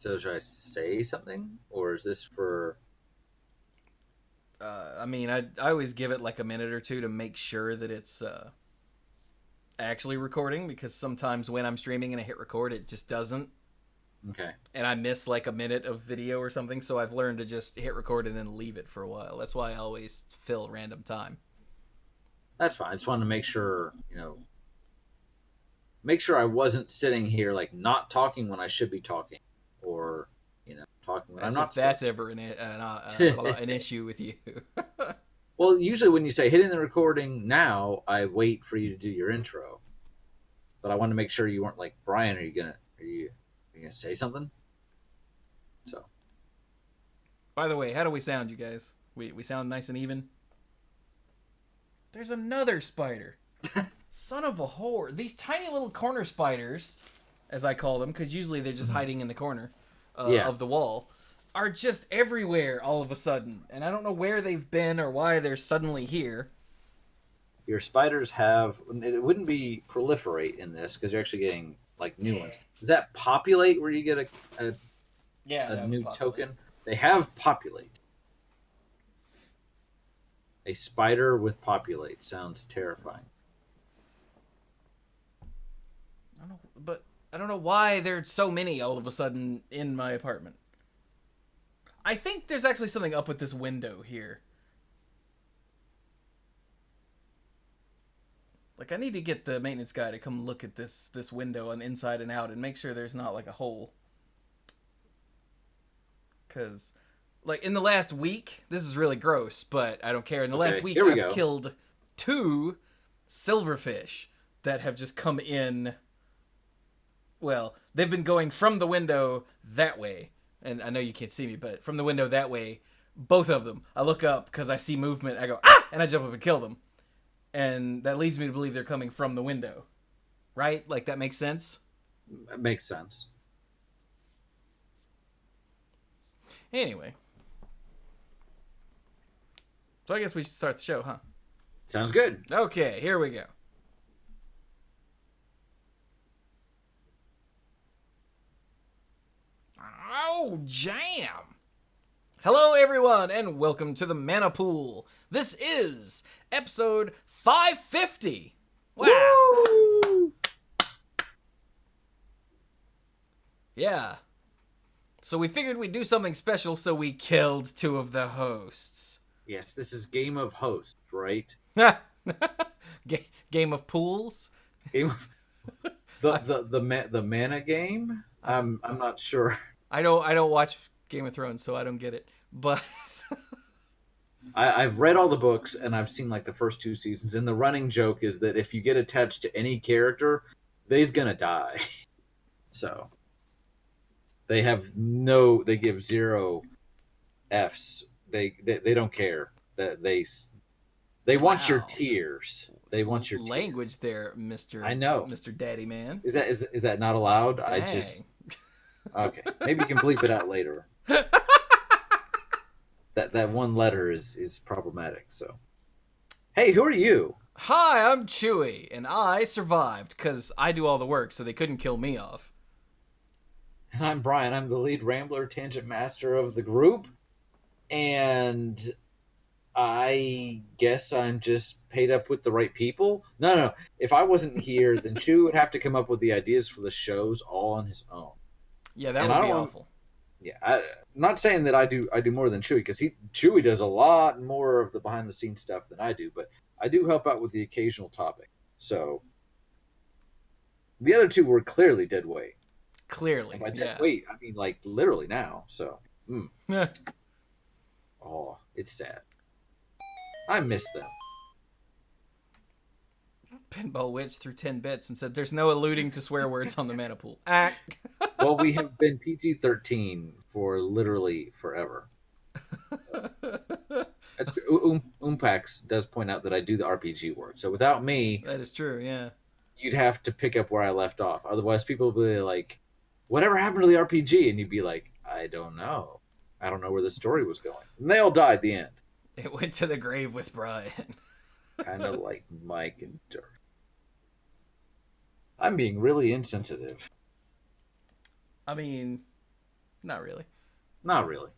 So should I say something, or is this for? I mean, I always give it like a minute or two to make sure that it's actually recording, because sometimes when I'm streaming and I hit record, it just doesn't. Okay, And I miss like a minute of video or something, so I've learned to just hit record and then leave it for a while. That's why I always fill random time. that's fine. I just wanted to make sure, make sure I wasn't sitting here like not talking when I should be talking, or talking when I'm As if not that's supposed ever to. an issue with you. Well, usually when you say hitting the recording now, I wait for you to do your intro. But I wanted to make sure you weren't like, Brian, are you gonna say something? So By the way, how do we sound, you guys? We sound nice and even? There's another spider. Son of a whore. These tiny little corner spiders, as I call them, because usually they're just hiding in the corner yeah, of the wall, are just everywhere all of a sudden. And I don't know where they've been or why they're suddenly here. your spiders have. It wouldn't be proliferate in this because you're actually getting like new ones. Does that populate where you get a, Yeah, a that was new populate. token? They have populate. A spider with populate sounds terrifying. I don't know, but I don't know why there's so many all of a sudden in my apartment. I think there's actually something up with this window here. Like, I need to get the maintenance guy to come look at this window on inside and out and make sure there's not like a hole. Because, like, in the last week, this is really gross, but I don't care. In the last Okay, week, here we I've go. killed 2 silverfish that have just come in. Well, they've been going from the window that way. And I know you can't see me, but from the window that way, both of them. I look up because I see movement. I go, ah! And I jump up and kill them. And that leads me to believe they're coming from the window. Right? Like, that makes sense? That makes sense. Anyway. So I guess we should start the show, huh? Sounds good. Okay, here we go. Oh, jam! Hello, everyone, and welcome to the Mana Pool. This is episode 550. Wow. Woo! Yeah. So we figured we'd do something special, so we killed 2 of the hosts. Yes, this is Game of Hosts, right? Game of pools? Game of the mana game. I'm not sure. I don't watch Game of Thrones, so I don't get it. But I've read all the books and I've seen like the first 2 seasons. And the running joke is that if you get attached to any character, they's gonna die. So they give 0 Fs. They don't care that they want your wow. tears. They want your Language tears. there, Mr. I know. Mr. Daddy Man. Is that not allowed? I Dang. just okay. Maybe you can bleep it out later. That one letter is problematic. So, hey, who are you? Hi, I'm Chewy, and I survived because I do all the work, so they couldn't kill me off. And I'm Brian. I'm the lead rambler, tangent master of the group, and I guess I'm just paid up with the right people. No. If I wasn't here, then Chew would have to come up with the ideas for the shows all on his own. Yeah, that And would I be don't. awful. Yeah, I'm not saying that I do more than Chewy because Chewy does a lot more of the behind the scenes stuff than I do, but I do help out with the occasional topic. So the other 2 were clearly dead weight. Clearly, And by dead yeah. weight, I mean like literally now. So, oh, it's sad. I miss them. Pinball Witch threw 10 bits and said, "There's no alluding to swear words on the mana pool." Ah. Well, we have been PG-13 for literally forever. Umpax does point out that I do the RPG work. So without me, That is true, yeah. you'd have to pick up where I left off. Otherwise, people would be like, "Whatever happened to the RPG?" And you'd be like, "I don't know. I don't know where the story was going." And they all died at the end. It went to the grave with Brian. Kind of like Mike and Dirk. I'm being really insensitive. I mean, Not really. Not really.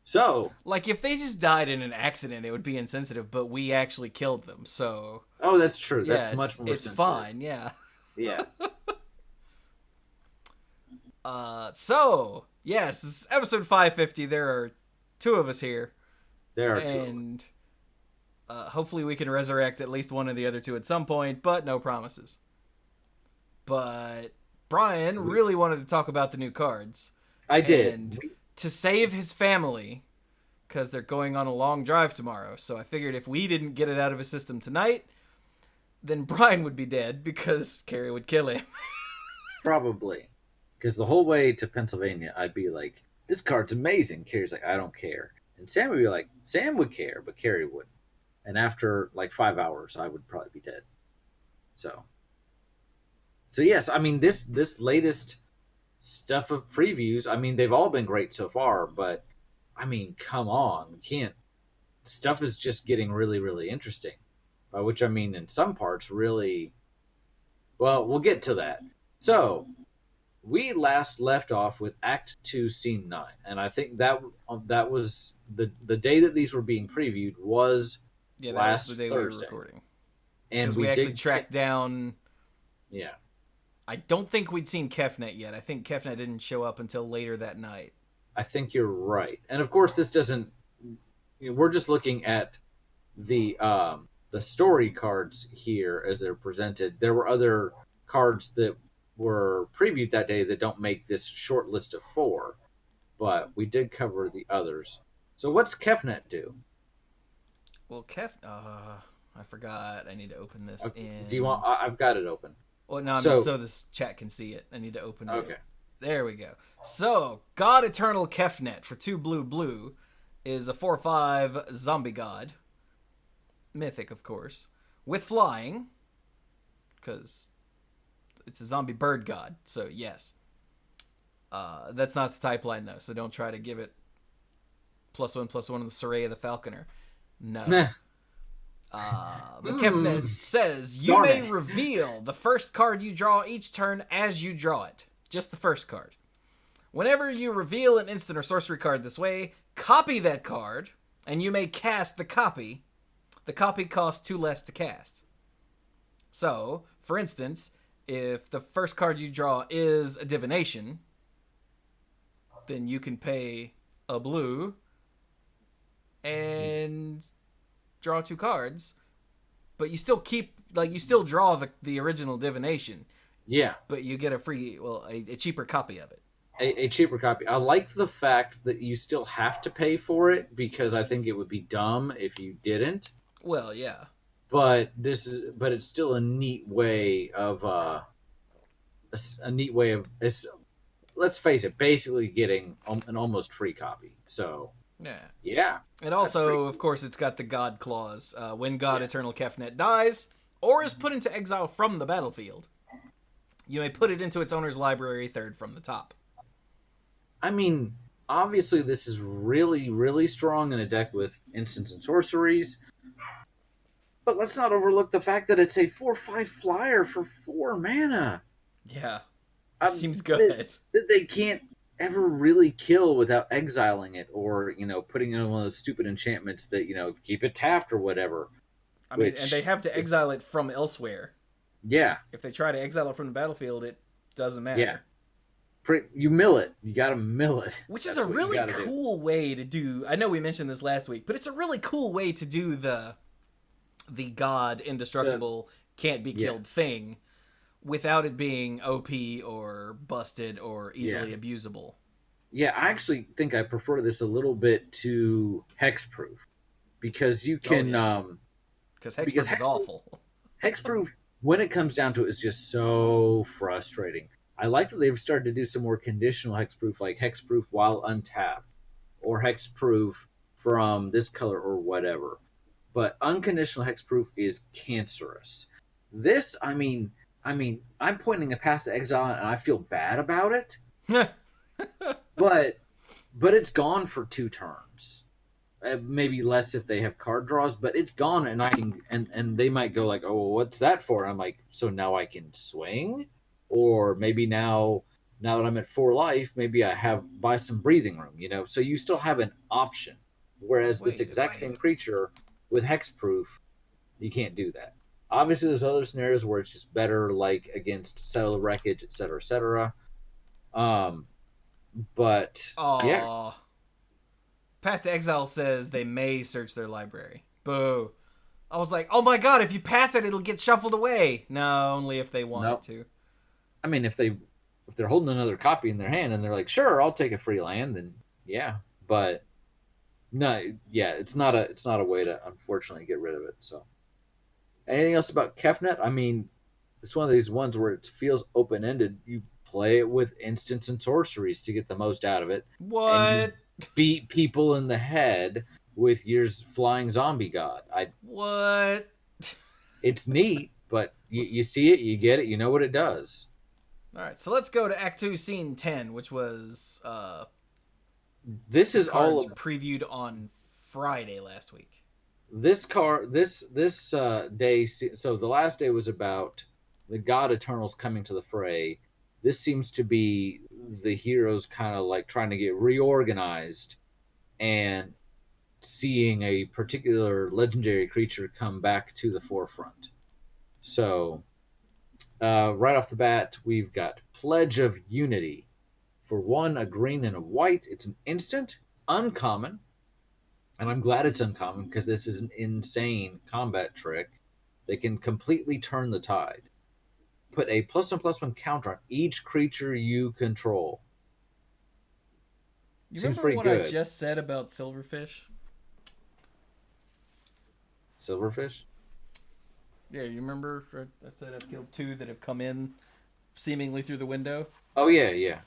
So, Like, if they just died in an accident, it would be insensitive, but we actually killed them, so oh, that's true. yeah, That's much more it's sensitive. fine, yeah. Yeah, So, yes, this is episode 550. There are two of us here, there are two of them. and hopefully we can resurrect at least one of the other two at some point, but no promises. But Brian really wanted to talk about the new cards, I did. and to save his family, because they're going on a long drive tomorrow. So I figured if we didn't get it out of his system tonight, then Brian would be dead because Carrie would kill him. Probably. Because the whole way to Pennsylvania, I'd be like, this card's amazing. Carrie's like, I don't care. And Sam would be like, Sam would care, but Carrie wouldn't. And after like 5 hours, I would probably be dead. So, so yes, I mean this latest stuff of previews. I mean they've all been great so far, but I mean, come on, we can't. Stuff is just getting really, really interesting. By which I mean, in some parts, really. Well, we'll get to that. So, we last left off with Act 2, Scene 9, and I think that was the day that these were being previewed was Yeah, that was the last day we were Thursday, recording. and Because we we actually did tracked down. yeah. I don't think we'd seen Kefnet yet. I think Kefnet didn't show up until later that night. I think you're right, and of course this doesn't. We're just looking at the story cards here as they're presented. There were other cards that were previewed that day that don't make this short list of four, but we did cover the others. So what's Kefnet do? Well, I forgot. I need to open this in. Do you want? I've got it open. Well, no, I mean, So so this chat can see it. I need to open it. okay, There we go. So, God Eternal Calfnet for 2 blue blue is a 4/5 zombie god. Mythic, of course. With flying. Because it's a zombie bird god. So, yes. That's not the type line, though. So, don't try to give it +1/+1 of the Soraya the Falconer. No. nah, But Kefnet says, you Darn may it. reveal the first card you draw each turn as you draw it. Just the first card. Whenever you reveal an instant or sorcery card this way, copy that card, and you may cast the copy. The copy costs 2 less to cast. So, for instance, if the first card you draw is a divination, then you can pay a blue and draw 2 cards, but you still keep, like, you still draw the original divination, yeah, but you get a cheaper copy of it. a cheaper copy. I like the fact that you still have to pay for it because I think it would be dumb if you didn't. Well, yeah. But it's still a neat way of a neat way of it's, let's face it, basically getting an almost free copy. So Yeah. And also, of course, it's got the God clause. When God Eternal Calfnet dies, or is put into exile from the battlefield, you may put it into its owner's library third from the top. I mean, obviously this is really, really strong in a deck with instants and sorceries. But let's not overlook the fact that it's a 4/5 flyer for 4 mana. Yeah. Seems good. That they can't ever really kill without exiling it or, putting in one of those stupid enchantments that, keep it tapped or whatever. I mean, and they have to exile it from elsewhere. Yeah. If they try to exile it from the battlefield, it doesn't matter. Yeah. You mill it. You gotta mill it. Which is a really cool way to do. I know we mentioned this last week, but it's a really cool way to do the god indestructible can't be killed thing without it being OP or busted or easily abusable. Yeah, I actually think I prefer this a little bit to Hexproof because you can because Hexproof is awful. Hexproof, when it comes down to it, is just so frustrating. I like that they've started to do some more conditional hexproof, like hexproof while untapped, or hexproof from this color or whatever. But unconditional hexproof is cancerous. This, I mean, I'm pointing a path to exile, and I feel bad about it. but it's gone for 2 turns. Maybe less if they have card draws, but it's gone, and I can and they might go like, "Oh, what's that for?" And I'm like, "So now I can swing." Or maybe now Now that I'm at 4 life, maybe I have buy some breathing room, So you still have an option. Whereas this Wait a exact same minute. creature with hexproof, you can't do that. Obviously, there's other scenarios where it's just better, like against Settle the Wreckage, etc., etc. Um, but yeah, Aw. Path to Exile says they may search their library. Boo. I was like, oh my god, if you path it, it'll get shuffled away. No, only if they want it no. to. I mean, if they're holding another copy in their hand and they're like, sure, I'll take a free land, then yeah. But no, yeah, it's not a way to unfortunately get rid of it. So anything else about Kefnet? I mean, it's one of these ones where it feels open ended. You play it with instants and sorceries to get the most out of it, and you What? beat people in the head with your flying zombie god. What? It's neat, but you, Whoops. you see it, you get it, you know what it does. Alright, so let's go to Act 2, Scene 10, which was This the is all cards of previewed on Friday last week. this car. This day. So the last day was about the god Eternals coming to the fray. This seems to be the heroes kind of like trying to get reorganized and seeing a particular legendary creature come back to the forefront. So, right off the bat, we've got Pledge of Unity. For one, a green and a white. It's an instant, uncommon, and I'm glad it's uncommon because this is an insane combat trick that can completely turn the tide. Put a +1/+1 counter on each creature you control. You Seems remember pretty what I good. just said about Silverfish? Silverfish? Yeah, you remember I said I've killed two that have come in seemingly through the window? Oh yeah, yeah.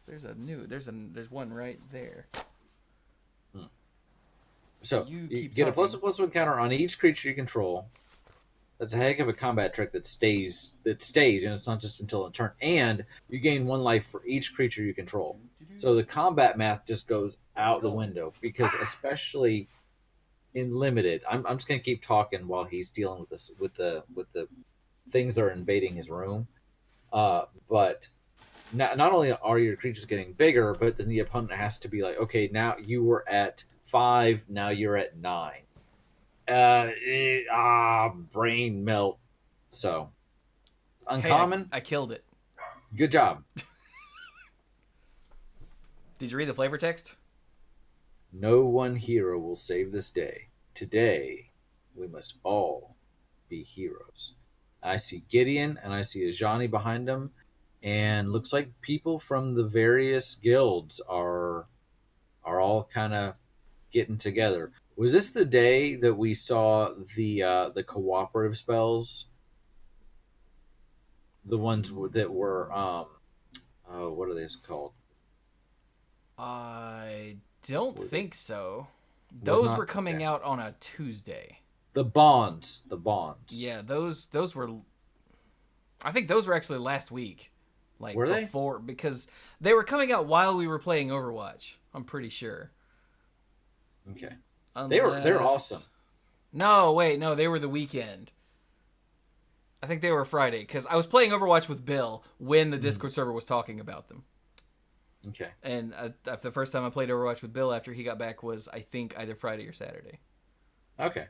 There's one right there. Hmm. So So you you keep get a talking. +1/+1 counter on each creature you control. That's a heck of a combat trick that stays, and it's not just until a turn. And you gain 1 life for each creature you control. So the combat math just goes out the window because especially in limited, I'm just gonna keep talking while he's dealing with this with the things that are invading his room. But not only are your creatures getting bigger, but then the opponent has to be like, okay, now you were at 5, now you're at 9. Brain melt. So Hey, I, uncommon. I killed it. Good job. Did you read the flavor text? No one hero will save this day. Today, we must all be heroes. I see Gideon and I see Ajani behind him, and looks like people from the various guilds are all kind of getting together. Was this the day that we saw the cooperative spells? The ones that were oh, what are these called? I don't Was it think so. was Those were not okay. coming out on a Tuesday. The bonds. Yeah, those were. I think those were actually last week, like Were they? before, because they were coming out while we were playing Overwatch. I'm pretty sure. Okay. They're awesome. Unless no, wait, no, they were the weekend. I think they were Friday because I was playing Overwatch with Bill when the Mhm. Discord server was talking about them. Okay. And the first time I played Overwatch with Bill after he got back was I think either Friday or Saturday. Okay.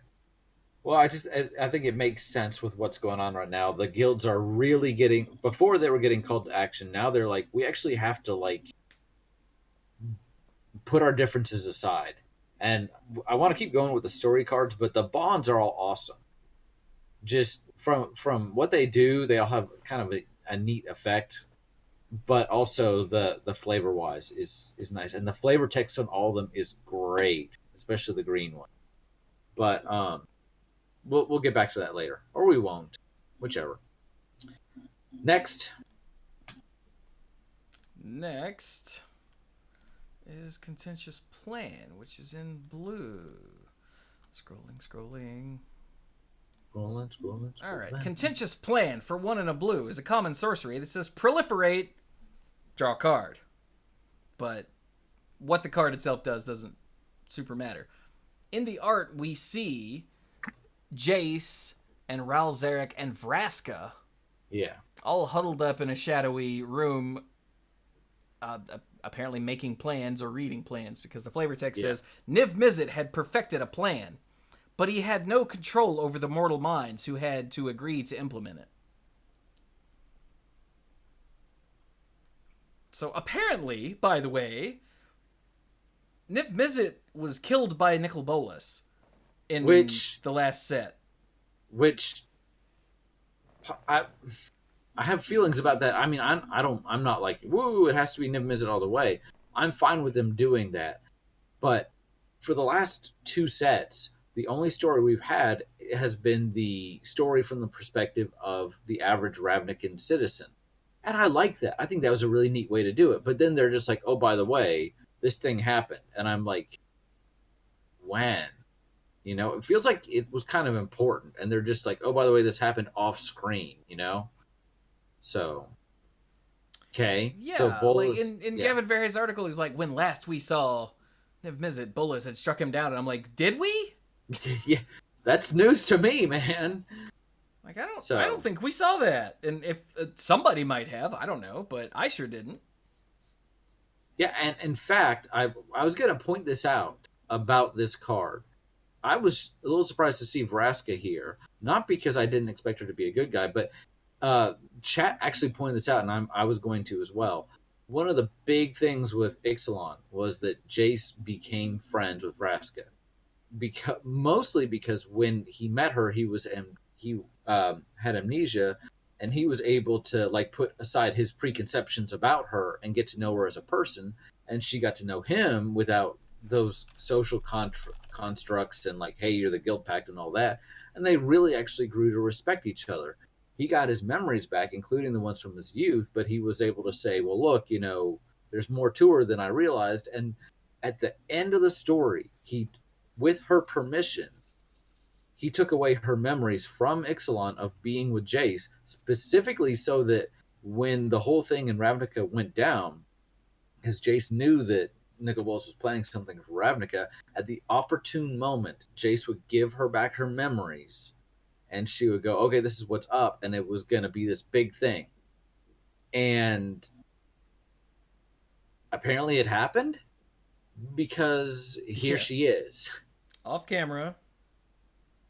Well, I think it makes sense with what's going on right now. The guilds are really getting before they were getting called to action. Now they're like, we actually have to like put our differences aside. And I want to keep going with the story cards, but the bonds are all awesome. Just from what they do, they all have kind of a neat effect, but also the flavor wise is nice, and the flavor text on all of them is great, especially the green one. But we'll get back to that later, or we won't, whichever. Next, Next is Contentious Plan, which is in blue. Scrolling. All right. scrolling. Contentious Plan for 1 and a blue is a common sorcery that says proliferate, draw a card. But what the card itself doesn't super matter. In the art, we see Jace and Ralzeric and Vraska Yeah. all huddled up in a shadowy room apparently making plans or reading plans, because the flavor text Yeah. says Niv Mizzet had perfected a plan, but he had no control over the mortal minds who had to agree to implement it. So apparently, by the way, Niv Mizzet was killed by Nikolas in Which the last set. which I I have feelings about that. I mean, I'm not like, woo, it has to be Niv Mizzet all the way. I'm fine with them doing that. But for the last two sets, the only story we've had has been the story from the perspective of the average Ravnican citizen. And I like that. I think that was a really neat way to do it. But then they're just like, oh, by the way, this thing happened. And I'm like, when? You know, it feels like it was kind of important. And they're just like, oh, by the way, this happened off screen, you know? So, okay. So, Yeah, like Bolas, in yeah. Gavin Verhey's article, he's like, when last we saw Niv Mizzet, Bolas had struck him down, and I'm like, did we? Yeah, that's news to me, man. Like, I don't So, think we saw that. And if somebody might have, I don't know, but I sure didn't. yeah, and in fact, I was going to point this out about this card. I was a little surprised to see Vraska here, not because I didn't expect her to be a good guy, but chat actually pointed this out, and I was going to as well. One of the big things with Ixalan was that Jace became friends with Vraska, mostly because when he met her, he had amnesia, and he was able to like put aside his preconceptions about her and get to know her as a person, and she got to know him without those social constructs and like, hey, you're the guild pact and all that, and they really actually grew to respect each other. He got his memories back, including the ones from his youth, but he was able to say, well, look, you know, there's more to her than I realized. And at the end of the story, he, with her permission, he took away her memories from Ixalan of being with Jace, specifically so that when the whole thing in Ravnica went down, because Jace knew that Nikolas was planning something for Ravnica, at the opportune moment, Jace would give her back her memories, and she would go, okay, this is what's up, and it was going to be this big thing. And apparently it happened, because here Yeah. she is. Off camera.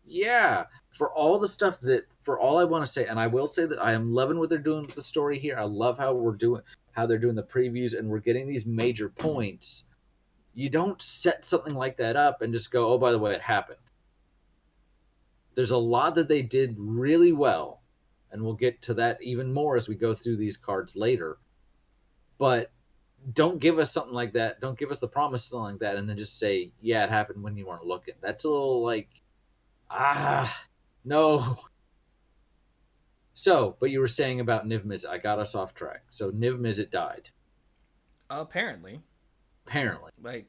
Yeah, for all the stuff that, for all I want to say, and I will say that I am loving what they're doing with the story here. I love how they're doing the previews, and we're getting these major points. You don't set something like that up and just go, oh, by the way, it happened. There's a lot that they did really well, and we'll get to that even more as we go through these cards later. But don't give us something like that. Don't give us the promise of something like that, and then just say, yeah, it happened when you weren't looking. That's a little like, no. So, but you were saying about Niv Mizzet. I got us off track. So Niv Mizzet died. Apparently. Apparently. Like,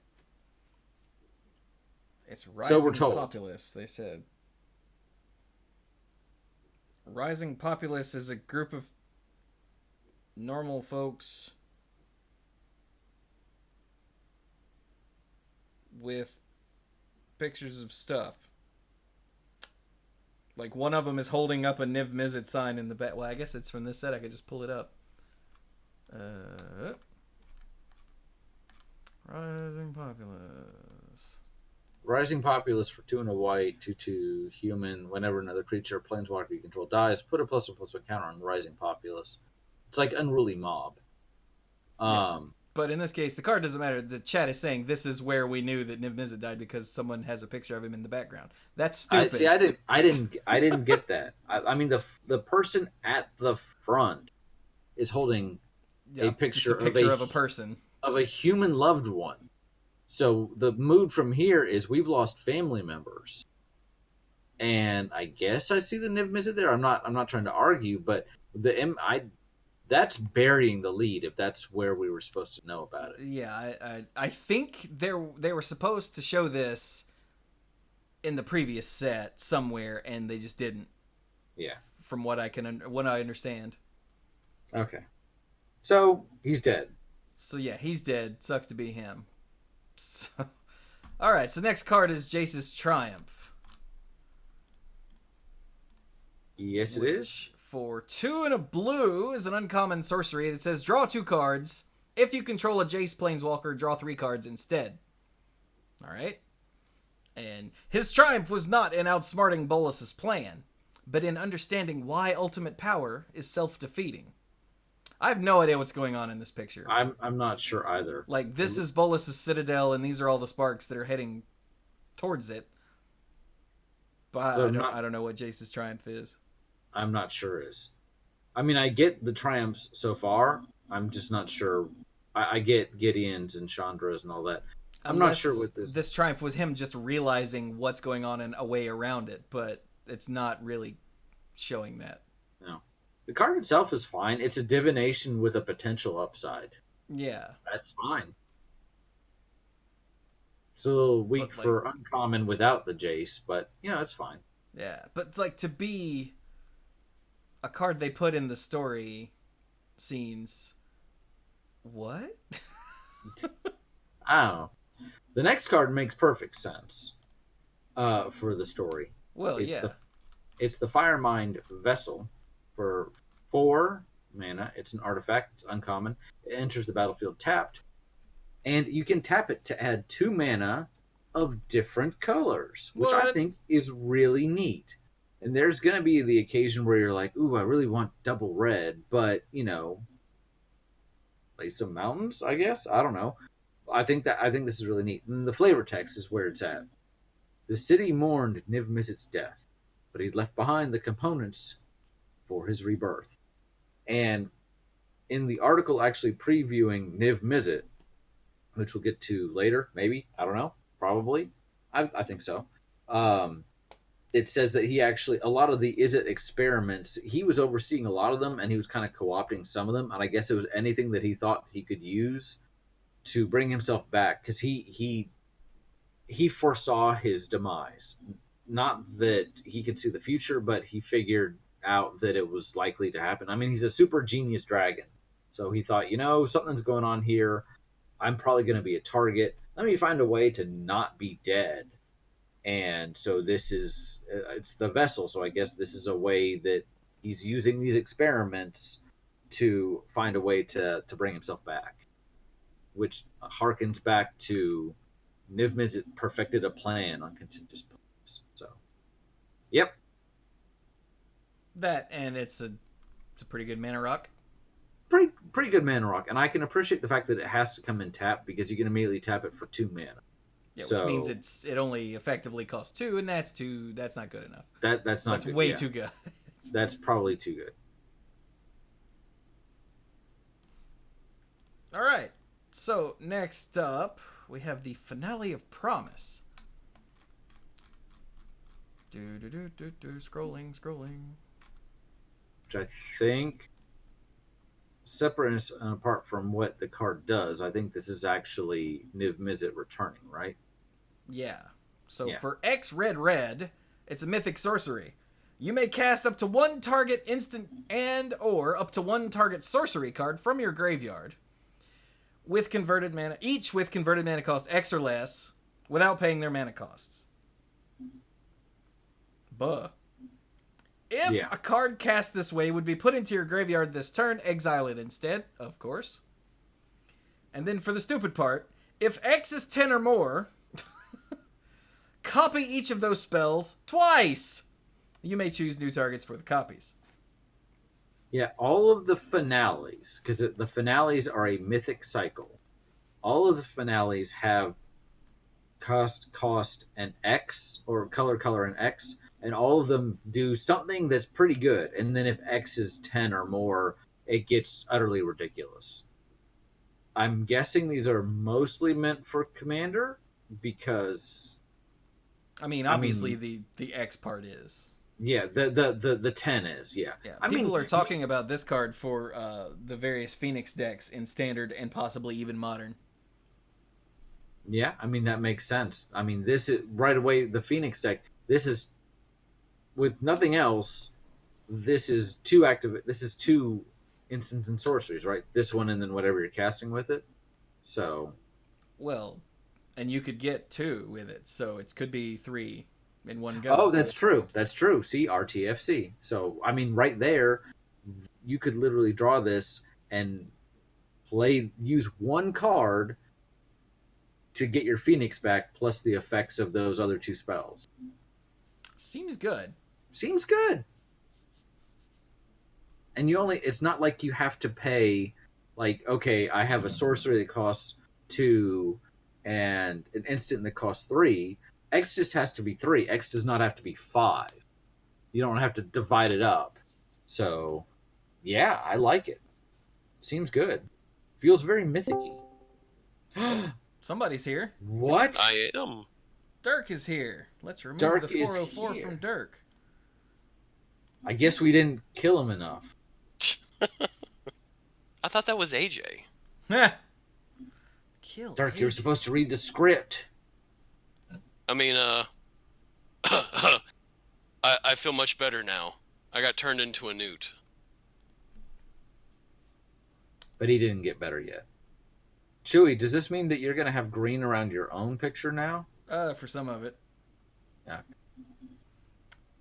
it's So we're rising told. populace, they said. Rising populace is a group of normal folks with pictures of stuff. Like, one of them is holding up a Niv Mizzet sign in the back. Well, I guess it's from this set. I could just pull it up. Rising populace. Rising populace for 2 and a white, 2/2 human. Whenever another creature or planeswalker you control dies, put a +1/+1 counter on the rising populace. It's like Unruly Mob. Yeah. But in this case, the card doesn't matter. The chat is saying this is where we knew that Niv Mizzet died because someone has a picture of him in the background. That's stupid. I didn't get that. I mean, the person at the front is holding a picture, of a person. of a human loved one. So the mood from here is we've lost family members, and I guess I see the Niv Mizzet there. I'm not trying to argue, but that's burying the lead if that's where we were supposed to know about it. Yeah, I think they were supposed to show this in the previous set somewhere, and they just didn't. Yeah, from what I understand. Okay, so he's dead. So yeah, he's dead. Sucks to be him. So, all right. So next card is Jace's Triumph. Yes, it is. For 2 and a blue is an uncommon sorcery that says draw 2 cards. If you control a Jace Planeswalker, draw 3 cards instead. Alright? And his triumph was not in outsmarting Bolas's plan, but in understanding why ultimate power is self-defeating. I have no idea what's going on in this picture. I'm not sure either. Like, this is Bolas's Citadel, and these are all the sparks that are heading towards it. But I don't know what Jace's Triumph is. I'm not sure is. I mean, I get the triumphs so far. I'm just not sure. I get Gideon's and Chandra's and all that. I'm not sure what this Triumph was him just realizing what's going on and a way around it, but it's not really showing that. No. The card itself is fine. It's a divination with a potential upside. Yeah. That's fine. It's a little weak for uncommon without the Jace, but, it's fine. Yeah, but, to be a card they put in the story scenes... What? I don't know. The next card makes perfect sense for the story. Well, It's the Firemind Vessel for 4 mana. It's an artifact. It's uncommon. It enters the battlefield tapped. And you can tap it to add 2 mana of different colors, which I think is really neat. And there's going to be the occasion where you're like, ooh, I really want double red, but, like some mountains, I guess. I don't know. I think this is really neat. And the flavor text is where it's at. The city mourned Niv Mizzet's death, but he'd left behind the components for his rebirth. And in the article actually previewing Niv Mizzet, which we'll get to later, maybe, I don't know, probably, I think so. It says that he actually, a lot of the Izzet experiments, he was overseeing a lot of them, and he was kind of co-opting some of them, and I guess it was anything that he thought he could use to bring himself back, because he foresaw his demise. Not that he could see the future, but he figured out that it was likely to happen. I mean, he's a super genius dragon, so he thought, something's going on here. I'm probably going to be a target. Let me find a way to not be dead. And so it's the vessel. So I guess this is a way that he's using these experiments to find a way to bring himself back, which harkens back to Niv Mizzet perfected a plan on contingent plans. So, yep. That, and it's a pretty good mana rock. Pretty good mana rock, and I can appreciate the fact that it has to come in tap because you can immediately tap it for 2 mana. Yeah, which means it only effectively costs 2, and that's not good enough. That's not good. Way too good. That's probably too good. All right. So next up, we have the Finale of Promise. Scrolling. Which I think, separate and apart from what the card does, I think this is actually Niv Mizzet returning, right? Yeah. So for X red, it's a mythic sorcery. You may cast up to 1 target instant and or up to 1 target sorcery card from your graveyard with converted mana, each with converted mana cost X or less, without paying their mana costs. If a card cast this way would be put into your graveyard this turn, exile it instead, of course. And then for the stupid part, if X is 10 or more, copy each of those spells twice. You may choose new targets for the copies. Yeah, all of the finales, because the finales are a mythic cycle. All of the finales have cost an X, or color an X, and all of them do something that's pretty good. And then if X is 10 or more, it gets utterly ridiculous. I'm guessing these are mostly meant for Commander, because obviously the X part is. Yeah, the 10 is, yeah. People are talking about this card for the various Phoenix decks in Standard and possibly even Modern. Yeah, that makes sense. This is, right away, the Phoenix deck, this is, with nothing else, this is 2 instants and sorceries, right? This one and then whatever you're casting with it. So. Well, and you could get 2 with it, so it could be 3 in one go. Oh, that's true. See, RTFC. So, right there, you could literally draw this and use one card to get your Phoenix back, plus the effects of those other 2 spells. Seems good. Seems good. And it's not like you have to pay, like, okay, I have a sorcery that costs 2 and an instant that costs 3. X just has to be 3. X does not have to be 5. You don't have to divide it up. So, yeah, I like it. Seems good. Feels very mythic-y. Somebody's here. What? I am. Dirk is here. Let's remove Dirk the is 404 here. from Dirk. I guess we didn't kill him enough. I thought that was AJ. Kill Dirk, AJ. you're supposed to read the script. I mean, I feel much better now. I got turned into a newt. But he didn't get better yet. Chewy, does this mean that you're going to have green around your own picture now? For some of it. Yeah.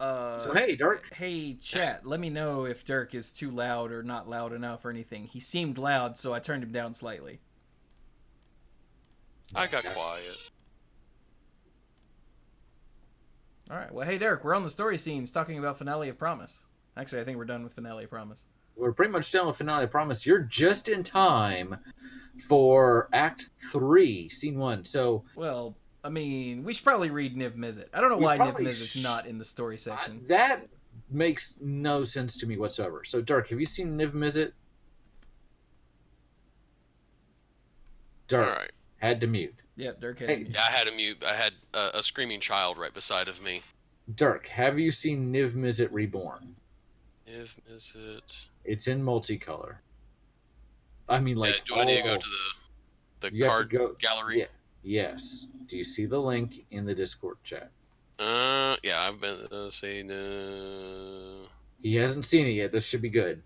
Uh, So, hey, Dirk. Hey, chat, let me know if Dirk is too loud or not loud enough or anything. He seemed loud, so I turned him down slightly. I got quiet. Alright, well, hey, Dirk, we're on the story scenes talking about Finale of Promise. Actually, I think we're done with Finale of Promise. We're pretty much done with Finale of Promise. You're just in time for Act 3, Scene 1. So, Well, I mean, we should probably read Niv Mizzet. I don't know We why Niv probably Mizzet's not in the story section. that makes no sense to me whatsoever. So, Dirk, have you seen Niv Mizzet? Dirk, All right. had to mute. Yep, Dirk had Hey. me. Yeah, I had a mute. I had a screaming child right beside of me. Dirk, have you seen Niv Mizzet Reborn? If is it? It's in multicolor. I mean, like, Do I need to go to the you have card to go, gallery? Yeah, yes. Do you see the link in the Discord chat? Yeah, I've been saying He hasn't seen it yet. This should be good.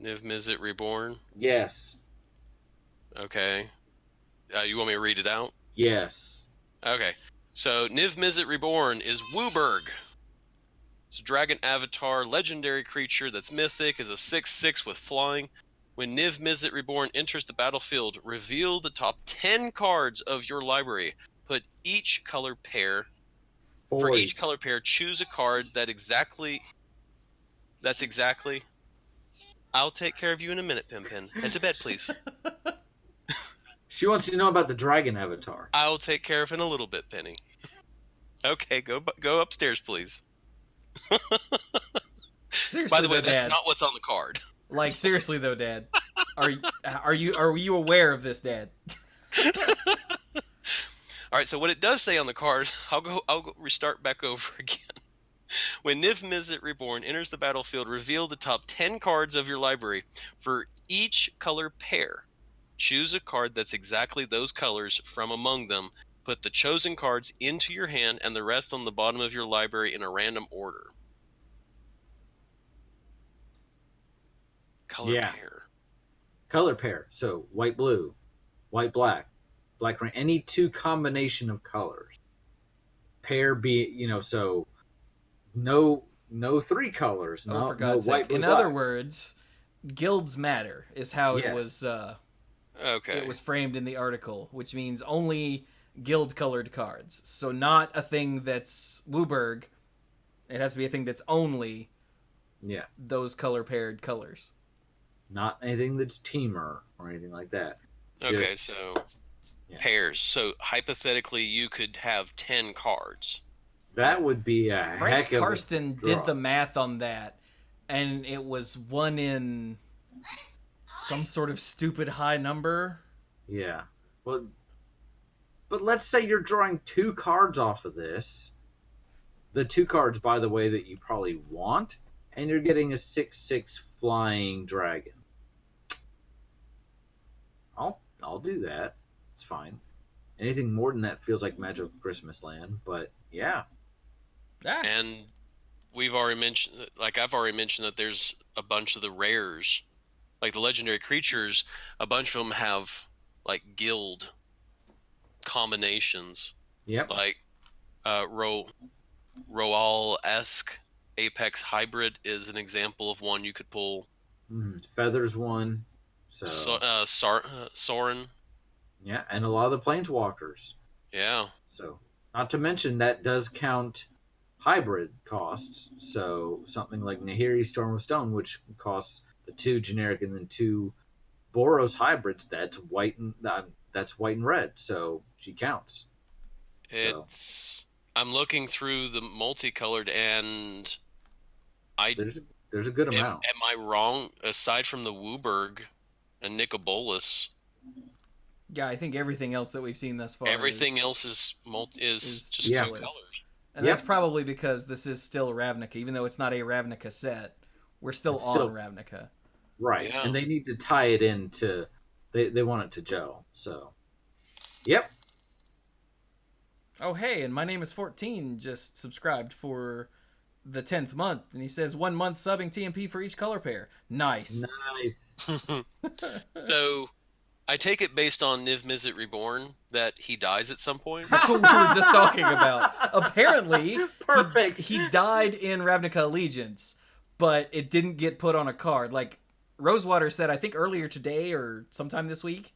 Niv Mizzet Reborn. Yes. Okay. You want me to read it out? Yes. Okay. So Niv Mizzet Reborn is Wooburg. It's a dragon avatar, legendary creature that's mythic, is a 6/6 with flying. When Niv Mizzet Reborn enters the battlefield, reveal the top 10 cards of your library. Put each color pair. For each color pair, choose a card that's exactly. I'll take care of you in a minute, Pimpin. Head to bed, please. She wants to know about the dragon avatar. I'll take care of it in a little bit, Penny. Okay, go upstairs, please. Seriously, By the way, though, that's Dad. not what's on the card. Like, seriously though, Dad. Are you aware of this, Dad? All right, so what it does say on the card, I'll go restart back over again. When Niv Mizzet Reborn enters the battlefield, reveal the top 10 cards of your library. For each color pair, choose a card that's exactly those colors from among them. Put the chosen cards into your hand and the rest on the bottom of your library in a random order. Color pair. Color pair. So white blue, white black, black green. Any 2 combination of colors. Pair be so no 3 colors. Oh, no, for God's no white, sake! blue, In black. other words, guilds matter is how it was. Okay. It was framed in the article, which means only guild-colored cards. So not a thing that's Wooburg. It has to be a thing that's only those color-paired colors. Not anything that's teamer or anything like that. Okay, so pairs. So hypothetically, you could have 10 cards. That would be a Frank heck of Karsten a draw. did the math on that, and it was 1 in some sort of stupid high number. Yeah. Well, but let's say you're drawing 2 cards off of this. The 2 cards, by the way, that you probably want, and you're getting a 6/6 flying dragon. I'll do that. It's fine. Anything more than that feels like Magical Christmas Land, but yeah. And I've already mentioned that there's a bunch of the rares, like the legendary creatures. A bunch of them have like guild combinations. Yep. Like Roal-esque Apex Hybrid is an example of one you could pull. Feathers one. Soren. Yeah, and a lot of the planeswalkers. Yeah. So, not to mention that does count hybrid costs. So, something like Nahiri Storm of Stone, which costs the 2 generic and then 2 Boros hybrids, that's white and red. So, she counts. I'm looking through the multicolored, and there's a good amount. Am I wrong? Aside from the Wooburg and Nikolas, yeah, I think everything else that we've seen thus far. Everything else is just 2 colors. And that's probably because this is still Ravnica, even though it's not a Ravnica set. We're still on Ravnica. Right, and they need to tie it into. They want it to gel. So, yep. Oh, hey, and my name is 14 just subscribed for the 10th month, and he says 1 month subbing TMP for each color pair. Nice. So, I take it based on Niv Mizzet Reborn that he dies at some point? That's what we were just talking about. Apparently, perfect. He died in Ravnica Allegiance, but it didn't get put on a card. Like Rosewater said, I think earlier today or sometime this week,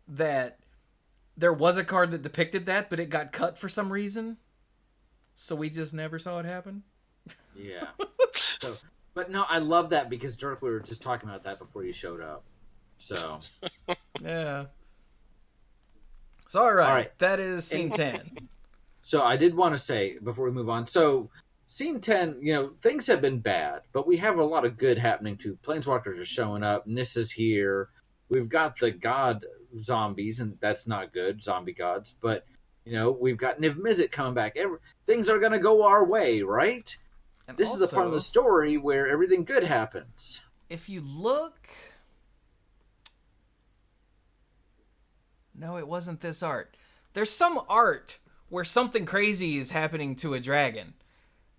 that there was a card that depicted that, but it got cut for some reason. So we just never saw it happen. Yeah. But no, I love that because Dirk, we were just talking about that before you showed up. So. Yeah. So all right. That is scene 10. So I did want to say before we move on. So scene 10, things have been bad, but we have a lot of good happening too. Planeswalkers are showing up. Nissa's here. We've got the god zombies, and that's not good, zombie gods. But we've got Niv Mizzet coming back. Things are gonna go our way, right? And this is the part of the story where everything good happens. If you look, no, it wasn't this art. There's some art where something crazy is happening to a dragon,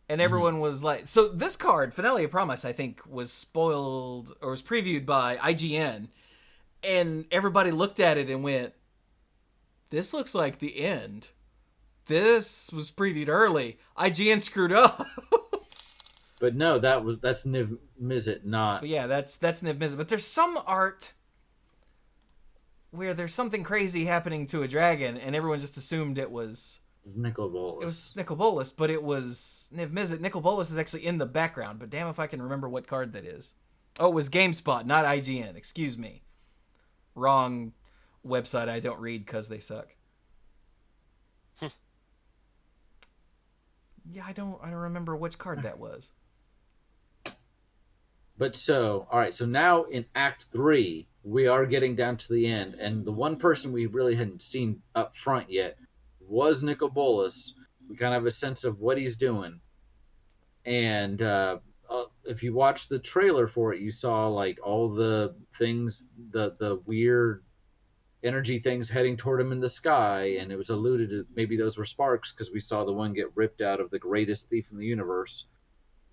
and everyone was like, so this card, Finale of Promise, I think was spoiled or was previewed by IGN. And everybody looked at it and went, this looks like the end. This was previewed early. IGN screwed up. But no, that's Niv Mizzet, not. But yeah, that's Niv Mizzet. But there's some art where there's something crazy happening to a dragon, and everyone just assumed it was Nicol Bolas. It was Nicol Bolas, but it was Niv Mizzet. Nicol Bolas is actually in the background, but damn if I can remember what card that is. Oh, it was GameSpot, not IGN. Excuse me. Wrong website I don't read because they suck. Yeah, I don't remember which card that was. But all right, so now in Act 3, we are getting down to the end, and the one person we really hadn't seen up front yet was Nicol Bolas. We kind of have a sense of what he's doing. And if you watch the trailer for it, you saw like all the things, the weird energy things heading toward him in the sky, and it was alluded to maybe those were sparks because we saw the one get ripped out of the greatest thief in the universe,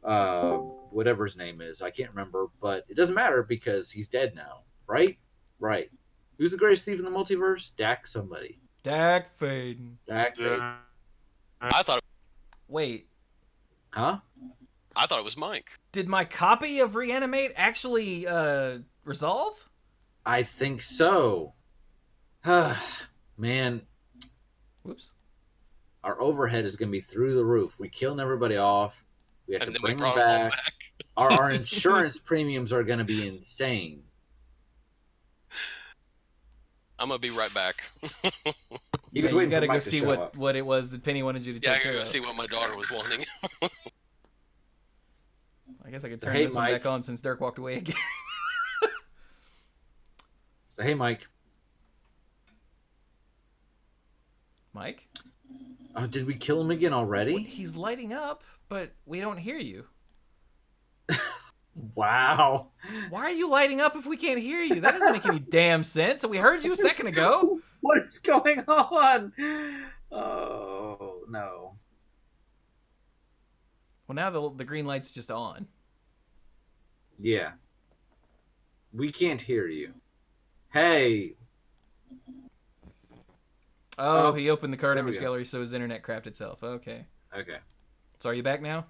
whatever his name is. I can't remember, but it doesn't matter because he's dead now, right? Right. Who's the greatest thief in the multiverse? Dak somebody. Dak Faden. Dak Faden. I thought. Wait. Huh? I thought it was Mike. Did my copy of Reanimate actually resolve? I think so. Man. Whoops. Our overhead is going to be through the roof. We killing everybody off. We have to bring them back. Our insurance premiums are going to be insane. I'm going to be right back. You got to go see what it was that Penny wanted you to take care of. Yeah, I got to go see what my daughter was wanting. I guess I could turn this one back on since Dirk walked away again. So, hey, Mike. Mike? Did we kill him again already? Well, he's lighting up, but we don't hear you. Wow. Why are you lighting up if we can't hear you? That doesn't make any damn sense. We heard you a second ago. What is going on? Oh, no. Well, now the green light's just on. Yeah. We can't hear you. Hey. Oh, he opened the card image gallery so his internet crapped itself. Okay. Okay. So are you back now?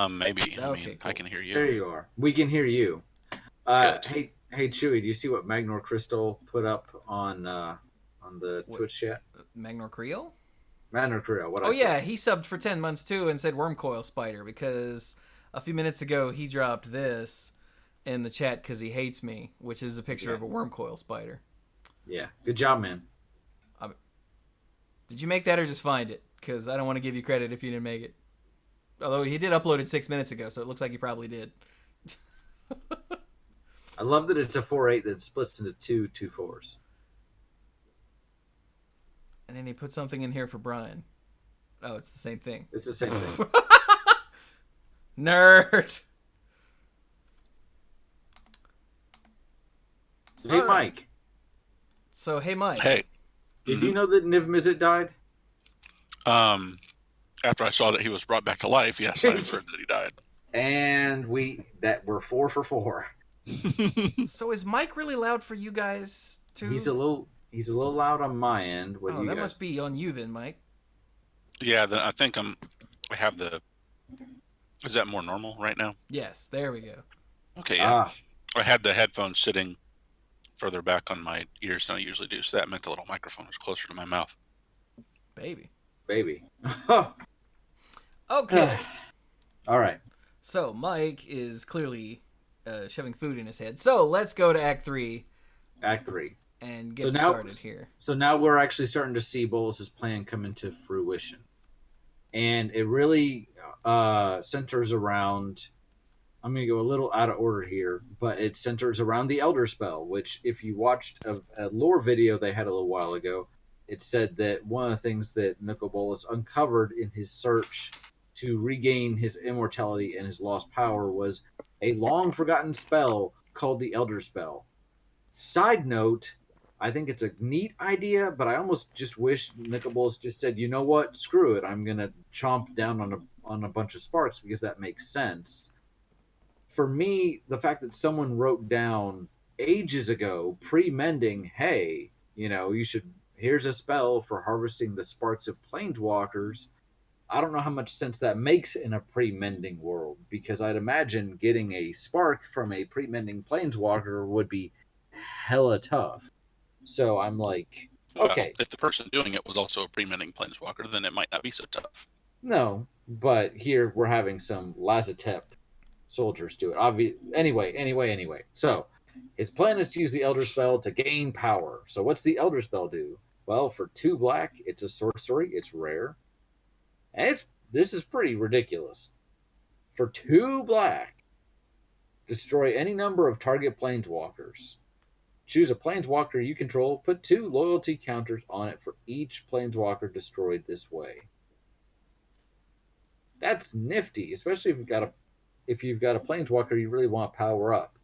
Maybe. Okay, cool. I can hear you. There you are. We can hear you. Hey, Hey Chewy, do you see what Magnor Crystal put up on the What, Twitch chat? Magnor Creel? Magnor Crystal, what I Oh said. yeah, he subbed for 10 months too and said worm coil spider because a few minutes ago he dropped this in the chat because he hates me, which is a picture Yeah, of a worm coil spider. yeah. Good job, man. Did you make that or just find it? Because I don't want to give you credit if you didn't make it. Although he did upload it 6 minutes ago, so it looks like he probably did. I love that it's a 4/8 that splits into two 2/4s. And then he put something in here for Brian. Oh, it's the same thing. It's the same thing. Nerd. Hey, All right. Mike. So hey, Mike. Hey. Did you know that Niv Mizzet died? After I saw that he was brought back to life, yes, I've heard that he died. And we're 4 for 4. So is Mike really loud for you guys too? He's a little loud on my end. What do you that guys? must be on you then, Mike. Yeah, I think I have the. Is that more normal right now? Yes, there we go. Okay, yeah. I had the headphones sitting further back on my ears than I usually do, so that meant the little microphone was closer to my mouth. Baby. Okay. All right. So Mike is clearly shoving food in his head. So let's go to Act 3 Act 3. and get started here. So now we're actually starting to see Bolus's plan come into fruition. And it really centers around, I'm going to go a little out of order here, but it centers around the Elder Spell, which if you watched a lore video they had a little while ago, it said that one of the things that Bolus uncovered in his search to regain his immortality and his lost power was a long-forgotten spell called the Elder Spell. Side note, I think it's a neat idea, but I almost just wish Bolus just said, you know what, screw it, I'm going to chomp down on a bunch of sparks because that makes sense. For me, the fact that someone wrote down ages ago, pre-mending, hey, here's a spell for harvesting the sparks of planeswalkers. I don't know how much sense that makes in a pre-mending world, because I'd imagine getting a spark from a pre-mending planeswalker would be hella tough. So I'm like, okay. Well, if the person doing it was also a pre-mending planeswalker, then it might not be so tough. No, but here we're having some Lazatep soldiers do it. Anyway. So his plan is to use the Elder Spell to gain power. So what's the Elder Spell do? Well, for 2 black, it's a sorcery. It's rare. And this is pretty ridiculous. For 2 black, destroy any number of target planeswalkers. Choose a planeswalker you control. Put 2 loyalty counters on it for each planeswalker destroyed this way. That's nifty, especially if you've got a planeswalker you really want to power up.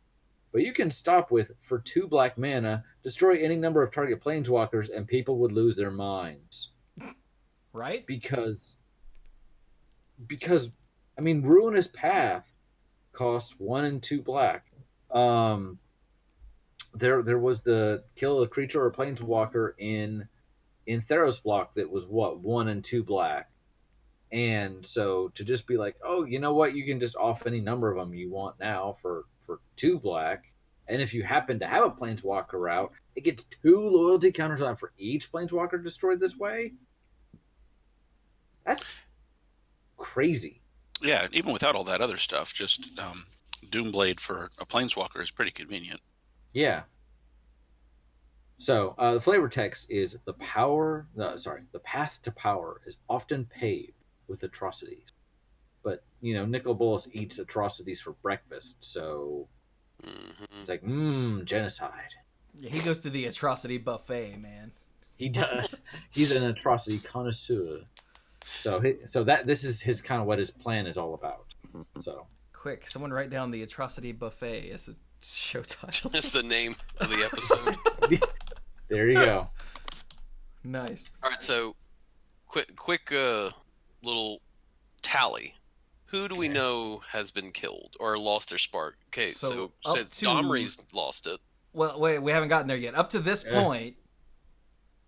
But you can stop with, for 2 black mana, destroy any number of target planeswalkers, and people would lose their minds. Right? Because Ruinous Path costs 1 and 2 black. There was the kill a creature or planeswalker in Theros block that was 1 and 2 black. And so to just be like, oh, you know what, you can just off any number of them you want now for 2 black, and if you happen to have a planeswalker out, it gets 2 loyalty counters on for each planeswalker destroyed this way. That's crazy. Yeah, even without all that other stuff, just Doomblade for a planeswalker is pretty convenient. Yeah. So the flavor text is the path to power is often paved with atrocities. But, Nikolas eats atrocities for breakfast, so it's like, genocide. Yeah, he goes to the atrocity buffet, man. He does. He's an atrocity connoisseur. So this is his kind of what his plan is all about. So Quick, someone write down the atrocity buffet as a show title. That's the name of the episode. there you go. Nice. All right, so quick little tally. Who do we know has been killed or lost their spark? Okay, so Domri's lost it. Well, wait, we haven't gotten there yet. Up to this point,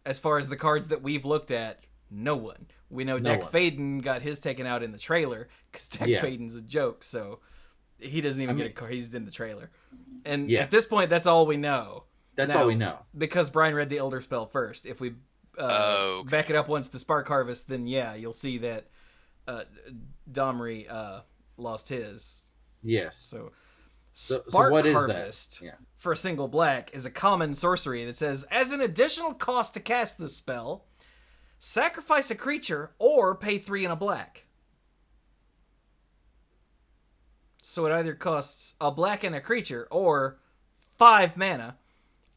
as far as the cards that we've looked at, no one. We know Dak Faden got his taken out in the trailer because Dak Faden's a joke. So he doesn't even get a card. He's in the trailer. And Yeah. at this point, that's all we know. That's Now, all we know. Because Brian read the Elder Spell first. If we Okay. back it up once to Spark Harvest, then yeah, you'll see that Domri lost his. Yes. So So Spark what is Harvest that? Yeah. for a single black is a common sorcery that says, as an additional cost to cast this spell, sacrifice a creature or pay 3 and a black. So it either costs a black and a creature or 5 mana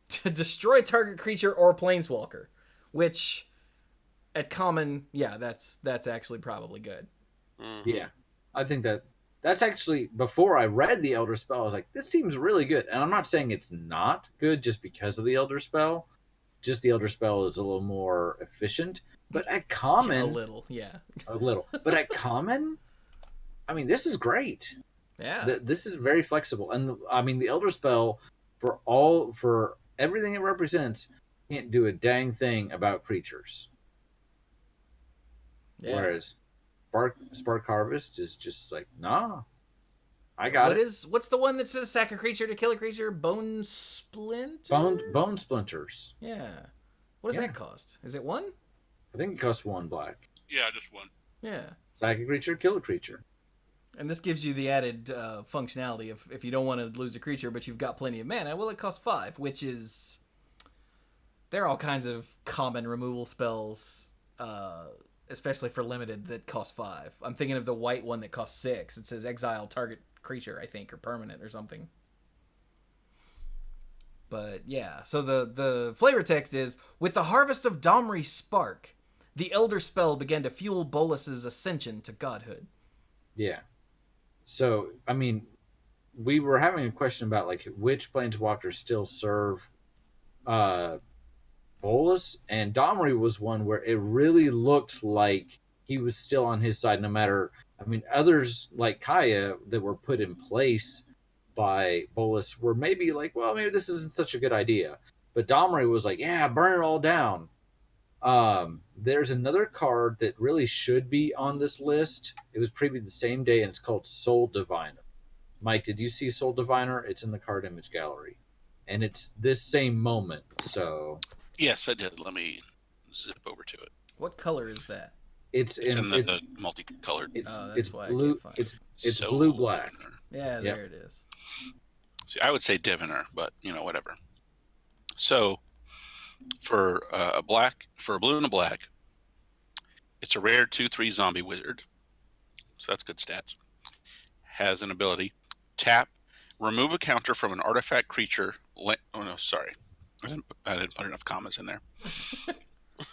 to destroy target creature or planeswalker, which at common, yeah, that's actually probably good. Mm-hmm. Yeah. I think that's actually, before I read the Elder Spell, I was like, this seems really good. And I'm not saying it's not good just because of the Elder Spell. Just the Elder Spell is a little more efficient. But at common... A little, yeah. A little. But at common, I mean, this is great. Yeah. This is very flexible. And, I mean, the Elder Spell, for everything it represents, can't do a dang thing about creatures. Yeah. Whereas Spark Harvest is just like, nah, I got it. What's the one that says sack a creature to kill a creature? Bone Splint? Bone Splinters. Yeah. What does that cost? Is it 1? I think it costs 1 black. Yeah, just one. Yeah. Sack a creature, kill a creature. And this gives you the added functionality if you don't want to lose a creature, but you've got plenty of mana. Well, it costs 5, which is... There are all kinds of common removal spells, especially for limited, that cost 5. I'm thinking of the white one that costs 6. It says exile target creature, I think, or permanent or something. But yeah, so the flavor text is, with the harvest of Domri Spark, the Elder Spell began to fuel Bolas's ascension to godhood. Yeah. So, I mean, we were having a question about, like, which planeswalkers still serve Bolas, and Domri was one where it really looked like he was still on his side, no matter... I mean, others, like Kaya, that were put in place by Bolas were maybe like, well, maybe this isn't such a good idea. But Domri was like, yeah, burn it all down. There's another card that really should be on this list. It was previewed the same day, and it's called Soul Diviner. Mike, did you see Soul Diviner? It's in the card image gallery. And it's this same moment, so... Yes, I did. Let me zip over to it. What color is that? It's in the multicolored. It's blue. It's blue black. Diviner. Yeah, there it is. See, I would say Diviner, but whatever. So, for a blue and a black, it's a rare 2/3 zombie wizard. So that's good stats. Has an ability: tap, remove a counter from an artifact creature. Oh no, sorry, I didn't put enough commas in there.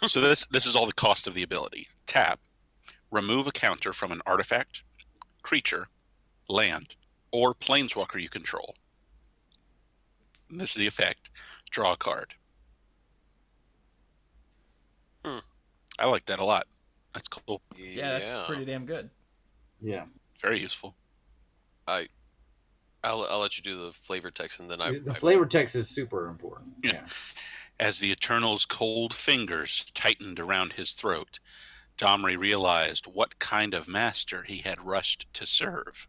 So this is all the cost of the ability. Tap, remove a counter from an artifact, creature, land, or planeswalker you control. And this is the effect. Draw a card. I like that a lot. That's cool. Yeah, that's pretty damn good. Yeah. Very useful. I'll let you do the flavor text, and then The flavor text is super important. Yeah. As the Eternal's cold fingers tightened around his throat, Domri realized what kind of master he had rushed to serve.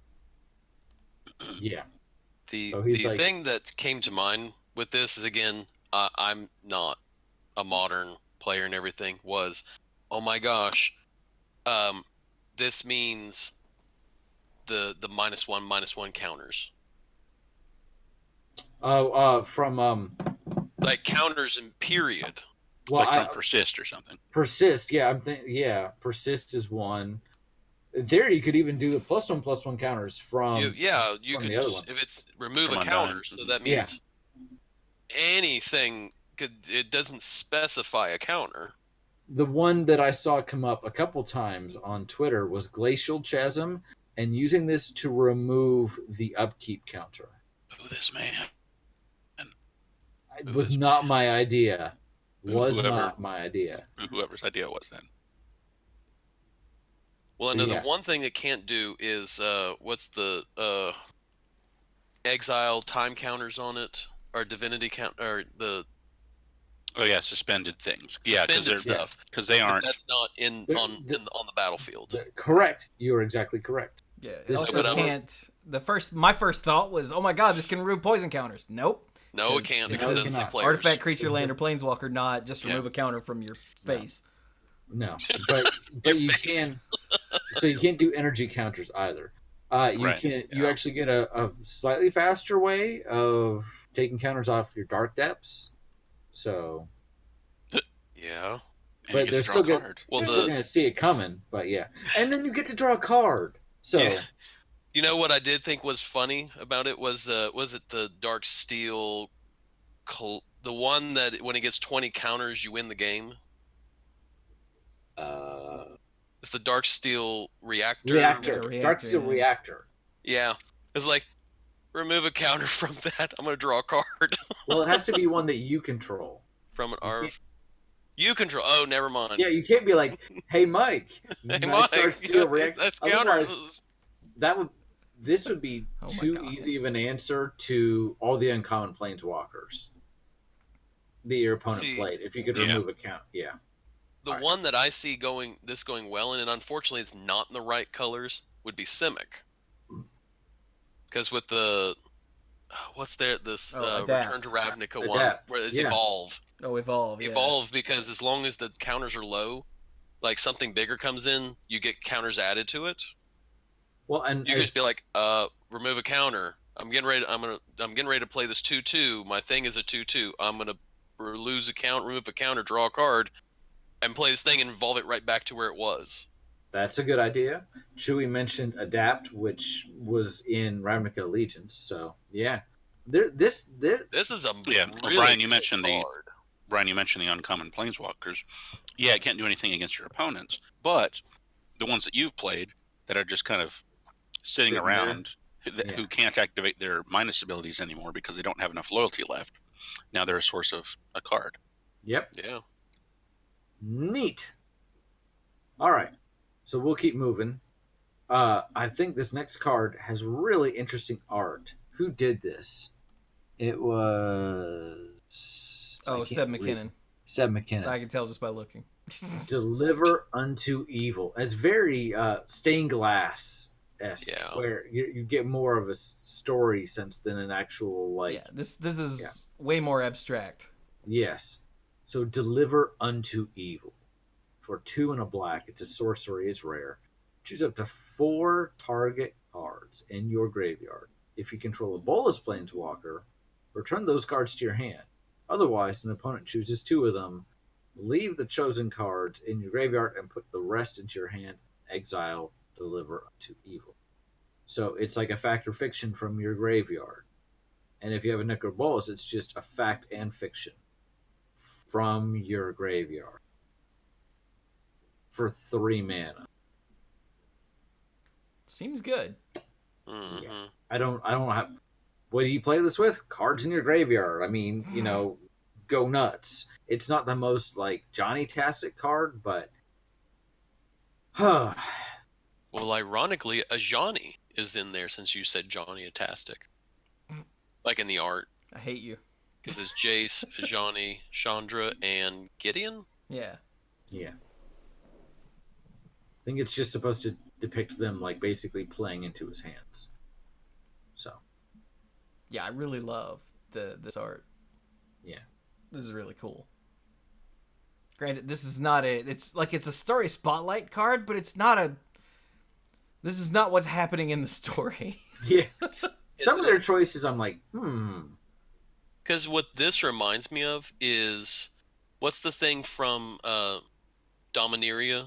Yeah. The like... thing that came to mind with this is, again, I'm not a modern player and everything, was, oh my gosh, this means the -1/-1 counters. From like counters in period. Well, like from persist or something. Persist, yeah. Persist is one. In theory, you could even do the +1/+1 counters from. You from could the other just one. if it's remove From a counter, so that means anything it doesn't specify a counter. The one that I saw come up a couple times on Twitter was Glacial Chasm, and using this to remove the upkeep counter. Who this man? It was not my idea. Not my idea. Whoever's idea it was then. Well, I know the one thing it can't do is what's the exile time counters on it, or divinity count, or the suspended things. Suspended stuff, because they aren't. That's not on the battlefield. Correct. You are exactly correct. Yeah, it also can't my first thought was, oh my god, this can remove poison counters. Nope. No, it can't because it doesn't take players. Artifact, creature, land, or planeswalker, not just remove a counter from your face. No, but you can. So you can't do energy counters either. You actually get a slightly faster way of taking counters off your dark depths. So yeah, but they're still going to see it coming. But yeah, and then you get to draw a card. So you know what I did think was funny about it was it the Dark Steel, the one that when it gets 20 counters you win the game. It's the Dark Steel Reactor. Dark Steel Reactor. Yeah. It's like, remove a counter from that. I'm going to draw a card. Well, it has to be one that you control. From an ARV. You control. Oh, never mind. Yeah, you can't be like, hey, Mike. Nice Dark Steel Reactor. That's counters. This would be too easy of an answer to all the uncommon planeswalkers that your opponent played. If you could remove a count. Yeah. The one that I see going well, and unfortunately it's not in the right colors, would be Simic. Because with the Return to Ravnica one, where it's Evolve. Oh, Evolve. Yeah. Evolve, because as long as the counters are low, like something bigger comes in, you get counters added to it. Well, and you could just be like, remove a counter. I'm getting ready to play this 2/2. My thing is a 2/2. I'm gonna remove a counter, draw a card, and play this thing and evolve it right back to where it was. That's a good idea. Chewy mentioned Adapt, which was in Ravnica Allegiance. So yeah, this is a really Brian, you mentioned the uncommon planeswalkers. Yeah, it can't do anything against your opponents, but the ones that you've played that are just kind of sitting around, who can't activate their minus abilities anymore because they don't have enough loyalty left. Now they're a source of a card. Yep. Yeah. Neat. All right. So we'll keep moving. I think this next card has really interesting art. Who did this? It was... Seb McKinnon. Seb McKinnon. I can tell just by looking. Deliver unto evil. It's very stained glass-esque, where you get more of a story sense than an actual, like... Yeah, this is way more abstract. Yes. So deliver unto evil. For 2 and a black, it's a sorcery, it's rare. Choose up to 4 target cards in your graveyard. If you control a Bolas Planeswalker, return those cards to your hand. Otherwise, an opponent chooses 2 of them. Leave the chosen cards in your graveyard and put the rest into your hand. Exile, deliver unto evil. So it's like a fact or fiction from your graveyard. And if you have a Necrobolus, it's just a fact and fiction from your graveyard. For 3 mana. Seems good. Mm-hmm. Yeah. I don't have. What do you play this with? Cards in your graveyard. I mean, go nuts. It's not the most like Johnny-tastic card, but well, ironically, a Johnny is in there since you said Johnny-tastic. Like in the art. I hate you. Because it's Jace, Johnny, Chandra, and Gideon? Yeah. Yeah. I think it's just supposed to depict them like basically playing into his hands. So. Yeah, I really love this art. Yeah. This is really cool. Granted, this is not it's a story spotlight card, but it's not this is not what's happening in the story. Yeah. Some of their choices I'm like, Because what this reminds me of is, what's the thing from Dominaria?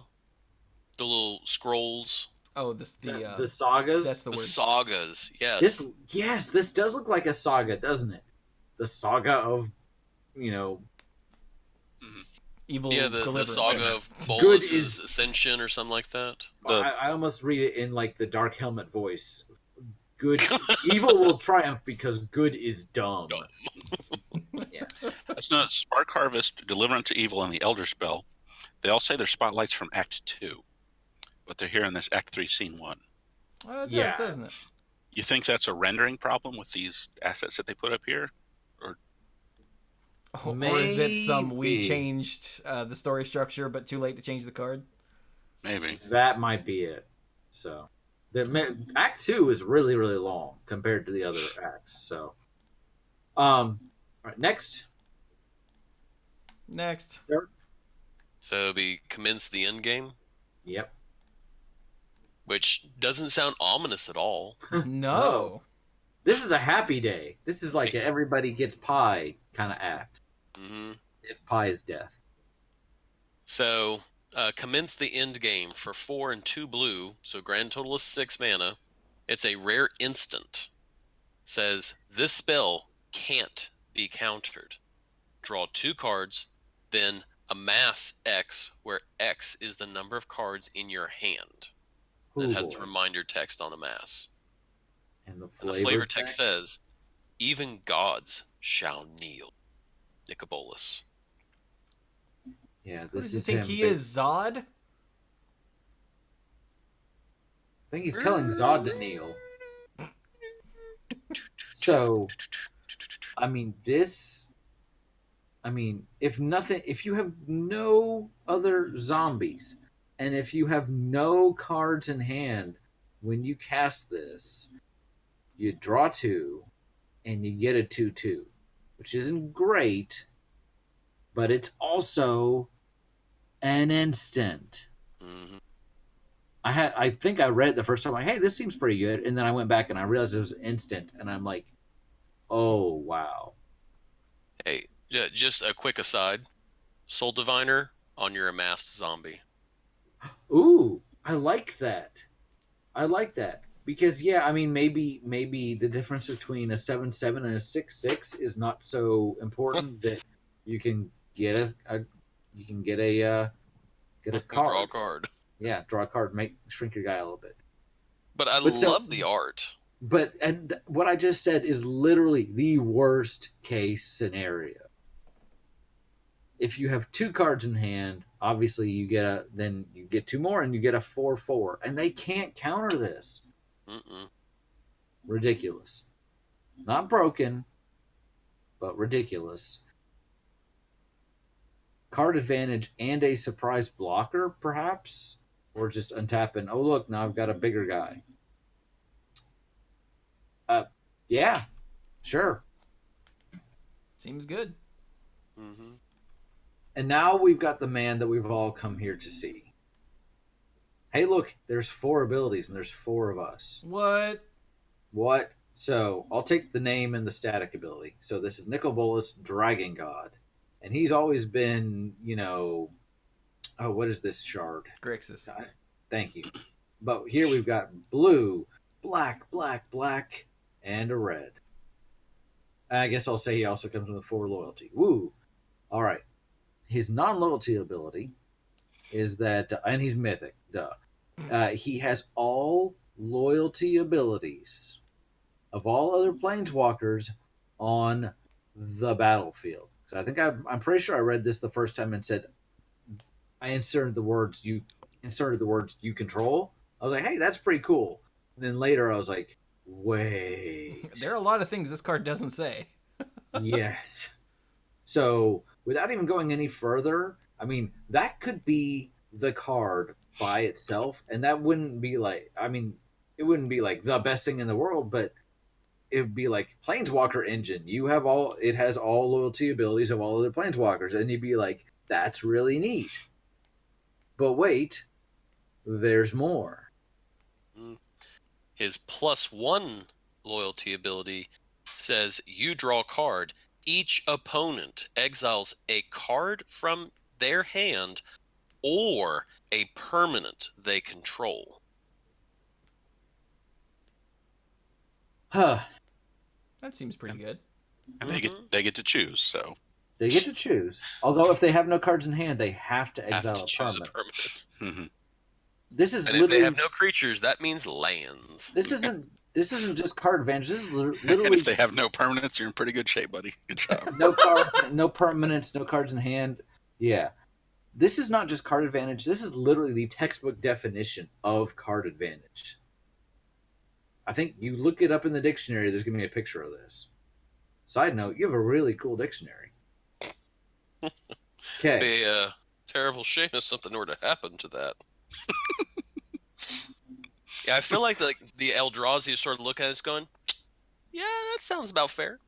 The little scrolls. Oh, the sagas. That's the word. Sagas. Yes. This does look like a saga, doesn't it? The saga of, evil. Yeah, the saga of Good Bolas's Ascension or something like that. I almost read it in like the Dark Helmet voice. Good, evil will triumph because good is dumb. Yeah. That's not Spark Harvest, Deliver unto Evil, and the Elder Spell. They all say they're spotlights from Act 2. But they're here in this Act 3, Scene 1. Well, it does, doesn't it? You think that's a rendering problem with these assets that they put up here? Or is it we changed the story structure, but too late to change the card? Maybe. That might be it. So. Act 2 is really, really long compared to the other acts. So, all right, next. Next. Third. So it'll be commence the end game, Yep. which doesn't sound ominous at all. No. This is a happy day. This is like a everybody gets pie kind of act. Mm-hmm. If pie is death. So commence the end game for 4 and 2 blue. So grand total is 6 mana. It's a rare instant. Says this spell can't be countered. Draw 2 cards, then amass X, where X is the number of cards in your hand. That has the reminder text on amass. And the flavor text says, even gods shall kneel. Nikolas. Yeah, What this does he is think him. he is, Zod? I think he's telling Zod to kneel. So, I mean, if you have no other zombies, and if you have no cards in hand when you cast this, you draw 2, and you get a 2/2, which isn't great, but it's also an instant. Mm-hmm. I think I read it the first time, like, hey, this seems pretty good, and then I went back and I realized it was instant, and I'm like, oh wow. Hey, just a quick aside. Soul Diviner on your amassed zombie. Ooh, I like that. Because yeah, I mean, maybe the difference between a 7/7 and a 6/6 is not so important that you can get a card. Draw a card. Yeah, draw a card, shrink your guy a little bit. But I love the art. But what I just said is literally the worst case scenario. If you have 2 cards in hand, obviously you get 2 more and you get a 4/4, and they can't counter this. Mm-mm. Ridiculous. Not broken, but ridiculous. Card advantage and a surprise blocker, perhaps? Or just untapping, oh look, now I've got a bigger guy. Yeah, sure. Seems good. Mm-hmm. And now we've got the man that we've all come here to see. Hey, look, there's 4 abilities and there's 4 of us. What? So I'll take the name and the static ability. So this is Nikolas, Dragon God. And he's always been, what is this shard? Grixis. Thank you. But here we've got blue, black, and a red. I guess I'll say he also comes with 4 loyalty. Woo! All right. His non-loyalty ability is that, and he's mythic, duh. He has all loyalty abilities of all other planeswalkers on the battlefield. So I think I'm pretty sure I read this the first time and said I inserted the words you control. I was like, hey, that's pretty cool. And then later I was like, wait. There are a lot of things this card doesn't say. Yes. So without even going any further, I mean, that could be the card by itself, and that wouldn't be like, it wouldn't be like the best thing in the world, but it would be like Planeswalker Engine. It has all loyalty abilities of all other Planeswalkers, and you'd be like, that's really neat. But wait, there's more. His +1 loyalty ability says you draw a card. Each opponent exiles a card from their hand or a permanent they control. Huh. That seems pretty good. And they get to choose, so. They get to choose. Although if they have no cards in hand, they have to exile a permanent. Mm-hmm. This is and literally, if they have no creatures, that means lands. This isn't just card advantage. This is literally. And if they have no permanents, you're in pretty good shape, buddy. Good job. No cards, no permanents, no cards in hand. Yeah. This is not just card advantage. This is literally the textbook definition of card advantage. I think you look it up in the dictionary, there's going to be a picture of this. Side note, you have a really cool dictionary. Okay. It'd be a terrible shame if something were to happen to that. Yeah, I feel like the Eldrazi is sort of looking at us going, yeah, that sounds about fair.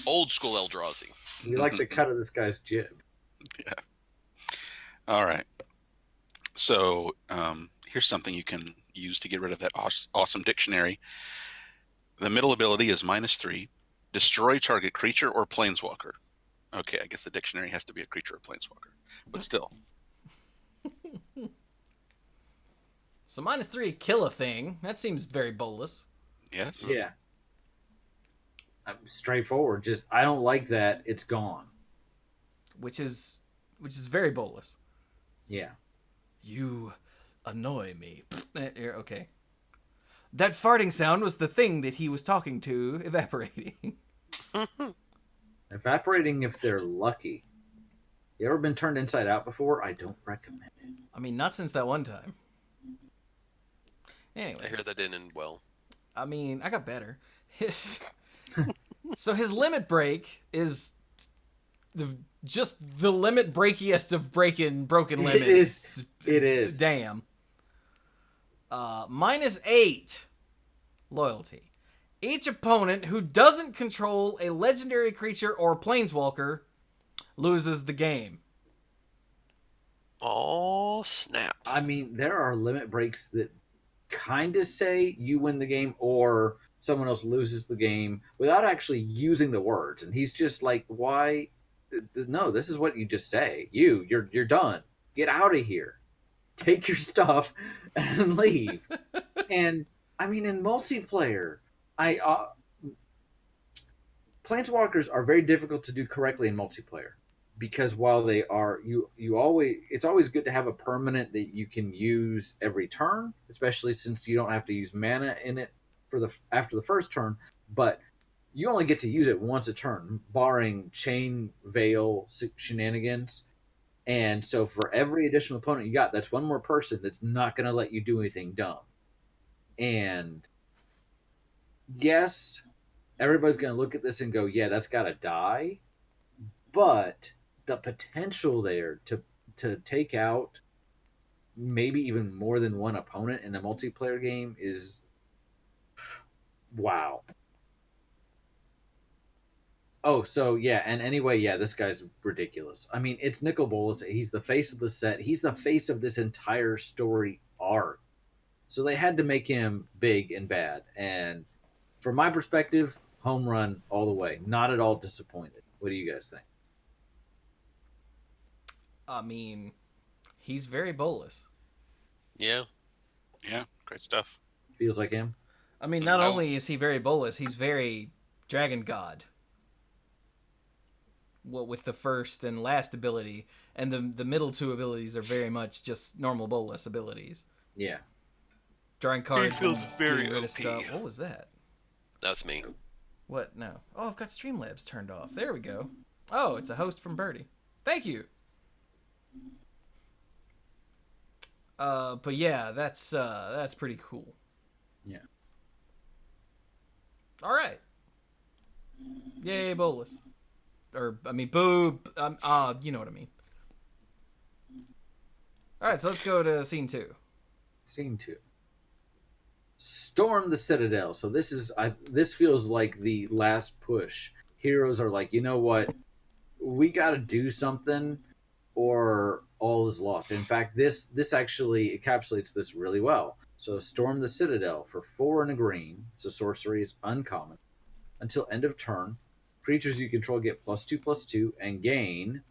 Old school Eldrazi. We like the cut of this guy's jib. Yeah. All right. So here's something you can use to get rid of that awesome dictionary. The middle ability is -3. Destroy target creature or planeswalker. Okay, I guess the dictionary has to be a creature or planeswalker. But still. So -3, kill a thing. That seems very bolus. Yes? Yeah. Straightforward. Just, I don't like that. It's gone. Which is very bolus. Yeah. You annoy me. Okay. That farting sound was the thing that he was talking to evaporating. Evaporating if they're lucky. You ever been turned inside out before? I don't recommend it. I mean, not since that one time. Anyway. I hear that didn't end well. I mean, I got better. So his limit break is just the limit breakiest of broken limits. It is. Damn. -8 loyalty. Each opponent who doesn't control a legendary creature or planeswalker loses the game. Oh, snap. I mean, there are limit breaks that kind of say you win the game or someone else loses the game without actually using the words. And he's just like, why? No, this is what you just say. You're done. Get out of here. Take your stuff and leave. And I mean, in multiplayer, planeswalkers are very difficult to do correctly in multiplayer because while they are it's always good to have a permanent that you can use every turn, especially since you don't have to use mana in it after the first turn, but you only get to use it once a turn, barring chain veil shenanigans. And so for every additional opponent you got, that's one more person that's not going to let you do anything dumb. And yes, everybody's going to look at this and go, yeah, that's got to die. But the potential there to take out maybe even more than one opponent in a multiplayer game is wow. Oh, so yeah, and anyway, yeah, this guy's ridiculous. I mean, it's Nikolas. He's the face of the set. He's the face of this entire story arc. So they had to make him big and bad. And from my perspective, home run all the way. Not at all disappointed. What do you guys think? I mean, he's very bolus. Yeah. Yeah, great stuff. Feels like him? I mean, not only is he very bolus, he's very Dragon God. Well, with the first and last ability, and the middle two abilities are very much just normal bolus abilities. Yeah. Drawing cards. He feels very getting rid of OP. stuff. What was that? That's me. What? No. Oh, I've got Streamlabs turned off. There we go. Oh, it's a host from Birdie. Thank you. But yeah, that's pretty cool. Yeah. All right. Yay, bolus. Or I mean, boo. You know what I mean. All right, so let's go to scene 2. Scene 2. Storm the Citadel. So this feels like the last push. Heroes are like, you know what? We got to do something, or all is lost. In fact, this actually encapsulates this really well. So Storm the Citadel for 4 and a green. So sorcery is uncommon. Until end of turn, creatures you control get +2/+2 and gain.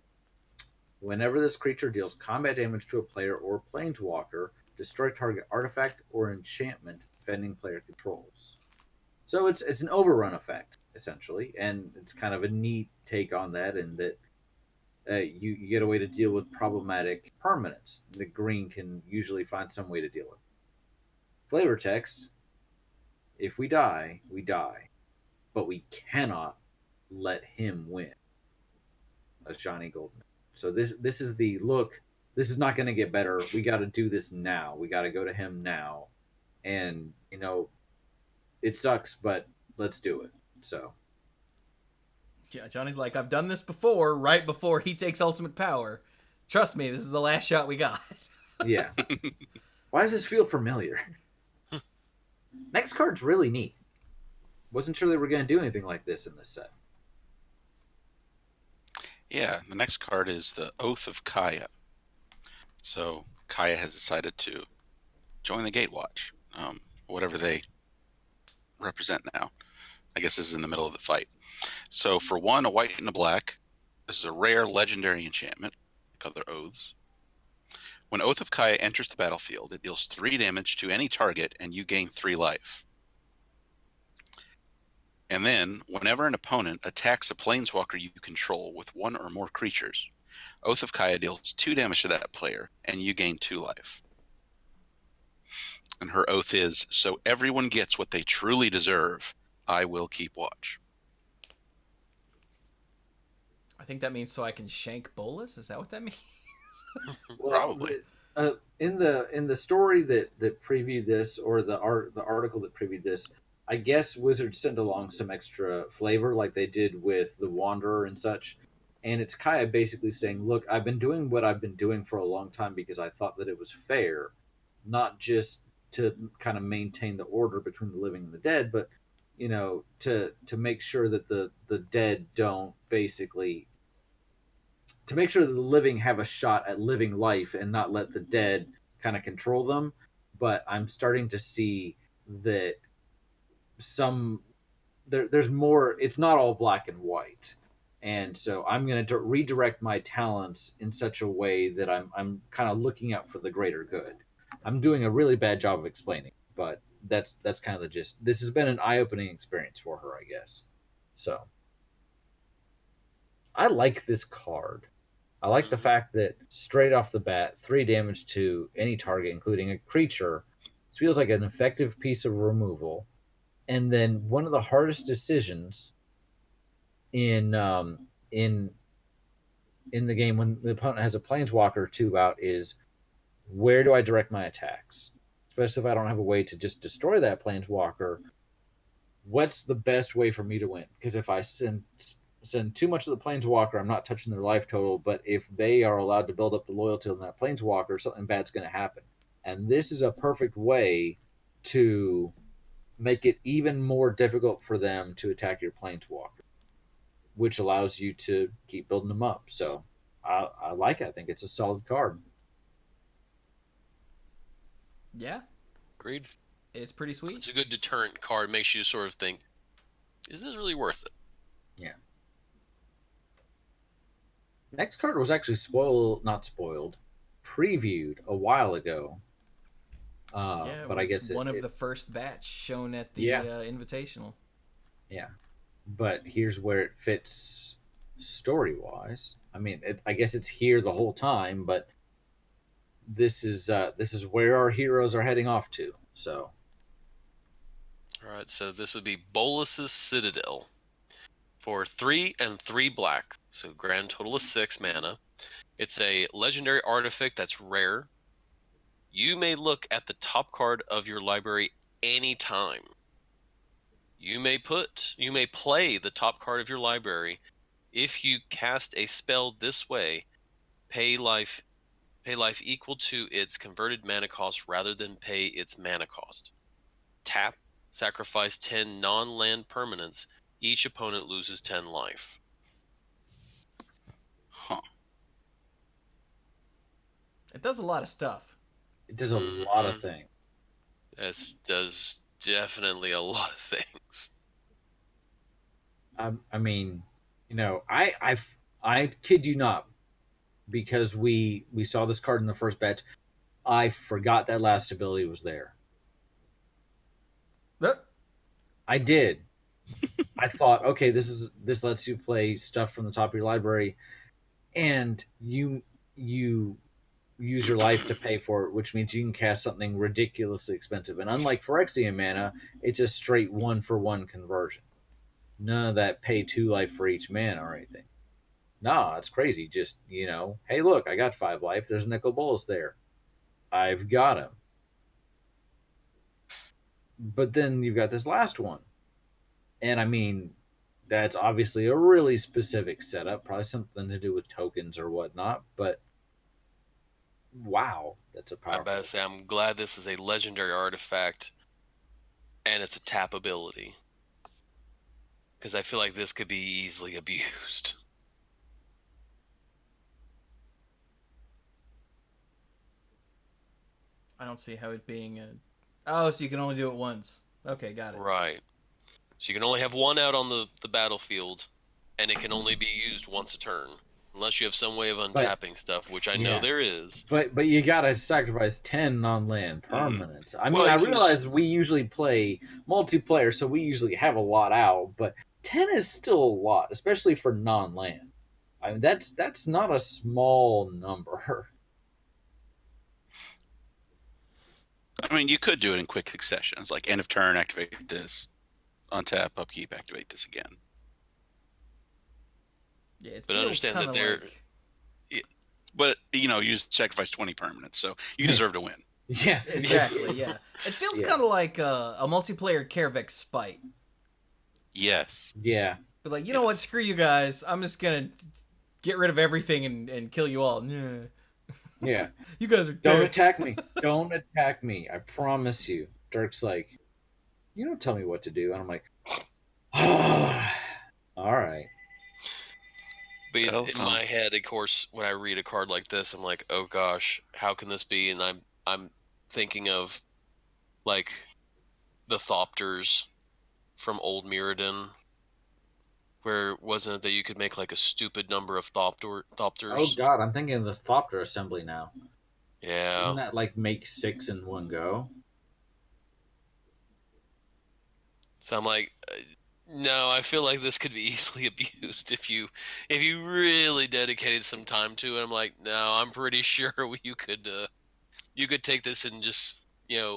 Whenever this creature deals combat damage to a player or planeswalker, destroy target artifact or enchantment defending player controls. So it's an overrun effect, essentially, and it's kind of a neat take on that in that you get a way to deal with problematic permanents. The green can usually find some way to deal with. Flavor text, if we die, we die. But we cannot let him win. A shiny golden. So this is the look. This is not going to get better. We got to do this now. We got to go to him now, and it sucks, but let's do it. So Yeah, Johnny's like, I've done this before. Right before he takes ultimate power. Trust me, this is the last shot we got. yeah, Why does this feel familiar? Next card's really neat. Wasn't sure they were going to do anything like this in this set. Yeah, the next card is the Oath of Kaya. So Kaya has decided to join the Gatewatch, whatever they represent now. I guess this is in the middle of the fight. So for 1, a white and a black, this is a rare legendary enchantment called their Oaths. When Oath of Kaya enters the battlefield, it deals 3 damage to any target and you gain 3 life. And then, whenever an opponent attacks a planeswalker you control with 1 or more creatures, Oath of Kaya deals 2 damage to that player and you gain 2 life. And her oath is, so everyone gets what they truly deserve, I will keep watch. I think that means so I can shank Bolus. Is that what that means? Well, Probably. In the story that previewed this, or the article that previewed this, I guess Wizards sent along some extra flavor, like they did with the Wanderer and such. And it's Kaya basically saying, "Look, I've been doing what I've been doing for a long time because I thought that it was fair, not just to kind of maintain the order between the living and the dead, but to make sure that the dead don't basically." To make sure that the living have a shot at living life and not let the dead kind of control them. But I'm starting to see that there's more. It's not all black and white, and so I'm going to redirect my talents in such a way that I'm kind of looking out for the greater good. I'm doing a really bad job of explaining, but that's kind of the gist. This has been an eye-opening experience for her, I guess. So I like this card. I like the fact that straight off the bat, 3 damage to any target, including a creature. This feels like an effective piece of removal. And then one of the hardest decisions in in the game when the opponent has a planeswalker or 2 out is, where do I direct my attacks? Especially if I don't have a way to just destroy that planeswalker. What's the best way for me to win? Because if I send too much of the planeswalker, I'm not touching their life total. But if they are allowed to build up the loyalty on that planeswalker, something bad's going to happen. And this is a perfect way to make it even more difficult for them to attack your planeswalker, which allows you to keep building them up. So I like it. I think it's a solid card. Yeah, Agreed. it's pretty sweet. It's a good deterrent card. Makes you sort of think, is this really worth it? Yeah. Next card was actually not spoiled, previewed a while ago. Yeah, it But was I guess one of the first batch shown at the Yeah. Invitational. Yeah, but here's where it fits story wise. I mean, I guess it's here the whole time, but this is where our heroes are heading off to. So All right, so this would be Bolus's Citadel for 3 and 3 black. So grand total is 6 mana. It's a legendary artifact that's rare. You may look at the top card of your library anytime. You may play the top card of your library. If you cast a spell this way, pay life equal to its converted mana cost rather than pay its mana cost. Tap, sacrifice 10 non-land permanents. Each opponent loses 10 life. Huh. It does a lot of stuff. it does a lot of things. This does definitely a lot of things. I mean, I kid you not, because we saw this card in the first batch. I forgot that last ability was there. I did. I thought, okay, this lets you play stuff from the top of your library, and you use your life to pay for it, which means you can cast something ridiculously expensive. And unlike Phyrexian mana, it's a straight 1-for-1 conversion. None of that pay 2 life for each mana or anything. Nah, it's crazy. Just, hey, look, I got 5 life. There's Nikolas there. I've got him. But then you've got this last one. And I mean, that's obviously a really specific setup, probably something to do with tokens or whatnot. But Wow, that's a I'm about powerful. to say, I'm glad this is a legendary artifact and it's a tap ability. Because I feel like this could be easily abused. I don't see how it being a. Oh, so you can only do it once. Okay, got it. Right. So you can only have one out on the battlefield, and it can only be used once a turn. Unless you have some way of But untapping stuff, which I know yeah, there is. but you gotta sacrifice 10 non-land Mhm. permanents. I mean, Well, I you can just. realize we usually play multiplayer, so we usually have a lot out, but 10 is still a lot, especially for non-land. I mean, that's not a small number. I mean, you could do it in quick successions, like end of turn, activate this, untap, upkeep, activate this again. Yeah, it But feels understand kind that of they're. like. But you sacrifice 20 permanents, so you deserve to win. Yeah, Exactly, yeah. It feels Yeah. kind of like a multiplayer Carevex spite. Yes. yeah, But like, you know what? Screw you guys. I'm just gonna get rid of everything and kill you all. Yeah. yeah. You guys are Don't dicks. attack me. Don't attack me. I promise you. Dirk's like, you don't tell me what to do, and I'm like, oh, all right. But So, in my head, of course, when I read a card like this, I'm like, oh gosh, how can this be? And I'm thinking of like the Thopters from Old Mirrodin, where wasn't it that you could make like a stupid number of Oh Thopters? God, I'm thinking of this Thopter assembly now. Isn't Yeah. that like make 6 in one go? So I'm like, no, I feel like this could be easily abused if you really dedicated some time to it. I'm like, no, I'm pretty sure you could take this and just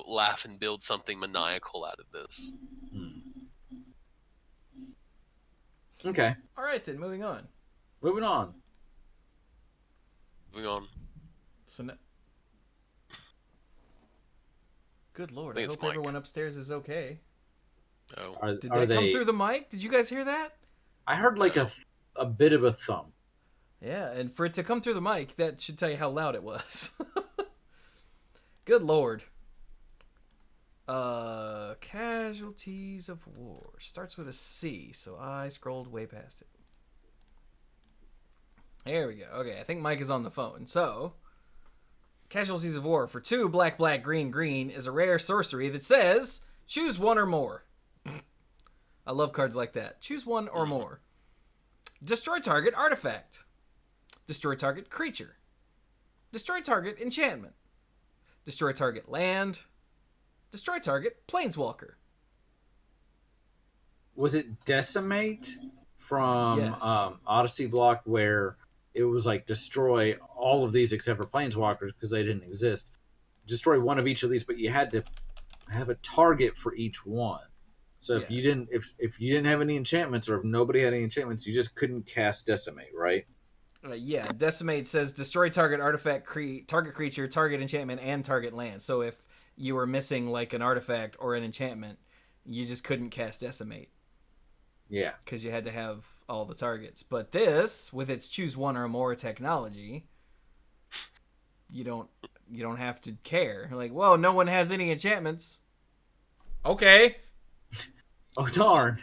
laugh and build something maniacal out of this. Hmm. Okay, All right, then moving on. moving on. Moving on. So, good I lord, I think it's hope Mike. everyone upstairs is okay. Oh, Did Are that come they? through the mic? Did you guys hear that? I heard like no. a bit of a thump. Yeah, and for it to come through the mic, that should tell you how loud it was. Good lord. Casualties of War. Starts with a C, so I scrolled way past it. There we go. Okay, I think Mike is on the phone. So, Casualties of War for 2 black, black, green, green is a rare sorcery that says choose one or more. I love cards like that. Choose one or more. Destroy target artifact. Destroy target creature. Destroy target enchantment. Destroy target land. Destroy target planeswalker. Was it Decimate from Yes. Odyssey block where it was like destroy all of these except for planeswalkers because they didn't exist? Destroy one of each of these, but you had to have a target for each one. So Yeah. if you didn't have any enchantments or if nobody had any enchantments, you just couldn't cast Decimate, right? Yeah, Decimate says destroy target artifact, target creature, target enchantment, and target land. So if you were missing like an artifact or an enchantment, you just couldn't cast Decimate Yeah. because you had to have all the targets. But this, with its choose one or more technology, you don't have to care. Like, whoa, no one has any enchantments. Okay. Oh darn.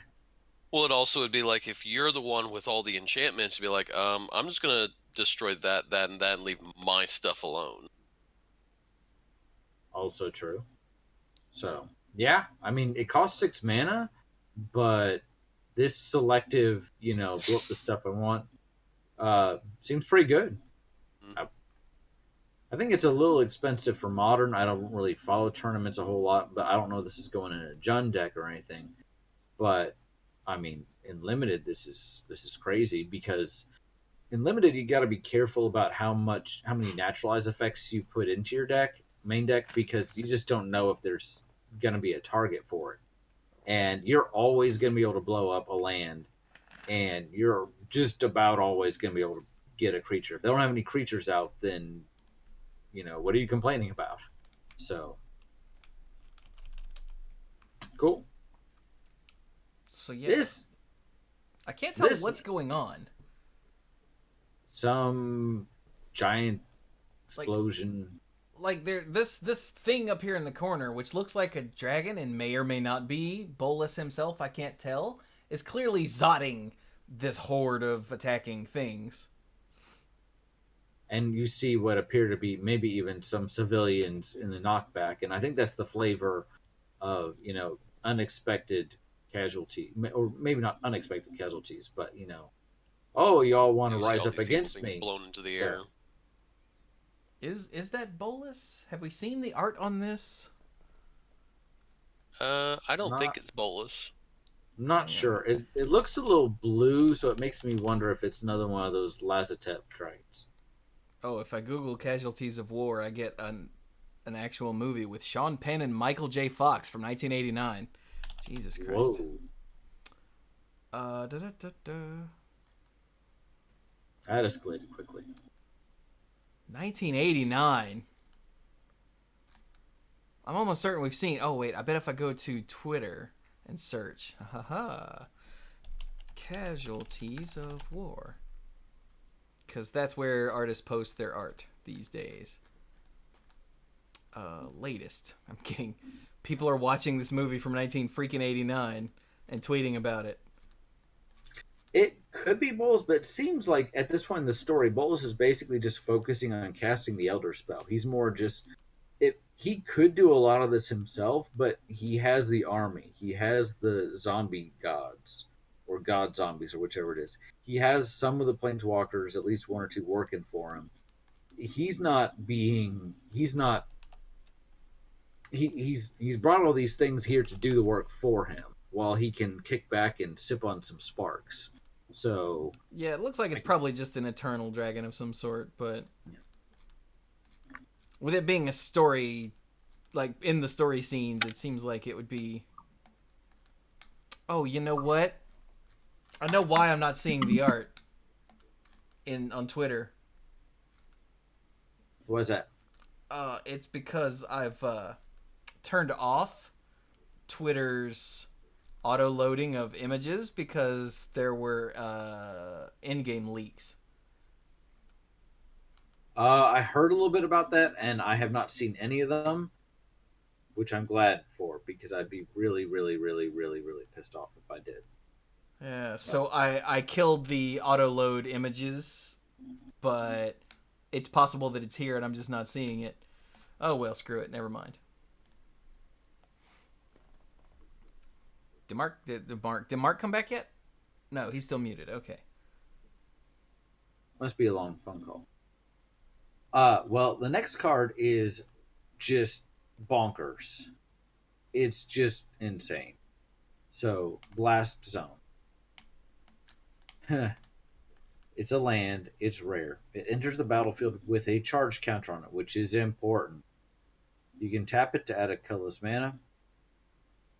Well, it also would be like if you're the one with all the enchantments, you'd be like, I'm just gonna destroy that, and leave my stuff alone. Also true. So yeah, I mean it costs 6 mana, but this selective, blow up the stuff I want, seems pretty good. Mm. I think it's a little expensive for modern. I don't really follow tournaments a whole lot, but I don't know if this is going in a Jund deck or anything. But I mean, in limited, this is crazy because in limited you got to be careful about how many naturalized effects you put into your main deck, because you just don't know if there's going to be a target for it, and you're always going to be able to blow up a land, and you're just about always going to be able to get a creature. If they don't have any creatures out, then what are you complaining about? So cool. So yeah, This I can't tell this what's going on. some giant explosion. Like this thing up here in the corner, which looks like a dragon and may or may not be Bolus himself, I can't tell, is clearly zotting this horde of attacking things. And you see what appear to be maybe even some civilians in the knockback, and I think that's the flavor of unexpected casualty, or maybe not unexpected casualties, but oh, y'all want to You see rise all up these people against being me? blown into the So, air. Is that Bolus? Have we seen the art on this? I don't not think it's Bolus. not sure. It looks a little blue, so it makes me wonder if it's another one of those Lazatep traits. Oh, if I Google casualties of war, I get an actual movie with Sean Penn and Michael J. Fox from 1989. Jesus Christ. Whoa, Da, da, da, da. that escalated quickly. 1989. I'm almost certain we've seen. Oh wait, I bet if I go to Twitter and search, casualties of war, because that's where artists post their art these days. Latest. I'm kidding. People are watching this movie from 1989 and tweeting about it. It could be Bolus, but it seems like at this point in the story, Bolus is basically just focusing on casting the Elder Spell. He's more just he could do a lot of this himself, but he has the army. He has the zombie gods or god zombies or whichever it is. He has some of the planeswalkers, at least one or two, working for him. He's brought all these things here to do the work for him while he can kick back and sip on some sparks. So yeah, it looks like it's probably just an eternal dragon of some sort, but with it being a story, like in the story scenes, it seems like it would be. Oh, you know what? I know why I'm not seeing the art on Twitter. what is that? It's because I've turned off Twitter's auto loading of images because there were in-game leaks. I heard a little bit about that, and I have not seen any of them, which I'm glad for because I'd be really, really, really, really, really pissed off if I did. Yeah, so I killed the auto load images, but it's possible that it's here and I'm just not seeing it. Oh well, screw it. Never mind. Did Mark come back yet? No, he's still muted. Okay. Must be a long phone call. Well, the next card is just bonkers. It's just insane. So, Blast Zone. It's a land. It's rare. It enters the battlefield with a charge counter on it, which is important. You can tap it to add a colorless mana.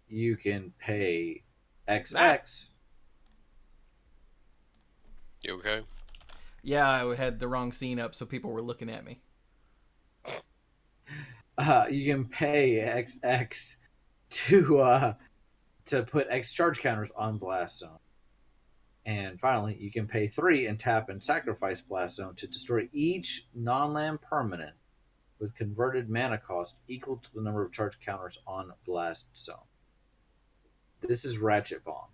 You can pay XX. You okay? Yeah, I had the wrong scene up, so people were looking at me. You can pay XX to put X charge counters on Blast Zone. And finally, you can pay 3 and tap and sacrifice Blast Zone to destroy each non-land permanent with converted mana cost equal to the number of charge counters on Blast Zone. This is Ratchet Bomb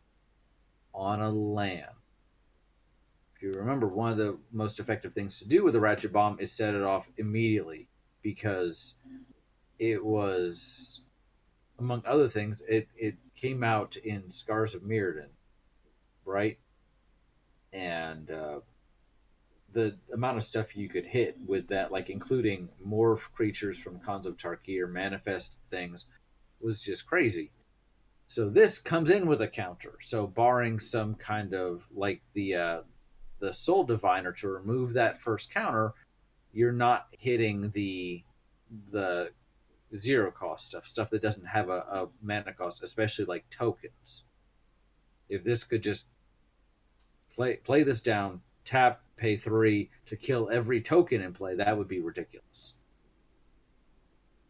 on a land. If you remember, one of the most effective things to do with a Ratchet Bomb is set it off immediately because it was, among other things, it came out in Scars of Mirrodin, right? And the amount of stuff you could hit with that, like including morph creatures from Khans of Tarkir, manifest things, was just crazy. So this comes in with a counter. So barring some kind of like the Soul Diviner to remove that first counter, you're not hitting the zero cost stuff that doesn't have a mana cost, especially like tokens. If this could just play this down, tap, pay 3 to kill every token in play, that would be ridiculous.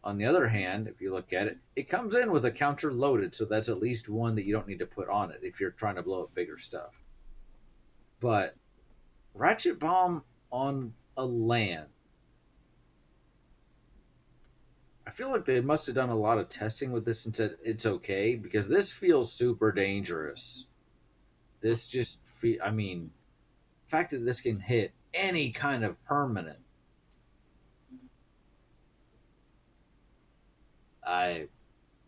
On the other hand, if you look at it, it comes in with a counter loaded, so that's at least one that you don't need to put on it if you're trying to blow up bigger stuff. But Ratchet Bomb on a land I feel like they must have done a lot of testing with this and said it's okay because this feels super dangerous. This just I mean, the fact that this can hit any kind of permanent. I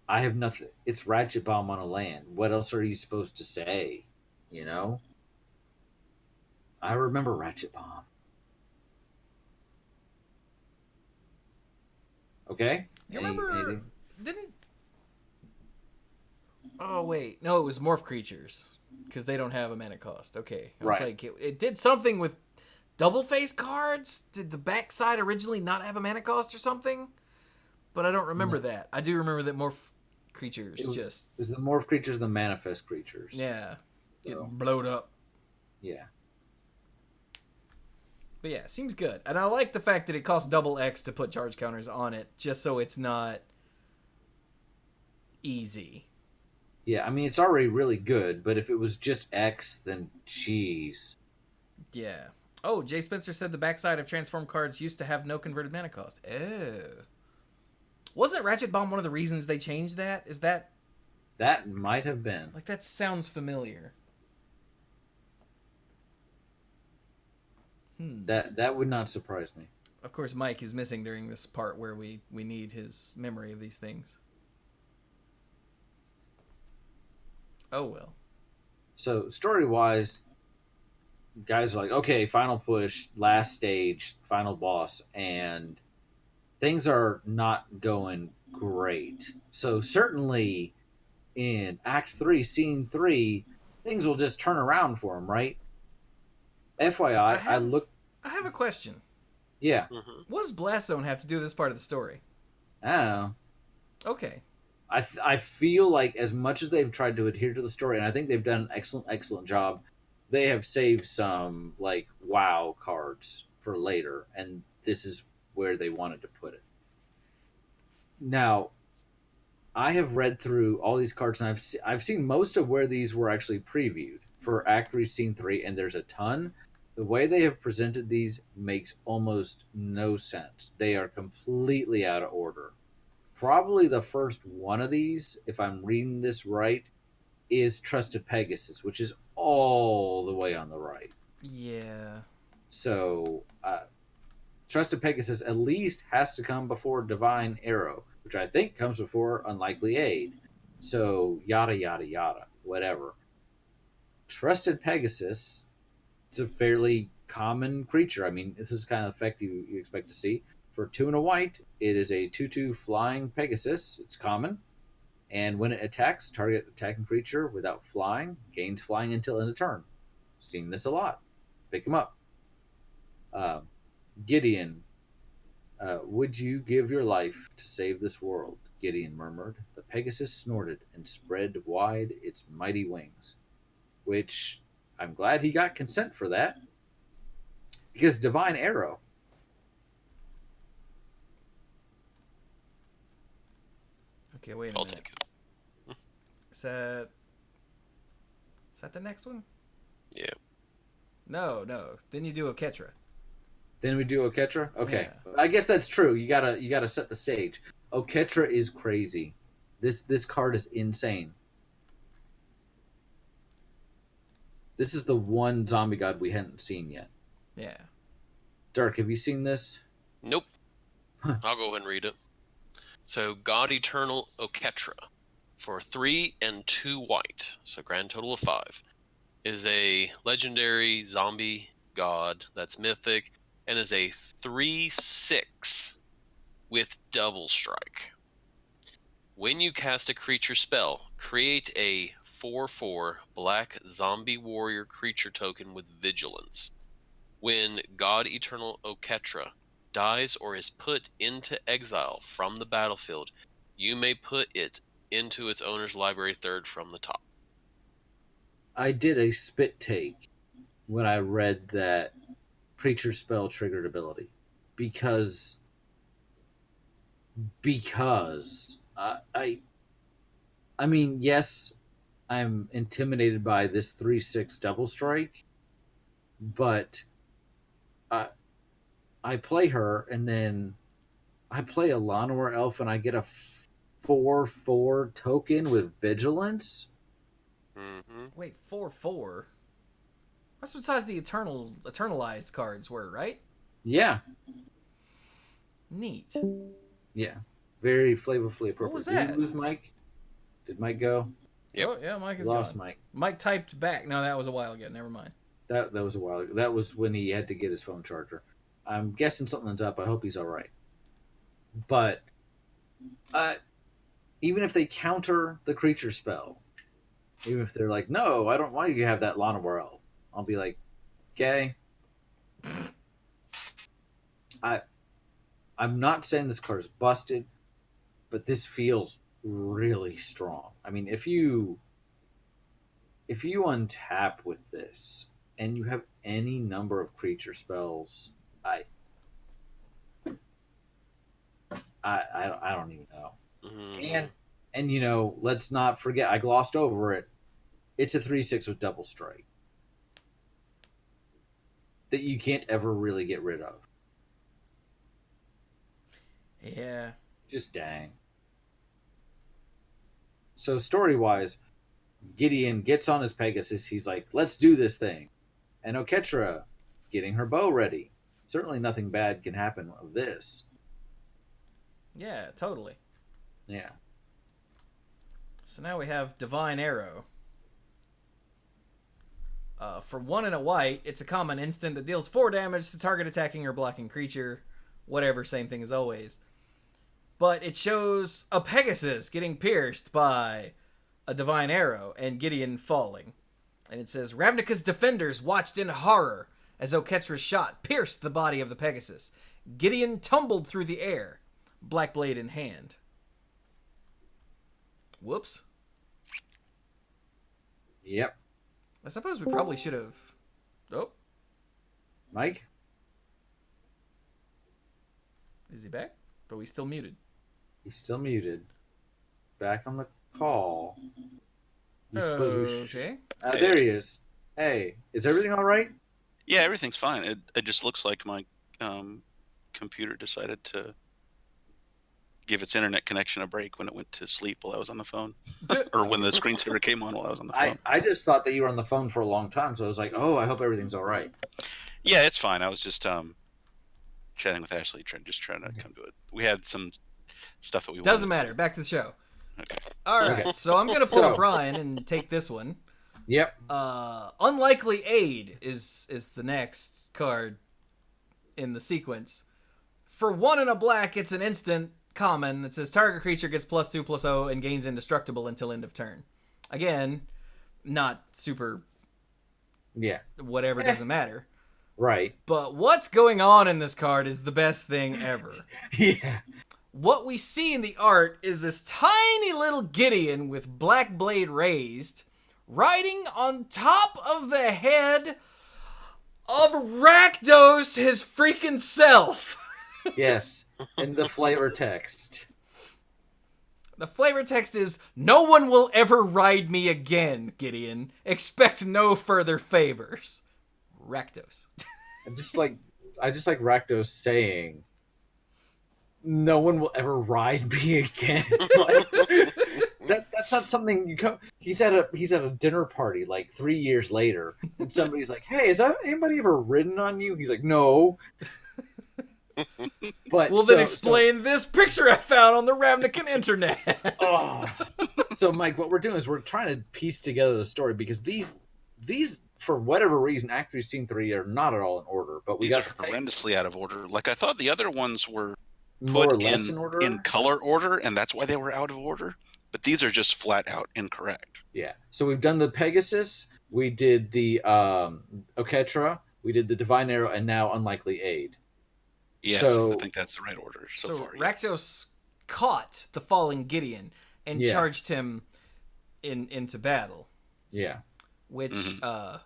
I have nothing. It's Ratchet Bomb on a land. What else are you supposed to say? You know? I remember Ratchet Bomb. Okay? You remember? Anything? Didn't? Oh wait, no, it was morph creatures because they don't have a mana cost. Okay, I was Right. like, it did something with double face cards. Did the backside originally not have a mana cost or something? But I don't remember No. that. I do remember that morph creatures It just was the morph creatures, the manifest creatures. yeah So, getting blowed up. yeah. But yeah, seems good. And I like the fact that it costs double X to put charge counters on it, just so it's not easy. Yeah, I mean, it's already really good, but if it was just X, then jeez. Yeah. Oh, Jay Spencer said the backside of transform cards used to have no converted mana cost. Oh. Wasn't Ratchet Bomb one of the reasons they changed that? Is that... That might have been. Like, that sounds familiar. That would not surprise me. Of course, Mike is missing during this part where we need his memory of these things. Oh, well. So, story-wise, guys are like, okay, final push, last stage, final boss, and things are not going great. So, certainly in Act 3, Scene 3, things will just turn around for him, right? FYI, I looked. I have a question. Yeah, Mm-hmm. What does Blast Zone have to do with this part of the story? I don't know. Okay. I feel like as much as they've tried to adhere to the story, and I think they've done an excellent job, they have saved some like wow cards for later, and this is where they wanted to put it. Now, I have read through all these cards, and I've seen most of where these were actually previewed for Act 3, Scene 3, and there's a ton. The way they have presented these makes almost no sense. They are completely out of order. Probably the first one of these, if I'm reading this right, is Trusted Pegasus, which is all the way on the right. Yeah. So, Trusted Pegasus at least has to come before Divine Arrow, which I think comes before Unlikely Aid. So, yada, yada, yada, whatever. Trusted Pegasus, it's a fairly common creature. I mean, this is kind of effect you expect to see. For 2 and a white, it is a 2/2 flying Pegasus. It's common. And when it attacks, target attacking creature without flying gains flying until end of turn. Seen this a lot. Pick him up. Gideon, would you give your life to save this world? Gideon murmured. The Pegasus snorted and spread wide its mighty wings. Which, I'm glad he got consent for that. Because Divine Arrow. Okay, wait a I'll minute. take it. Is that the next one? Yeah. No. Then you do Oketra. Then we do Oketra? Okay. Yeah. I guess that's true. You gotta set the stage. Oketra is crazy. This card is insane. This is the one zombie god we hadn't seen yet. Yeah. Dirk, have you seen this? Nope. I'll go ahead and read it. So, God Eternal Oketra for 3 and 2 white, so grand total of 5, is a legendary zombie god that's mythic and is a 3/6 with double strike. When you cast a creature spell, create a 4/4 black zombie warrior creature token with vigilance. When God Eternal Oketra dies or is put into exile from the battlefield, you may put it into its owner's library third from the top. I did a spit take when I read that creature spell triggered ability because I mean, yes, I'm intimidated by this 3/6 double strike, but I play her and then I play a Llanowar Elf and I get a 4/4 token with Vigilance. Mm-hmm. Wait, 4/4. That's what size the eternalized cards were, right? Yeah, Neat. yeah, very flavorfully appropriate. What was Did that? we lose Mike? Did Mike go? Yep. Oh yeah, Mike We is lost gone. Mike. Mike typed back. No, that was a while ago. Never mind. That was a while ago. That was when he had to get his phone charger. I'm guessing something's up. I hope he's all right. But even if they counter the creature spell, even if they're like, "No, I don't want you to have that Llanowar Elf," I'll be like, "Okay." I'm not saying this card is busted, but this feels really strong. I mean, if you untap with this and you have any number of creature spells, I don't even know. Mm-hmm. And let's not forget, I glossed over it. It's a 3/6 with double strike that you can't ever really get rid of. Yeah. Just dang. So story wise, Gideon gets on his Pegasus. He's like, "Let's do this thing," and Oketra getting her bow ready. Certainly, nothing bad can happen of this. Yeah, totally. Yeah. So now we have Divine Arrow. For 1 and a white, it's a common instant that deals 4 damage to target attacking or blocking creature. Whatever, same thing as always. But it shows a Pegasus getting pierced by a Divine Arrow and Gideon falling. And it says, Ravnica's defenders watched in horror as Oketra's shot pierced the body of the Pegasus. Gideon tumbled through the air, black blade in hand. Whoops. Yep. I suppose we probably should have... Oh, Mike? is he back? But we still muted. He's still muted. Back on the call. You suppose we Okay. there he is. Hey, is everything all right? Yeah, everything's fine. It just looks like my computer decided to give its internet connection a break when it went to sleep while I was on the phone, or when the screensaver came on while I was on the phone. I just thought that you were on the phone for a long time, so I was like, "Oh, I hope everything's all right." Yeah, it's fine. I was just chatting with Ashley, just trying to come to it. We had some stuff that we Doesn't wanted matter. Back to the show. Okay. All right. Okay. So I'm going to pull So- up Brian and take this one. Yep. Unlikely Aid is the next card in the sequence. For 1 and a black, it's an instant common that says target creature gets +2/+0 and gains indestructible until end of turn. Again, not super Yeah. whatever, doesn't matter. Right. But what's going on in this card is the best thing ever. Yeah. What we see in the art is this tiny little Gideon with black blade raised, riding on top of the head of Rakdos, his freaking self. Yes. In the flavor text. The flavor text is, "No one will ever ride me again, Gideon. Expect no further favors. Rakdos." I just like Rakdos saying, "No one will ever ride me again." That's not something you come. He's at a dinner party like 3 years later, and somebody's like, "Hey, has anybody ever ridden on you?" He's like, "No." But Well, then explain this picture I found on the Ravnican internet. So, Mike, what we're doing is we're trying to piece together the story because these for whatever reason, Act 3, Scene 3 are not at all in order. But we These got are horrendously out of order. Like I thought the other ones were more put or less in order. in color order, and that's why they were out of order. But these are just flat out incorrect. Yeah. So we've done the Pegasus, we did the Oketra, we did the Divine Arrow, and now Unlikely Aid. Yes, So- I think that's the right order so far. yes. Rakdos caught the fallen Gideon and Yeah. charged him into battle, Yeah. which Mhm.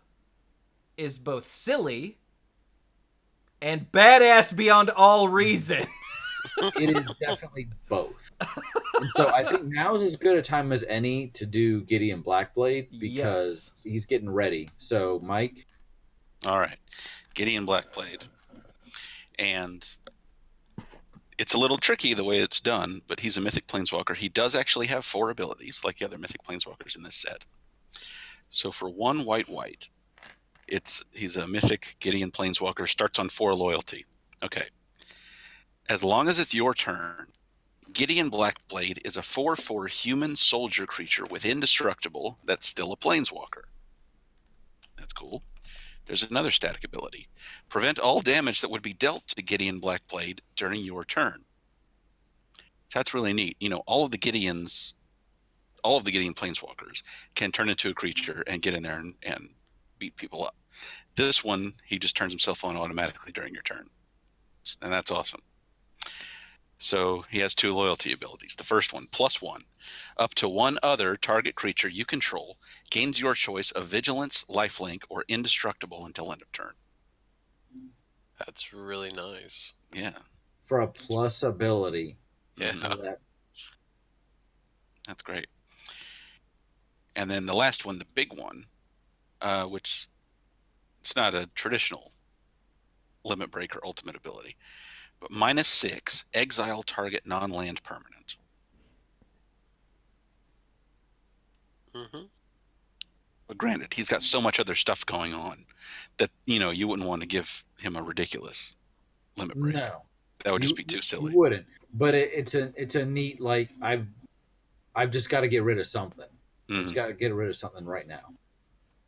is both silly and badass beyond all reason. It is definitely both. And so I think now is as good a time as any to do Gideon Blackblade because he's getting ready. So, Mike? All right, Gideon Blackblade, and It's a little tricky the way it's done, but he's a Mythic Planeswalker. He does actually have 4 abilities, like the other Mythic Planeswalkers in this set. So for 1 white, he's a Mythic Gideon Planeswalker, starts on 4 loyalty. Okay. As long as it's your turn, Gideon Blackblade is a 4/4 human soldier creature with indestructible that's still a Planeswalker. That's cool. There's another static ability. Prevent all damage that would be dealt to Gideon Blackblade during your turn. So that's really neat. All of the Gideon Planeswalkers can turn into a creature and get in there and beat people up. This one, he just turns himself on automatically during your turn. And that's awesome. So he has 2 loyalty abilities. The first one, +1. Up to 1 other target creature you control gains your choice of Vigilance, Lifelink, or Indestructible until end of turn. That's really nice. Yeah. For a plus ability. Yeah. That's great. And then the last one, the big one, which it's not a traditional limit breaker ultimate ability, but -6, exile target non-land permanent. Mm-hmm. But granted, he's got so much other stuff going on that, you wouldn't want to give him a ridiculous limit break. No. That would just be too silly. You wouldn't. But it's a neat, like, I've just got to get rid of something. I've just got to get rid of something right now.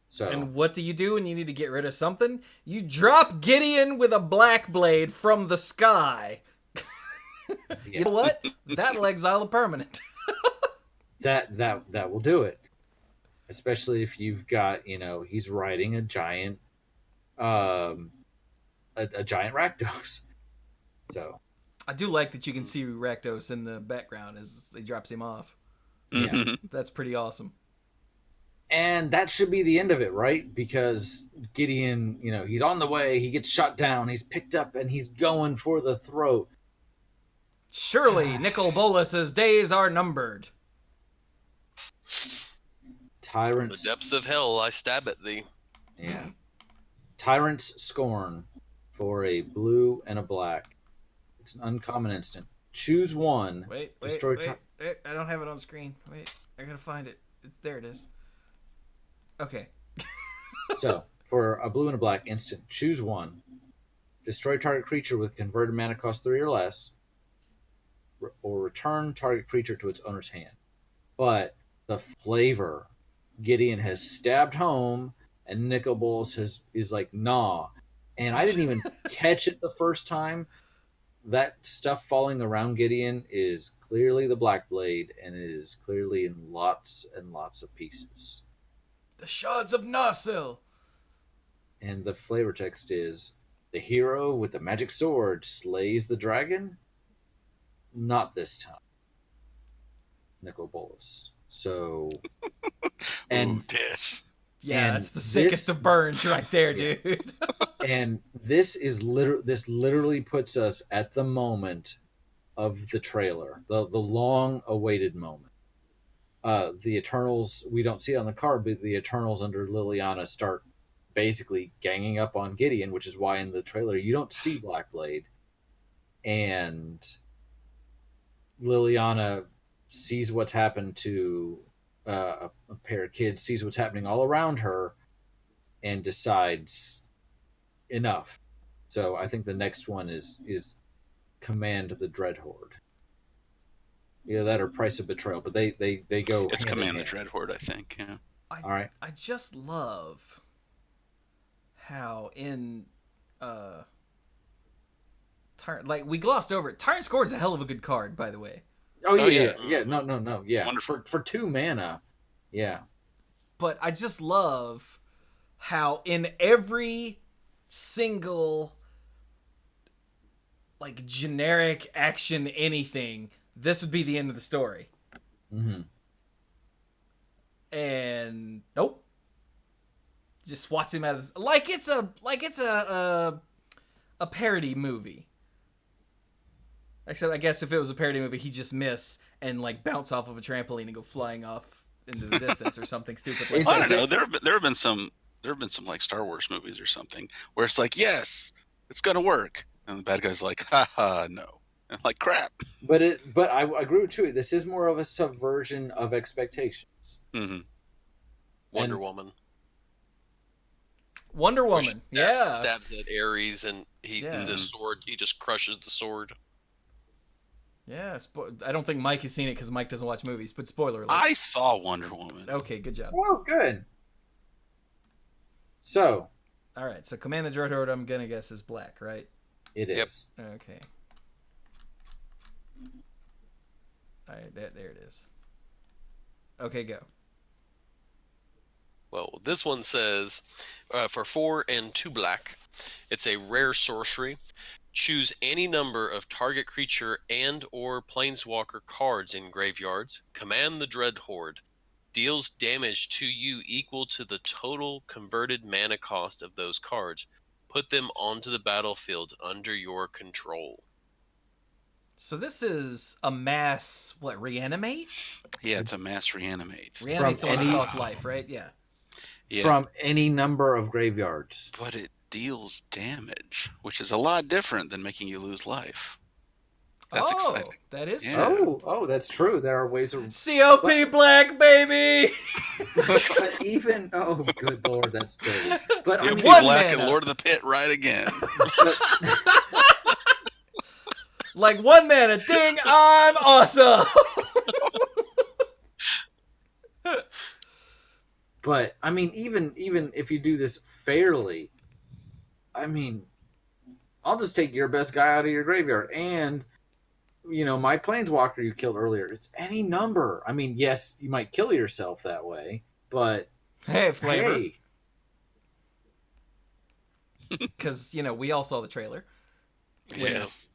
So. And what do you do when you need to get rid of something? You drop Gideon with a Blackblade from the sky. Yeah. You know what? That'll exile a permanent. that will do it. Especially if you've got, he's riding a giant giant Rakdos. So I do like that you can see Rakdos in the background as he drops him off. yeah. That's pretty awesome. And that should be the end of it, right? Because Gideon, he's on the way, he gets shot down, he's picked up, and he's going for the throat. Surely Nikhil Bolas's days are numbered. Tyrant's... From the depths of hell, I stab at thee. Yeah. Tyrant's Scorn for a blue and a black. It's an uncommon instant. Choose one. Wait. I don't have it on screen. Wait, I gotta find it. There it is. Okay. So, for a blue and a black instant, choose one. Destroy target creature with converted mana cost 3 or less, or return target creature to its owner's hand. But the flavor, Gideon has stabbed home, and Nikolas is like, nah. And I didn't even catch it the first time. That stuff falling around Gideon is clearly the Blackblade, and it is clearly in lots and lots of pieces. The shards of Narsil. And the flavor text is, the hero with the magic sword slays the dragon? Not this time. Nikolas. So... And this. Yeah, that's the sickest of burns right there, dude. And this literally puts us at the moment of the trailer, the long-awaited moment. The Eternals, we don't see it on the card, but the Eternals under Liliana start basically ganging up on Gideon, which is why in the trailer you don't see Blackblade. And Liliana sees what's happened to a pair of kids, sees what's happening all around her, and decides enough. So I think the next one is Command the Dread Horde. Either that or Price of Betrayal, but they go. It's Command the Dread Horde, I think. Yeah. All right. I just love how in like we glossed over it. Tyrant Scorn's a hell of a good card, by the way. Oh yeah. No, yeah. Wonderful. For 2 mana, yeah. But I just love how in every single like generic action anything, this would be the end of the story. Mm-hmm. And nope, just swats him out of this, like it's a parody movie. Except I guess if it was a parody movie, he'd just miss and like bounce off of a trampoline and go flying off into the distance or something stupid like I that. don't know. There have been some like Star Wars movies or something where it's like, yes, it's gonna work, and the bad guy's like, haha, no, Like crap. But I agree with you. This is more of a subversion of expectations. Mm-hmm. Wonder And- Woman. Wonder Where she Woman. Yeah. stabs at Ares, and Yeah. the sword, he just crushes the sword. Yeah. I don't think Mike has seen it because Mike doesn't watch movies, but spoiler alert. I saw Wonder Woman. Okay, good job. Oh, good. So All right, so Command the Dreadhorde, I'm going to guess, is black, right? it Yep. is. Okay. All right, there it is. Okay, go. Well, this one says, for 4 and 2 black, it's a rare sorcery. Choose any number of target creature and or planeswalker cards in graveyards. Command the Dreadhorde. Deals damage to you equal to the total converted mana cost of those cards. Put them onto the battlefield under your control. So this is Amass, reanimate? Yeah, it's a mass reanimate. Reanimate's the one that any- costs life, right? Yeah. Yeah, From any number of graveyards. but it deals damage, which is a lot different than making you lose life. That's exciting. That is Yeah. true. Oh, that's true. There are ways of. COP black, baby! But even good lord, that's dirty. But I You'll mean, be one black mana. and Lord of the Pit right again. Like 1 mana, ding, I'm awesome! but I mean, even if you do this fairly, I mean, I'll just take your best guy out of your graveyard, and my planeswalker you killed earlier. It's any number. I mean, yes, you might kill yourself that way, but Hey, flavor. hey, Because, we all saw the trailer. Yes.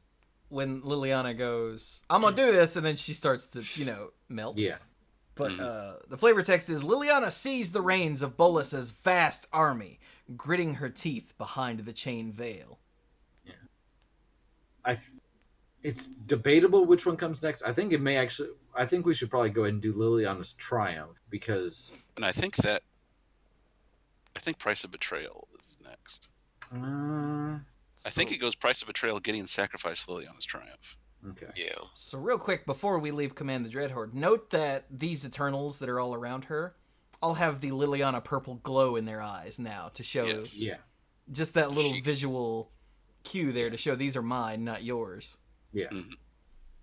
When Liliana goes, I'm gonna do this, and then she starts to, melt. yeah. But the flavor text is, Liliana seized the reins of Bolas's vast army, gritting her teeth behind the chain veil. It's debatable which one comes next. I think it may actually. I think we should probably go ahead and do Liliana's Triumph because. And I think Price of Betrayal is next. I think it goes Price of Betrayal, Gideon Sacrifice, Liliana's Triumph. Okay. Yeah. So real quick, before we leave Command the Dreadhorde, note that these Eternals that are all around her all have the Liliana purple glow in their eyes now to show Yes. Yeah. just that little Chic. visual cue there to show these are mine, not yours. Yeah. Mhm.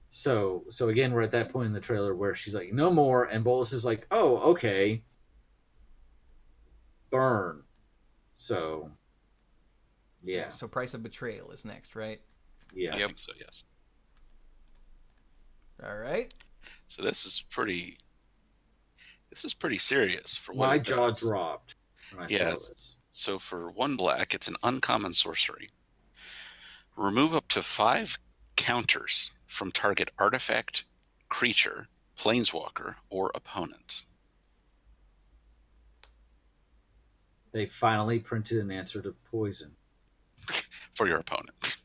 So again, we're at that point in the trailer where she's like, "No more," and Bolus is like, "Oh, okay." Burn. So. Yeah. So Price of Betrayal is next, right? Yeah. I Yep. think so, yes. All right. So this is pretty serious for what My it jaw does. dropped when I Yes. saw this. So for 1 black, it's an uncommon sorcery. Remove up to 5 counters from target artifact, creature, planeswalker, or opponent. They finally printed an answer to poison. For your opponent.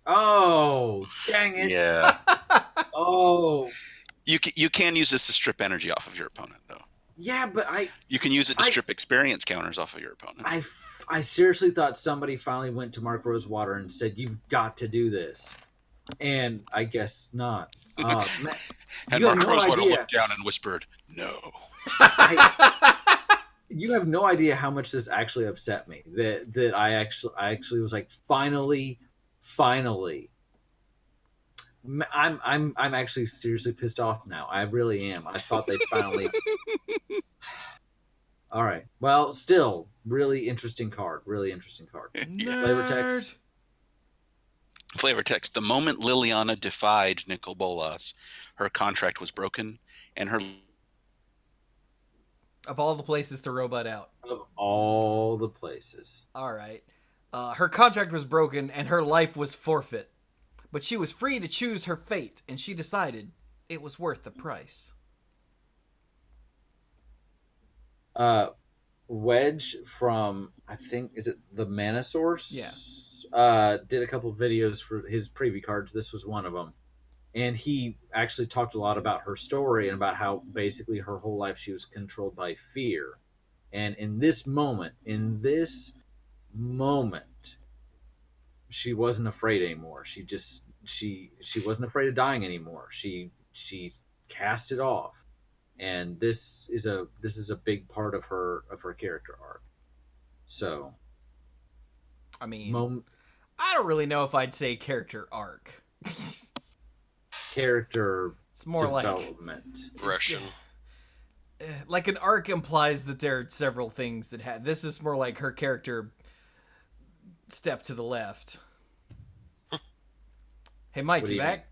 Oh, dang it! Yeah. Oh, You can use this to strip energy off of your opponent, though. yeah, but You can use it to I- strip experience counters off of your opponent. I seriously thought somebody finally went to Mark Rosewater and said, "You've got to do this," and I guess not. Man, And you have Mark no Rosewater idea. looked down and whispered, "No." You have no idea how much this actually upset me. That I actually was like, finally. I'm actually seriously pissed off now. I really am. I thought they'd finally. All right. Well, still, really interesting card. Really interesting card. Flavor text. Flavor text. The moment Liliana defied Nikhil Bolas, her contract was broken, and her Of all the places to robot out. Of all the places. All right. Her contract was broken and her life was forfeit. But she was free to choose her fate, and she decided it was worth the price. Wedge from, I think, is it the Mana Source? Yeah. Did a couple videos for his preview cards. This was one of them. And he actually talked a lot about her story and about how basically her whole life she was controlled by fear. And in this moment, she wasn't afraid anymore. She wasn't afraid of dying anymore. She cast it off, and this is a big part of her character arc. So, I mean, mom, I don't really know if I'd say character arc. character It's more development. Russian. like an arc implies that there are several things that have. This is more like her character step to the left. Hey, Mike, What do you you back?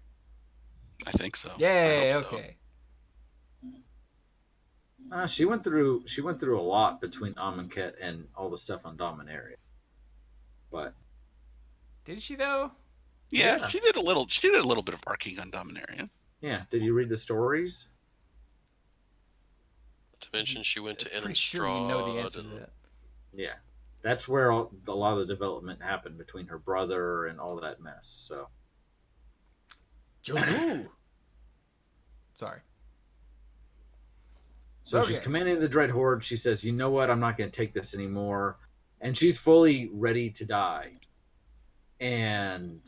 I think so. Yay, I hope so. okay. She went through a lot between Amonkhet and all the stuff on Dominaria. But Did she though? Yeah, Yeah. she did a little. She did a little bit of arcing on Dominaria. yeah, did you read the stories? To mention she went to Pretty Innistrad. sure you know the answer to and that. Yeah, that's where a lot of the development happened between her brother and all that mess. So Jozu. Sorry. So she's Okay. commanding the Dread Horde. She says, "You know what? I'm not going to take this anymore," and she's fully ready to die. And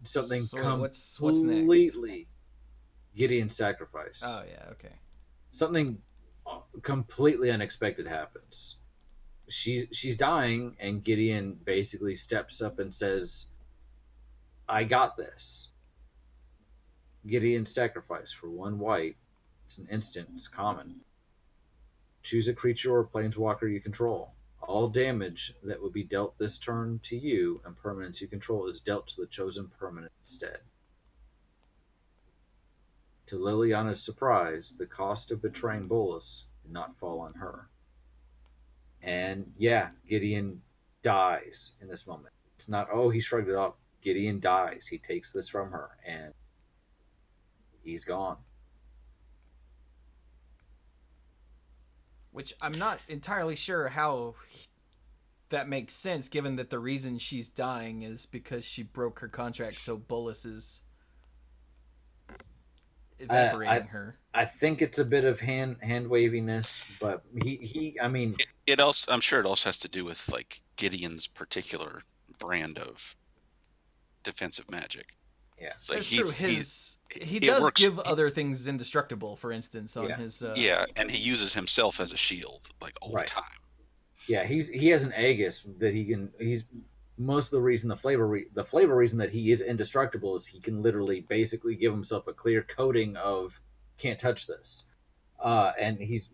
something So what's next? completely Gideon's sacrifice. Oh yeah, okay. Something completely unexpected happens. She's dying, and Gideon basically steps up and says, "I got this." Gideon's sacrifice for 1 white. It's an instant. It's common. Choose a creature or planeswalker you control. All damage that would be dealt this turn to you and permanents you control is dealt to the chosen permanent instead. To Liliana's surprise, the cost of betraying Bolus did not fall on her. And yeah, Gideon dies in this moment. It's not, oh, he shrugged it off. Gideon dies. He takes this from her, and he's gone. Which I'm not entirely sure how that makes sense, given that the reason she's dying is because she broke her contract, so Bolus is evaporating her. I think it's a bit of hand waviness, but I mean, It also, I'm sure, it also has to do with like Gideon's particular brand of defensive magic. yeah. It's like That's true. He it does works- give other things indestructible, for instance, on Yeah. his. Yeah, and he uses himself as a shield like all Right. the time. Yeah, he has an Aegis that he can. He's most of the reason the flavor reason that he is indestructible is he can literally basically give himself a clear coating of can't touch this, and he's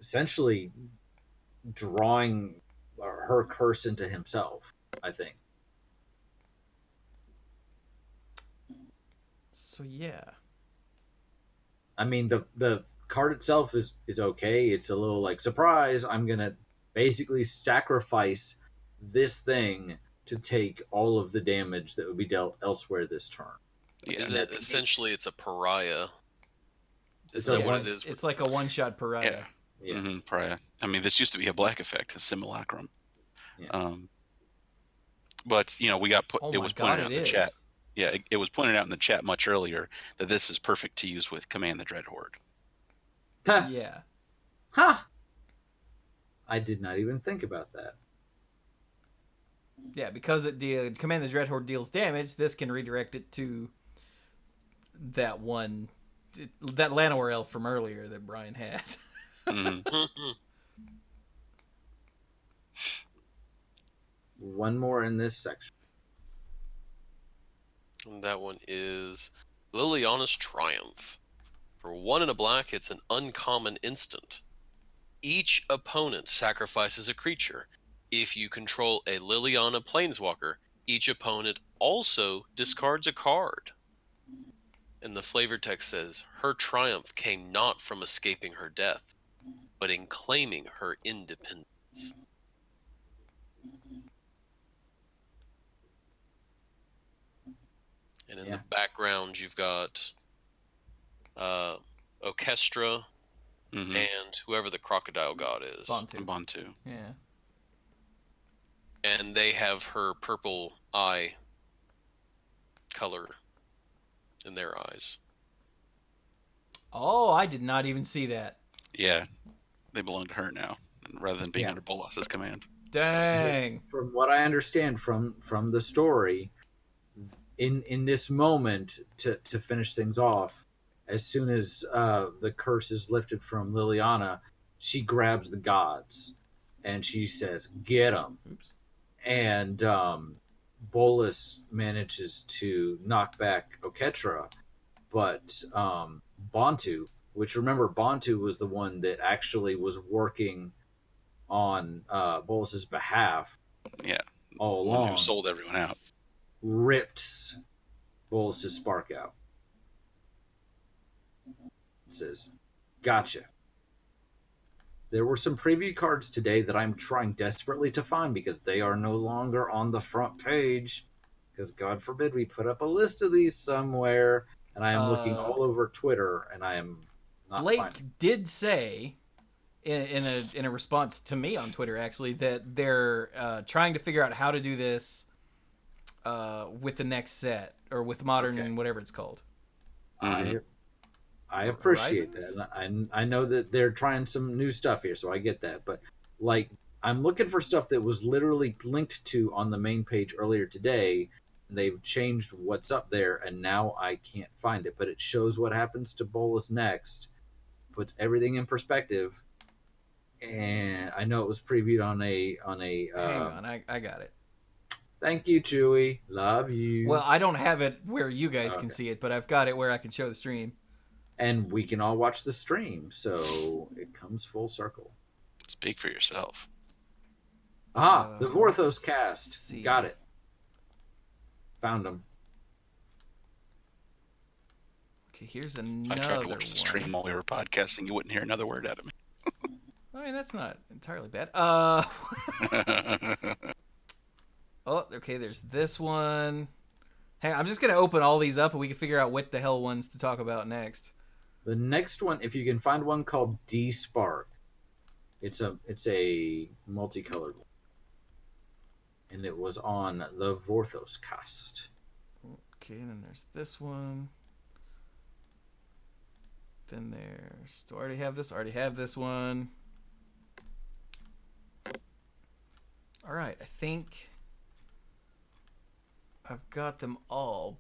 essentially drawing her curse into himself. I think. So yeah. I mean the card itself is okay. It's a little like surprise. I'm gonna basically sacrifice this thing to take all of the damage that would be dealt elsewhere this turn. Yeah, Is and it that's- essentially it's a pariah? Is It's that a what one- it is? It's like a one-shot pariah. yeah. Yeah. Prior. I mean, this used to be a black effect, a simulacrum. Yeah. But we got put. Oh It my was god, pointed out it in the is. chat. Yeah, it was pointed out in the chat much earlier that this is perfect to use with Command the Dread Horde. Ha! Yeah. Ha! I did not even think about that. Yeah, because Command the Dread Horde deals damage, this can redirect it to that Llanowar elf from earlier that Brian had. Mhm. One more in this section. And that one is Liliana's Triumph. For 1 and a black, it's an uncommon instant. Each opponent sacrifices a creature. If you control a Liliana Planeswalker, each opponent also discards a card. And the flavor text says, her triumph came not from escaping her death, but in claiming her independence. And in Yeah. the background, you've got Orchestra Mhm. and whoever the crocodile god is. Bantu. Bantu. Yeah. And they have her purple eye color in their eyes. Oh, I did not even see that. Yeah, they belong to her now, rather than being Yeah. under Bolas's command. Dang. From what I understand from the story, in this moment to finish things off, as soon as the curse is lifted from Liliana, she grabs the gods and she says, "Get them!" Oops. And Bolus manages to knock back Oketra, but Bantu, which remember Bantu was the one that actually was working on Bolus's behalf Yeah, all one who along, sold everyone out. rips Bolus's spark out. Says, "Gotcha." There were some preview cards today that I'm trying desperately to find because they are no longer on the front page. Because God forbid we put up a list of these somewhere, and I am looking all over Twitter, and I am not finding. Blake did say in a response to me on Twitter actually that they're trying to figure out how to do this with the next set or with modern whatever it's called. I appreciate Horizons? that. I know that they're trying some new stuff here, so I get that. But like, I'm looking for stuff that was literally linked to on the main page earlier today. And they've changed what's up there, and now I can't find it. But it shows what happens to Bolus next, puts everything in perspective. And I know it was previewed on a Hang on, I got it. Thank you, Chewy. Love you. Well, I don't have it where you guys can Okay. see it, but I've got it where I can show the stream. And we can all watch the stream, so it comes full circle. Speak for yourself. The Vorthos let's cast. see. Got it. Found them. Okay, here's If I another tried to watch the stream one. while we were podcasting, you wouldn't hear another word out of me. I mean, that's not entirely bad. Oh, okay, there's this one. Hey, I'm just going to open all these up and we can figure out what the hell ones to talk about next. The next one, if you can find one called D-Spark, it's a multicolored one. And it was on the Vorthos cast. Okay, and then there's this one. Then there's... Do I already have this? I already have this one. Alright, I think I've got them all.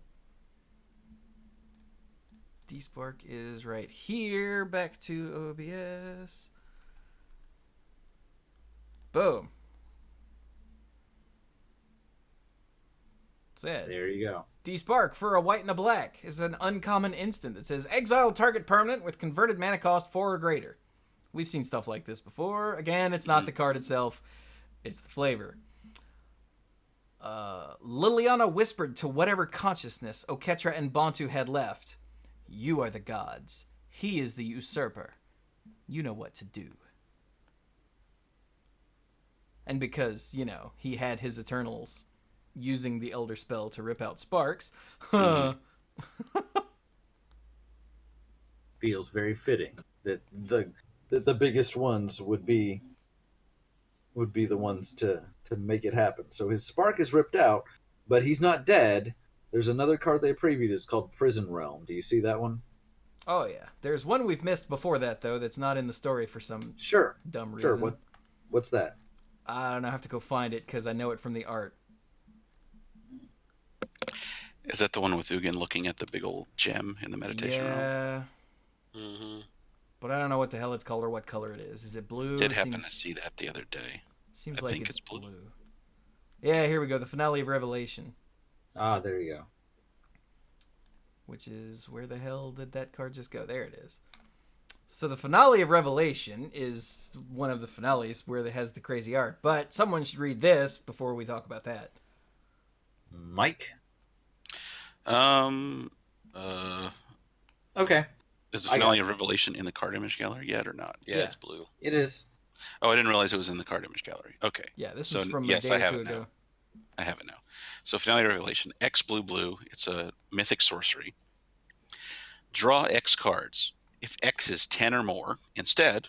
D-Spark is right here. Back to OBS. Boom. Said. There you go. D-Spark for a white and a black is an uncommon instant that says exile target permanent with converted mana cost 4 or greater. We've seen stuff like this before. Again, it's not the card itself. It's the flavor. Liliana whispered to whatever consciousness Oketra and Bantu had left. You are the gods. He is the usurper. You know what to do. And because, you know, he had his Eternals using the Elder Spell to rip out sparks. Feels very fitting that the biggest ones would be the ones to make it happen. So his spark is ripped out, but he's not dead. There's another card they previewed. It's called Prison Realm. Do you see that one? Oh, yeah. There's one we've missed before that, though, that's not in the story for some dumb reason. Sure. What's that? I don't know. I have to go find it because I know it from the art. Is that the one with Ugin looking at the big old gem in the meditation room? Yeah. Mm-hmm. But I don't know what the hell it's called or what color it is. Is it blue? Did happen to see that the other day. Seems I like think it's it's blue. Yeah, here we go. The finale of Revelation. There you go. Which is, where the hell did that card just go? There it is. So the finale of Revelation is one of the finales where it has the crazy art. But someone should read this before we talk about that. Mike? Okay. Is the finale of Revelation in the card image gallery yet or not? Yeah, it's blue. It is. Oh, I didn't realize it was in the card image gallery. Okay. Yeah, this was from a day I or have two it ago. now. I have it now. So finale of Revelation, X blue. It's a mythic sorcery. Draw X cards. If X is 10 or more, instead,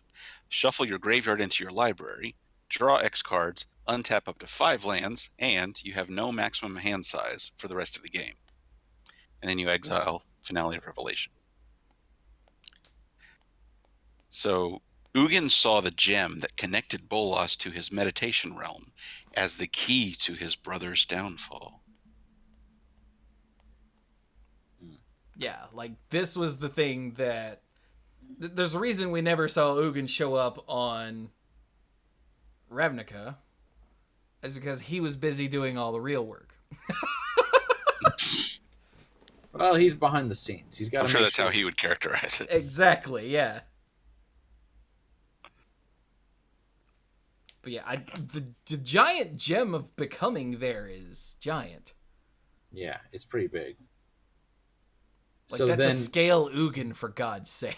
shuffle your graveyard into your library, draw X cards, untap up to 5 lands, and you have no maximum hand size for the rest of the game. And then you exile Finale of Revelation. So Ugin saw the gem that connected Bolas to his meditation realm as the key to his brother's downfall. Yeah, like this was the thing that there's a reason we never saw Ugin show up on Ravnica. Is because he was busy doing all the real work. Well, he's behind the scenes. He's got to I'm make sure that's sure. how he would characterize it. Exactly, yeah. But yeah, the giant gem of becoming there is giant. Yeah, it's pretty big. Like, so that's then, a scale Ugin, for God's sake.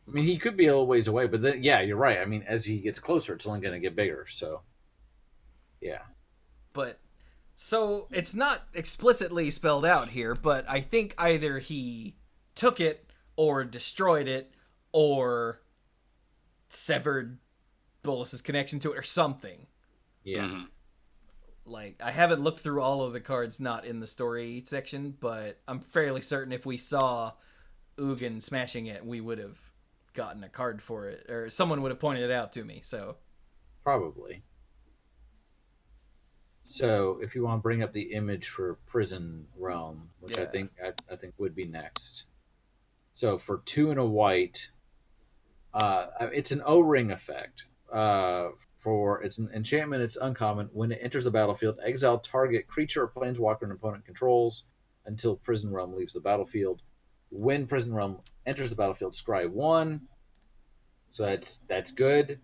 I mean, he could be a little ways away, but then, yeah, you're right. I mean, as he gets closer, it's only going to get bigger. So, yeah. But, so, it's not explicitly spelled out here, but I think either he took it, or destroyed it, or severed Bolas's connection to it, or something. Yeah. Mm-hmm. Like, I haven't looked through all of the cards not in the story section, but I'm fairly certain if we saw Ugin smashing it, we would have gotten a card for it, or someone would have pointed it out to me, so. Probably. So, if you want to bring up the image for Prison Realm, which Yeah. I think would be next. So, for 2 and a white, it's an O-ring effect. For it's an enchantment, it's uncommon. When it enters the battlefield, exile target creature or planeswalker an opponent controls until Prison Realm leaves the battlefield. When Prison Realm enters the battlefield, scry 1. So that's good.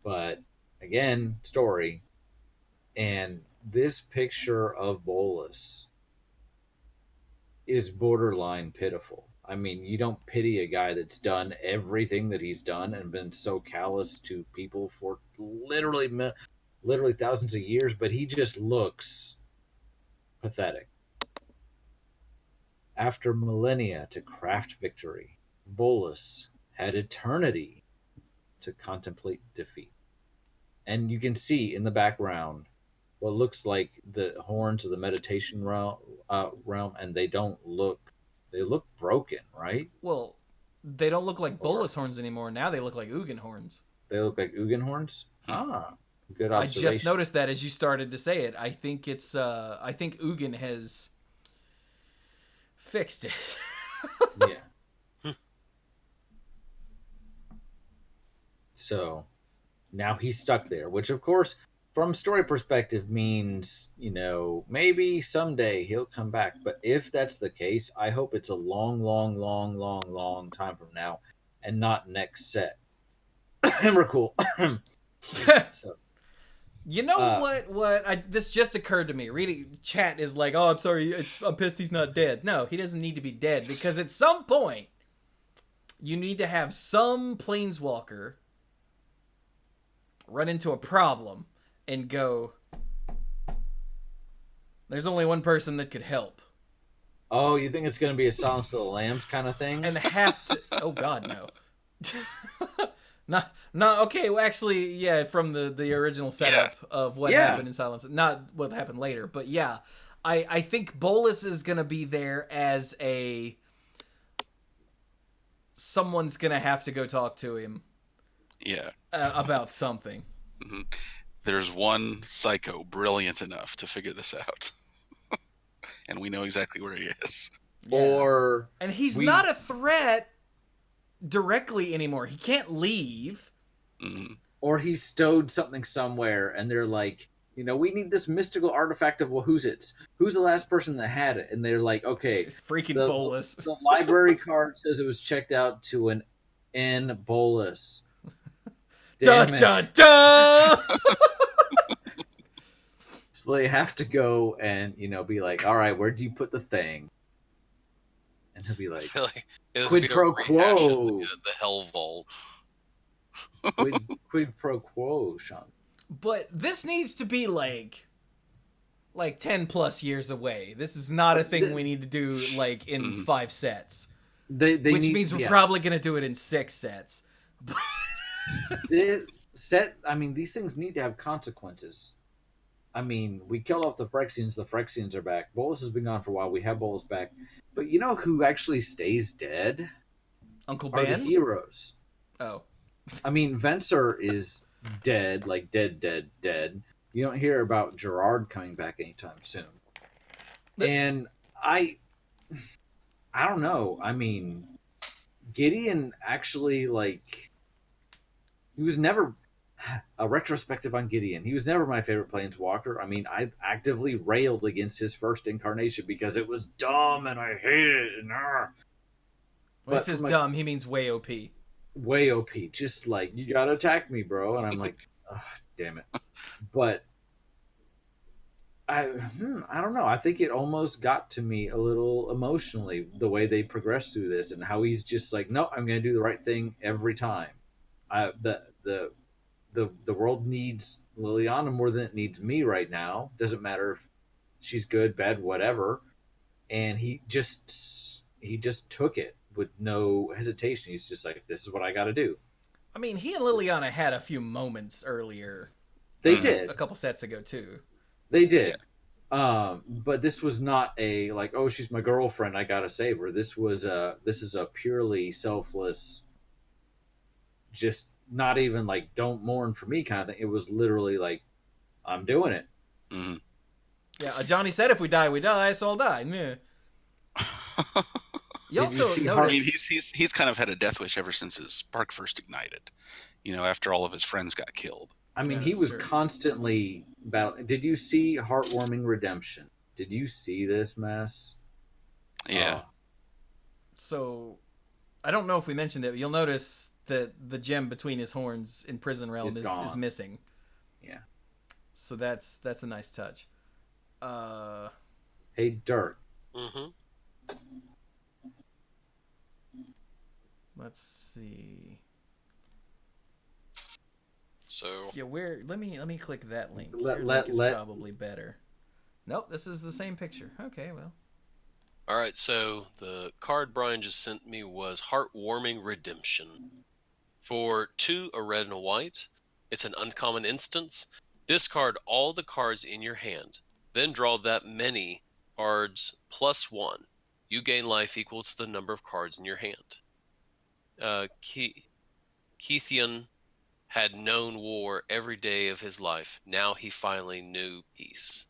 But again, story. And this picture of Bolas is borderline pitiful. I mean, you don't pity a guy that's done everything that he's done and been so callous to people for literally thousands of years, but he just looks pathetic. After millennia to craft victory, Bolas had eternity to contemplate defeat. And you can see in the background what looks like the horns of the meditation realm, and they look broken, right? Well, they don't look like Bolas horns anymore. Now they look like Ugin horns. They look like Ugin horns. Ah, good I observation. just noticed that as you started to say it. I think it's I think Ugin has fixed it. Yeah. So now he's stuck there, which of course, from story perspective, means, maybe someday he'll come back. But if that's the case, I hope it's a long, long, long, long, long time from now, and not next set. We're cool. So, You know what? This just occurred to me. Reading chat is like, oh, I'm sorry, I'm pissed he's not dead. No, he doesn't need to be dead, because at some point, you need to have some planeswalker run into a problem and go, there's only one person that could help. oh, you think it's going to be a Silence of the Lambs kind of thing? And have to... Oh, God, no. Not okay, well, actually, yeah, from the original setup of what happened in Silence. Not what happened later, but yeah. I think Bolas is going to be there as a... Someone's going to have to go talk to him. Yeah. About something. Mm-hmm. There's one psycho brilliant enough to figure this out. And we know exactly where he is. Yeah. And he's not a threat directly anymore. He can't leave. Mm-hmm. Or he stowed something somewhere, and they're like, we need this mystical artifact of Wahoosit. Who's the last person that had it? And they're like, okay. It's freaking Bolas. The library card says it was checked out to an N Bolas. Dun, dun, dun! So they have to go and, be like, all right, where'd you put the thing? And he'll be like, quid pro quo. The Hell Vault. quid pro quo, Sean. But this needs to be like 10 plus years away. This is not a thing we need to do in 5 sets. Which means we're probably going to do it in 6 sets. These things need to have consequences. I mean, we killed off the Phyrexians. The Phyrexians are back. Bolas has been gone for a while. We have Bolas back. But you know who actually stays dead? Uncle are the Ben? heroes. Oh. I mean, Venser is dead, like dead. You don't hear about Gerard coming back anytime soon. And I don't know. I mean, Gideon actually, like, he was never a retrospective on Gideon. He was never my favorite Planeswalker. I mean, I actively railed against his first incarnation because it was dumb and I hated it. And, When he but says from a dumb, he means way OP. way OP, just like, you gotta attack me, bro. And I'm like, oh, damn it. But I don't know. I think it almost got to me a little emotionally the way they progressed through this and how he's just like, no, I'm going to do the right thing every time. The world needs Liliana more than it needs me right now. Doesn't matter if she's good, bad, whatever. And he just took it with no hesitation. He's just like, this is what I got to do. I mean, he and Liliana had a few moments earlier, They a did. couple sets ago too. They Yeah. did. But this was not a like, oh, she's my girlfriend, I gotta save her. This is a purely selfless, just not even like don't mourn for me kind of thing. It was literally like, I'm doing it. Mm-hmm. Yeah, Johnny said if we die, so I'll die. Meh. You Did you also see I Heart- mean, notice he's kind of had a death wish ever since his spark first ignited. After all of his friends got killed. I mean, Yeah, he that's was true. constantly battling. Did you see Heartwarming Redemption? Did you see this mess? Yeah. so I don't know if we mentioned it, but you'll notice that the gem between his horns in Prison Realm Is is gone. missing. Yeah. So that's a nice touch. Hey, Dirk. Mm-hmm. Let's see. So Yeah, where? Let me click that link. Let- Your let- link is let- probably better. Nope, this is the same picture. Okay, well. all right, so the card Brian just sent me was Heartwarming Redemption. For 2, a red and a white, it's an uncommon instance. Discard all the cards in your hand, then draw that many cards plus 1. You gain life equal to the number of cards in your hand. Keithian had known war every day of his life. Now he finally knew peace.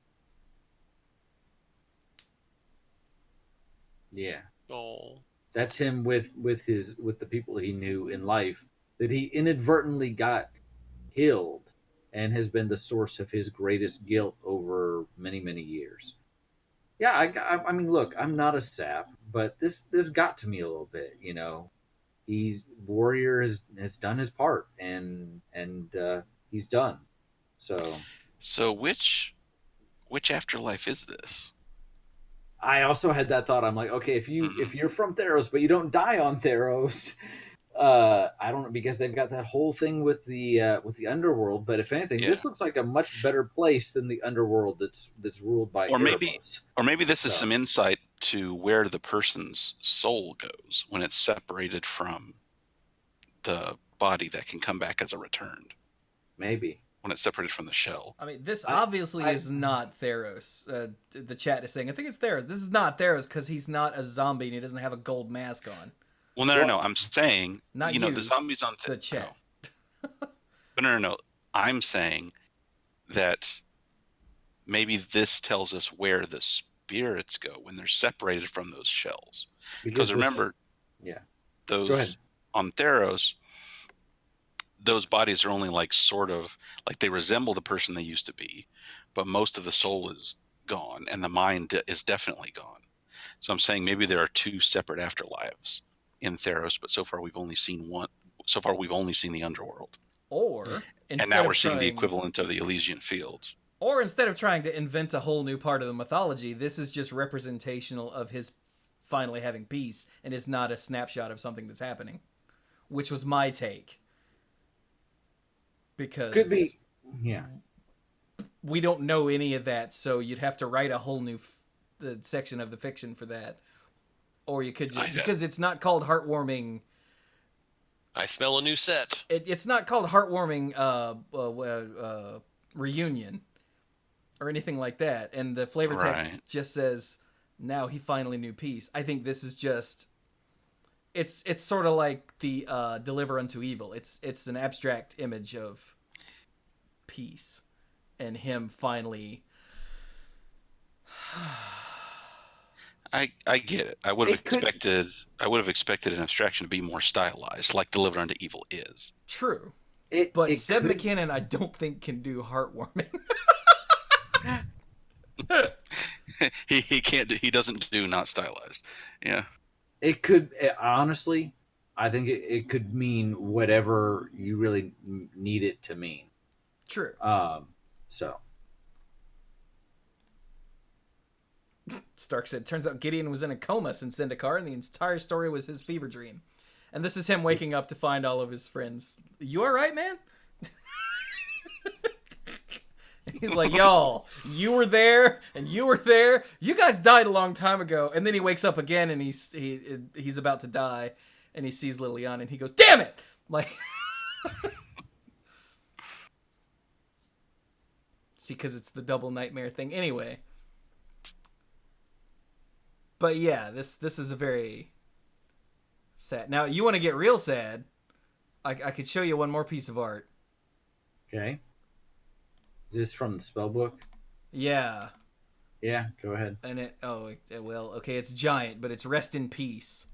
Yeah. Oh. That's him with the people he knew in life that he inadvertently got killed and has been the source of his greatest guilt over many years. Yeah, I mean, look, I'm not a sap, but this got to me a little bit. He's Warrior has done his part, and he's done. So which afterlife is this? I also had that thought. I'm like, okay, if you're from Theros but you don't die on Theros, I don't know, because they've got that whole thing with the underworld. But if anything, Yeah. this looks like a much better place than the underworld that's ruled by Or maybe Erebos. this is So. some insight to where the person's soul goes when it's separated from the body that can come back as a returned. Maybe. When it's separated from the shell. I mean, this obviously is not Theros. The chat is saying, I think it's Theros. This is not Theros because he's not a zombie and he doesn't have a gold mask on. Well, no. I'm saying, Not the zombies on the chat. But no. I'm saying that maybe this tells us where the spirits go when they're separated from those shells. Because remember, Go ahead. those on Theros, those bodies are only like sort of like they resemble the person they used to be, but most of the soul is gone and the mind is definitely gone. So I'm saying maybe there are 2 separate afterlives in Theros, but so far we've only seen one. So far we've only seen the underworld. Or And now we're seeing the equivalent of the Elysian Fields. Or instead of trying to invent a whole new part of the mythology, this is just representational of his finally having peace and is not a snapshot of something that's happening, which was my take. Because Could be. Yeah. We don't know any of that, so you'd have to write a whole new section of the fiction for that. Or you could just, because it's not called Heartwarming. I smell a new set. It's not called Heartwarming Reunion or anything like that. And the flavor text just says, now he finally knew peace. I think this is just it's sort of like the deliver unto evil. It's an abstract image of peace, and him finally. I get it. I would have expected an abstraction to be more stylized, like Deliver Unto Evil is. True, It but it Seb could McKinnon, I don't think can do heartwarming. He can't do, he doesn't do not stylized. Yeah. it could honestly. I think it could mean whatever you really need it to mean. True. So Stark said, turns out Gideon was in a coma since Zendikar, and the entire story was his fever dream. And this is him waking up to find all of his friends. You alright, man? He's like, y'all, you were there, and you were there. You guys died a long time ago. And then he wakes up again, and he's about to die, and he sees Liliana, and he goes, damn it! Like... See, because it's the double nightmare thing. Anyway... But yeah, this is a very sad. Now, you want to get real sad? I could show you one more piece of art. okay, is this from the spellbook? Yeah, Yeah, go ahead. and okay, it's giant, but it's Rest in Peace.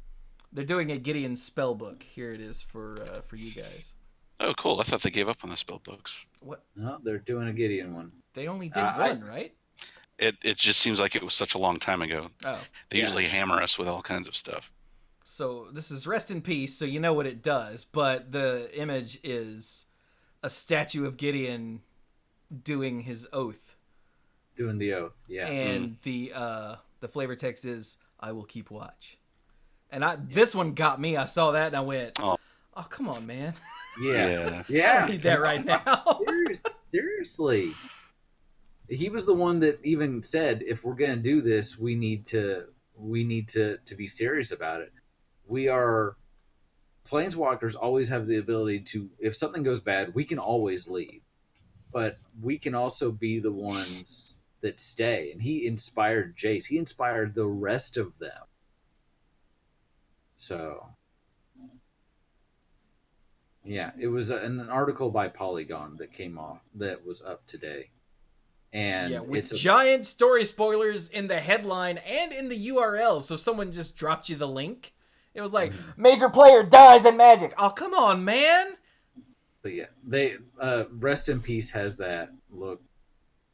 They're doing a Gideon spellbook. Here it is for you guys. Oh, cool. I thought they gave up on the spell books. What? No, they're doing a Gideon one. They only did one, right? It just seems like it was such a long time ago. Oh. They usually hammer us with all kinds of stuff. So this is Rest in Peace, so you know what it does, but the image is a statue of Gideon doing his oath. Doing the oath, yeah. And the flavor text is I will keep watch. And this one got me. I saw that and I went, oh come on, man. Yeah. I need that right now. Seriously. He was the one that even said, if we're going to do this, we need to be serious about it. Planeswalkers always have the ability to, if something goes bad, we can always leave. But we can also be the ones that stay. And he inspired Jace. He inspired the rest of them. So, yeah, it was an article by Polygon that was up today. And with giant story spoilers in the headline and in the URL. So someone just dropped you the link. It was like, major player dies in Magic. Oh, come on, man. But yeah, they Rest in Peace has that look.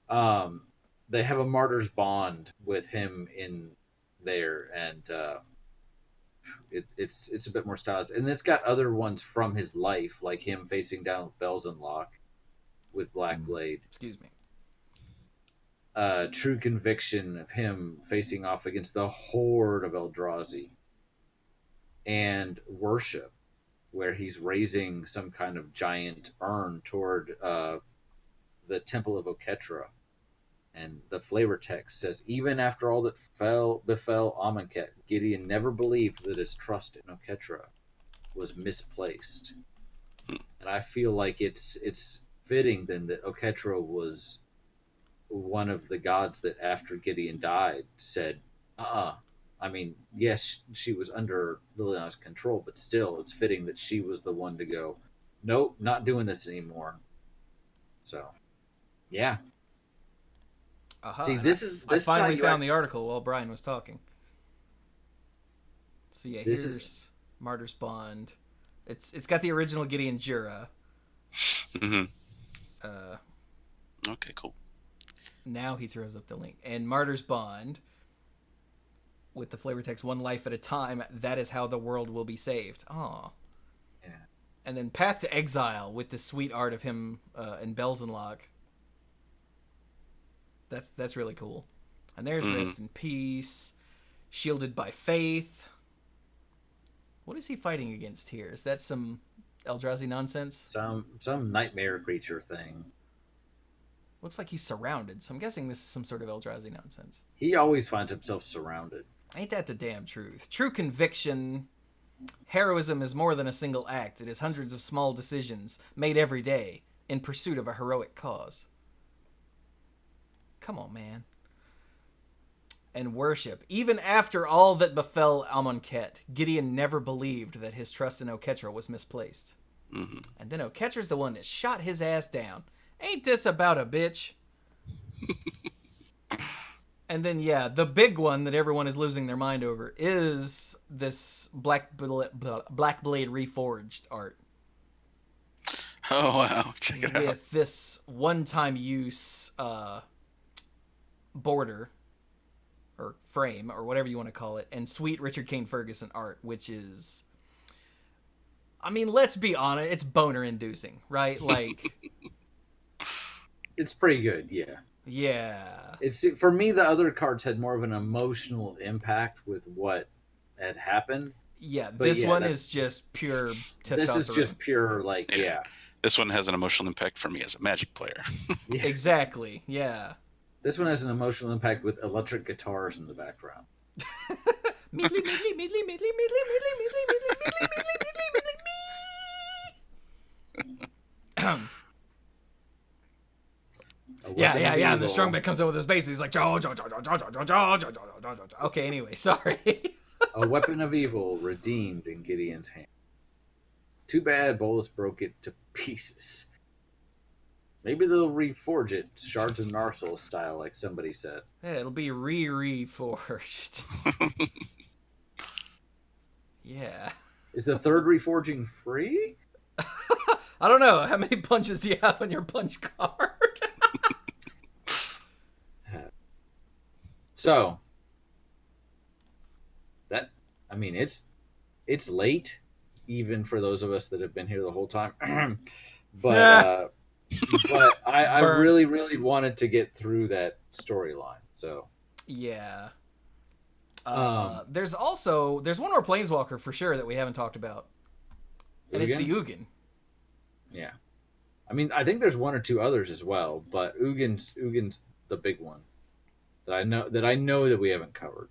They have a Martyr's Bond with him in there, and it's a bit more stylized. And it's got other ones from his life, like him facing down with Belzenlock with Blackblade. Excuse me. True Conviction of him facing off against the horde of Eldrazi, and Worship, where he's raising some kind of giant urn toward the Temple of Oketra. And the flavor text says, even after all that befell Amonkhet, Gideon never believed that his trust in Oketra was misplaced. And I feel like it's fitting then that Oketra was one of the gods that after Gideon died said, I mean, yes, she was under Liliana's control, but still, it's fitting that she was the one to go, nope, not doing this anymore. So, yeah. See, I finally found the article while Brian was talking. So yeah, here's Martyr's Bond. It's got the original Gideon Jura. Mm-hmm. Okay, cool. Now he throws up the link. And Martyr's Bond, with the flavor text, one life at a time, that is how the world will be saved. Aw. Yeah. And then Path to Exile, with the sweet art of him and Belzenlock. That's really cool. And there's Rest in Peace, Shielded by Faith. What is he fighting against here? Is that some Eldrazi nonsense? Some nightmare creature thing. Looks like he's surrounded, so I'm guessing this is some sort of Eldrazi nonsense. He always finds himself surrounded. Ain't that the damn truth? True conviction. Heroism is more than a single act. It is hundreds of small decisions made every day in pursuit of a heroic cause. Come on, man. and worship. Even after all that befell Amonkhet, Gideon never believed that his trust in Oketra was misplaced. Mm-hmm. And then Oketra's the one that shot his ass down. Ain't this about a bitch? And then, yeah, the big one that everyone is losing their mind over is this Black Blade Reforged art. Oh, wow. Check it out. With this one-time use border or frame or whatever you want to call it, and sweet Richard Kane Ferguson art, which is, I mean, let's be honest, it's boner-inducing, right? Like, It's pretty good, yeah. yeah. It's for me. The other cards had more of an emotional impact with what had happened. Yeah, But this yeah, one that's- is just pure testosterone. This is just pure, like, Yeah. yeah. This one has an emotional impact for me as a Magic player. Yeah. Exactly, yeah. This one has an emotional impact with electric guitars in the background. Meedly, meedly, meedly, meedly, meedly, meedly, meedly, meedly, meedly, meedly, meedly, meedly. Yeah. And the strongman comes in with his bass. He's like, Jo. Okay, anyway, sorry. A weapon of evil redeemed in Gideon's hand. Too bad Bolus broke it to pieces. Maybe they'll reforge it, Shards of Narsil style, like somebody said. Yeah, it'll be reforged. Yeah. Is the third reforging free? I don't know. How many punches do you have on your punch card? So, that, I mean, it's late, even for those of us that have been here the whole time. but I really, really wanted to get through that storyline. So, yeah. There's one more Planeswalker for sure that we haven't talked about. And it's the Ugin. Yeah. I mean, I think there's one or two others as well, but Ugin's the big one that I know that we haven't covered.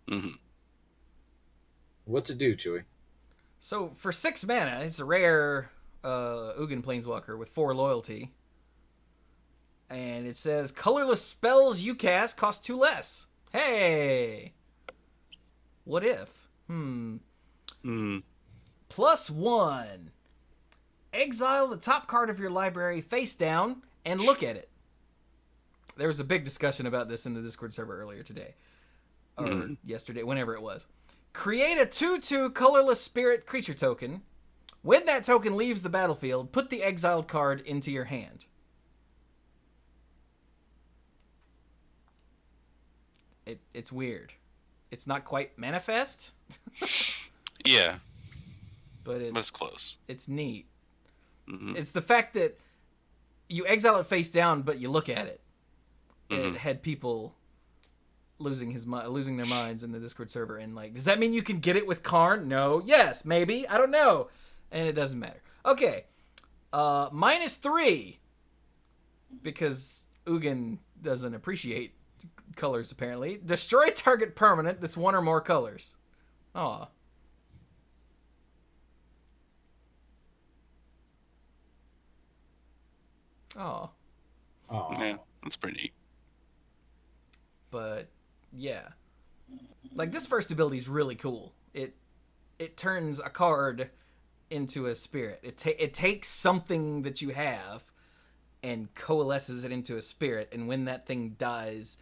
Mm-hmm. What's it do, Chewy? So for 6 mana, it's a rare Ugin Planeswalker with 4 loyalty. And it says colorless spells you cast cost 2 less. Hey! What if? +1. Exile the top card of your library face down and look at it. There was a big discussion about this in the Discord server earlier today. Or yesterday, whenever it was. Create a 2/2 colorless spirit creature token. When that token leaves the battlefield, put the exiled card into your hand. It's weird. It's not quite manifest. Yeah. But it's close. It's neat. Mm-hmm. It's the fact that you exile it face down, but you look at it. It had people losing their minds in the Discord server, and like, does that mean you can get it with Karn? No. Yes. Maybe. I don't know. And it doesn't matter. Okay. -3 because Ugin doesn't appreciate colors apparently. Destroy target permanent that's 1 or more colors. Aw. Oh. Yeah, that's pretty neat. But yeah, like this first ability is really cool. It turns a card into a spirit. It takes something that you have and coalesces it into a spirit, and when that thing dies,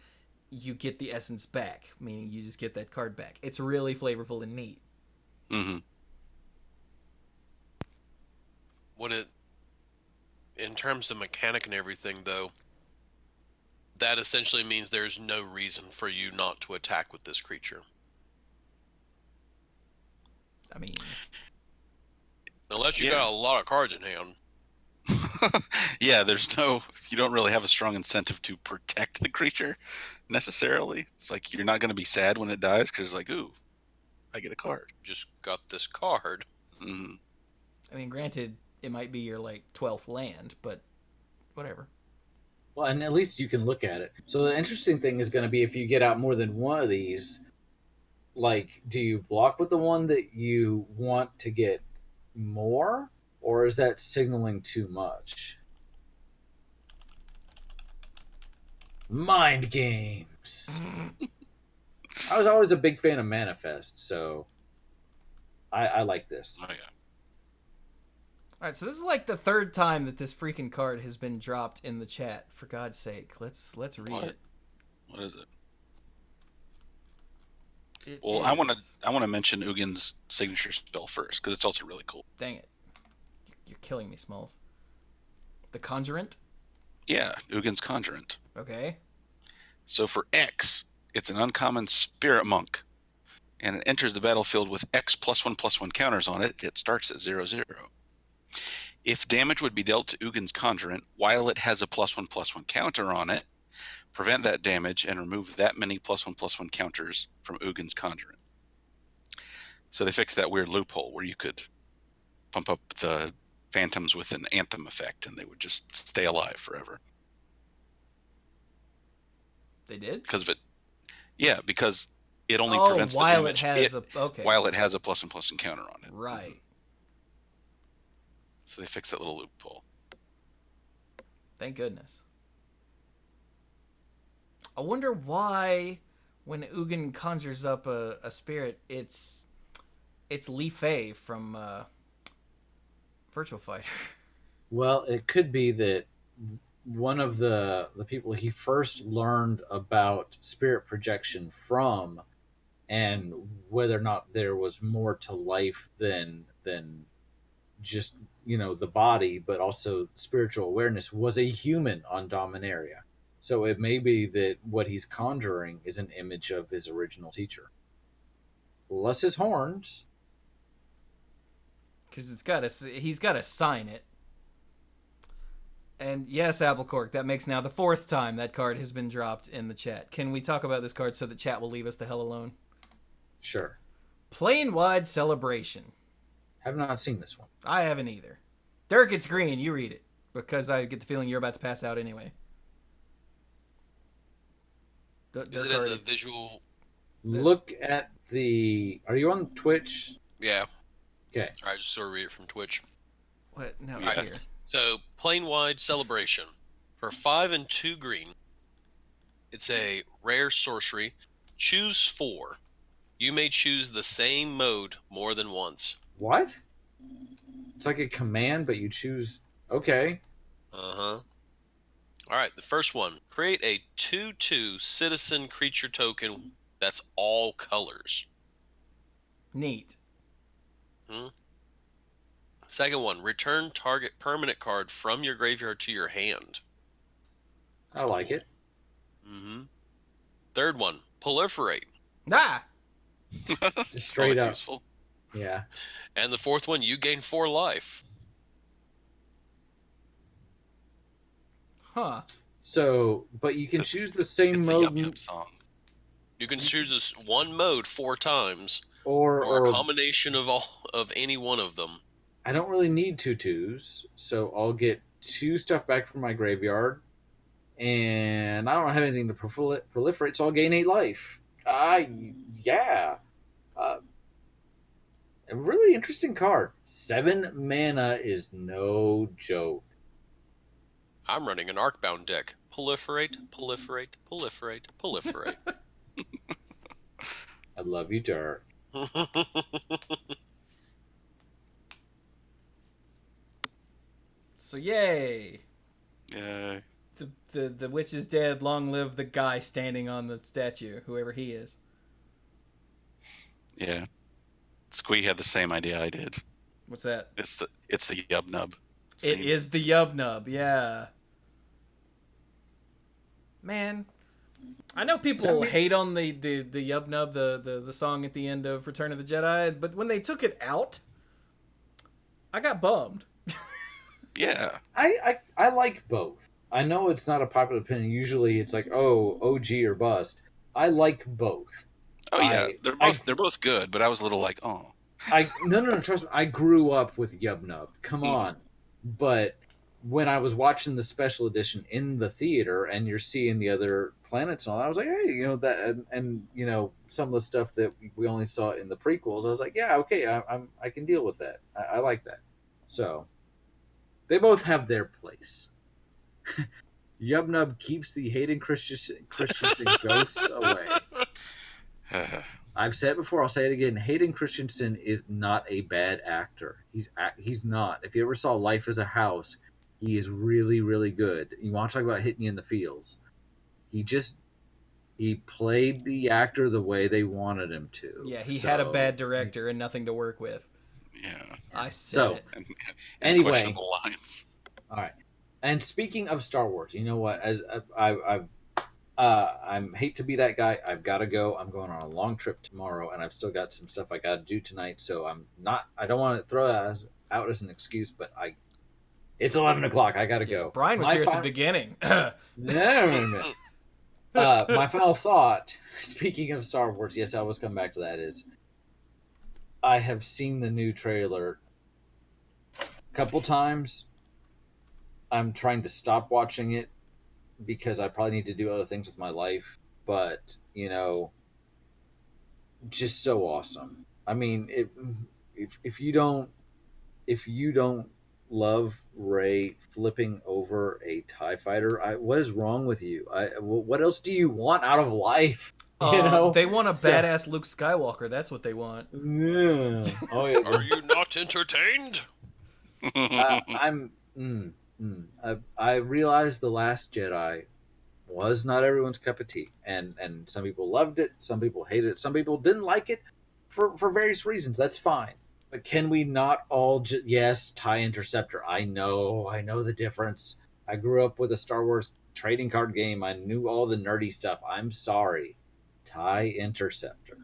you get the essence back, meaning you just get that card back. It's really flavorful and neat. Mm-hmm. In terms of mechanic and everything, though, that essentially means there's no reason for you not to attack with this creature. I mean, unless you got a lot of cards in hand. Yeah, you don't really have a strong incentive to protect the creature necessarily. It's like you're not going to be sad when it dies because like, ooh, I get a card. Just got this card. Mm-hmm. I mean, granted, it might be your like 12th land, but whatever. Well, and at least you can look at it. So the interesting thing is going to be if you get out more than one of these, like, do you block with the one that you want to get more, or is that signaling too much? Mind games. I was always a big fan of Manifest, so I like this. Oh yeah. All right, so this is like the third time that this freaking card has been dropped in the chat. For God's sake, let's read What? it. What is it? It Well, is- I want to mention Ugin's signature spell first because it's also really cool. Dang it, you're killing me, Smalls. The Conjurant. Yeah, Ugin's Conjurant. Okay. So for X, it's an uncommon Spirit Monk, and it enters the battlefield with X +1/+1 counters on it. It starts at 0/0. If damage would be dealt to Ugin's Conjurant while it has a +1/+1 counter on it, prevent that damage and remove that many +1/+1 counters from Ugin's Conjurant. So they fixed that weird loophole where you could pump up the phantoms with an anthem effect and they would just stay alive forever. They did? Because of it. Yeah, because it only Oh, prevents the while damage it has a okay. while it has a +1/+1 counter on it. Right. So they fixed that little loophole. Thank goodness. I wonder why, when Ugin conjures up a spirit, it's Li Fei from Virtual Fighter. Well, it could be that one of the people he first learned about spirit projection from, and whether or not there was more to life than just the body, but also spiritual awareness, was a human on Dominaria. So it may be that what he's conjuring is an image of his original teacher, plus his horns. Because he's got to sign it. And yes, Applecork, that makes now the fourth time that card has been dropped in the chat. Can we talk about this card so the chat will leave us the hell alone? Sure. Plane-wide Celebration. Have not seen this one. I haven't either. Dirk, it's green. You read it. Because I get the feeling you're about to pass out anyway. Is it in the visual? Look at the... Are you on Twitch? Yeah. Okay. All right, just sort of read it from Twitch. What? No, Yeah. here. So, Plane-wide Celebration. For 5 and 2 green, it's a rare sorcery. Choose 4. You may choose the same mode more than once. What? It's like a command, but you choose... Okay. Uh-huh. All right, the first one. Create a 2/2 citizen creature token that's all colors. Neat. Second one. Return target permanent card from your graveyard to your hand. I like it. Mm-hmm. Third one. Proliferate. Ah! Just straight up. Useful. Yeah. And the fourth one. You gain 4 life. Huh. So, but you can It's- choose the It's same the mode, Yup Yup song. You can choose this one mode 4 times, or or a combination of any one of them. I don't really need 2/2s, so I'll get 2 stuff back from my graveyard, and I don't have anything to proliferate, so I'll gain 8 life. Yeah. A really interesting card. 7 mana is no joke. I'm running an Arcbound deck. Proliferate, proliferate, proliferate, proliferate. I love you, Dirk. So yay. Yeah. The witch is dead. Long live the guy standing on the statue, whoever he is. Yeah. Squee had the same idea I did. What's that? It's the Yub Nub. It is the Yub Nub, yeah. Man, I know people hate on the Yub Nub, the song at the end of Return of the Jedi, but when they took it out, I got bummed. Yeah. I like both. I know it's not a popular opinion. Usually it's like, oh, OG or bust. I like both. Oh yeah, they're both good, but I was a little like, oh. No, trust me. I grew up with Yub Nub. Come on. But when I was watching the special edition in the theater and you're seeing the other planets and all that, I was like, hey, that and some of the stuff that we only saw in the prequels, I was like, yeah, okay, I can deal with that. I like that. So they both have their place. Yub Nub keeps the hating Christians and ghosts away. I've said it before. I'll say it again. Hayden Christensen is not a bad actor. He's not. If you ever saw Life as a House, he is really, really good. You want to talk about hitting you in the feels? He played the actor the way they wanted him to. Yeah, he had a bad director and nothing to work with. Yeah. I said it. And Anyway. questionable lines. All right. And speaking of Star Wars, you know what? As I hate to be that guy. I've got to go. I'm going on a long trip tomorrow, and I've still got some stuff I got to do tonight. So I don't want to throw that out as an excuse, but it's 11 o'clock. I got to go. Brian was here at the beginning. No. My final thought, speaking of Star Wars, yes, I always come back to that, is I have seen the new trailer a couple times. I'm trying to stop watching it because I probably need to do other things with my life, but just so awesome. I mean, if you don't love Rey flipping over a TIE fighter, what is wrong with you? What else do you want out of life? They want a badass Luke Skywalker. That's what they want. Yeah. Oh yeah. Are you not entertained? I realized The Last Jedi was not everyone's cup of tea, and some people loved it, some people hated it, some people didn't like it for various reasons. That's fine, but can we not all yes, TIE Interceptor? I know the difference. I grew up with a Star Wars trading card game. I knew all the nerdy stuff. I'm sorry, TIE Interceptor.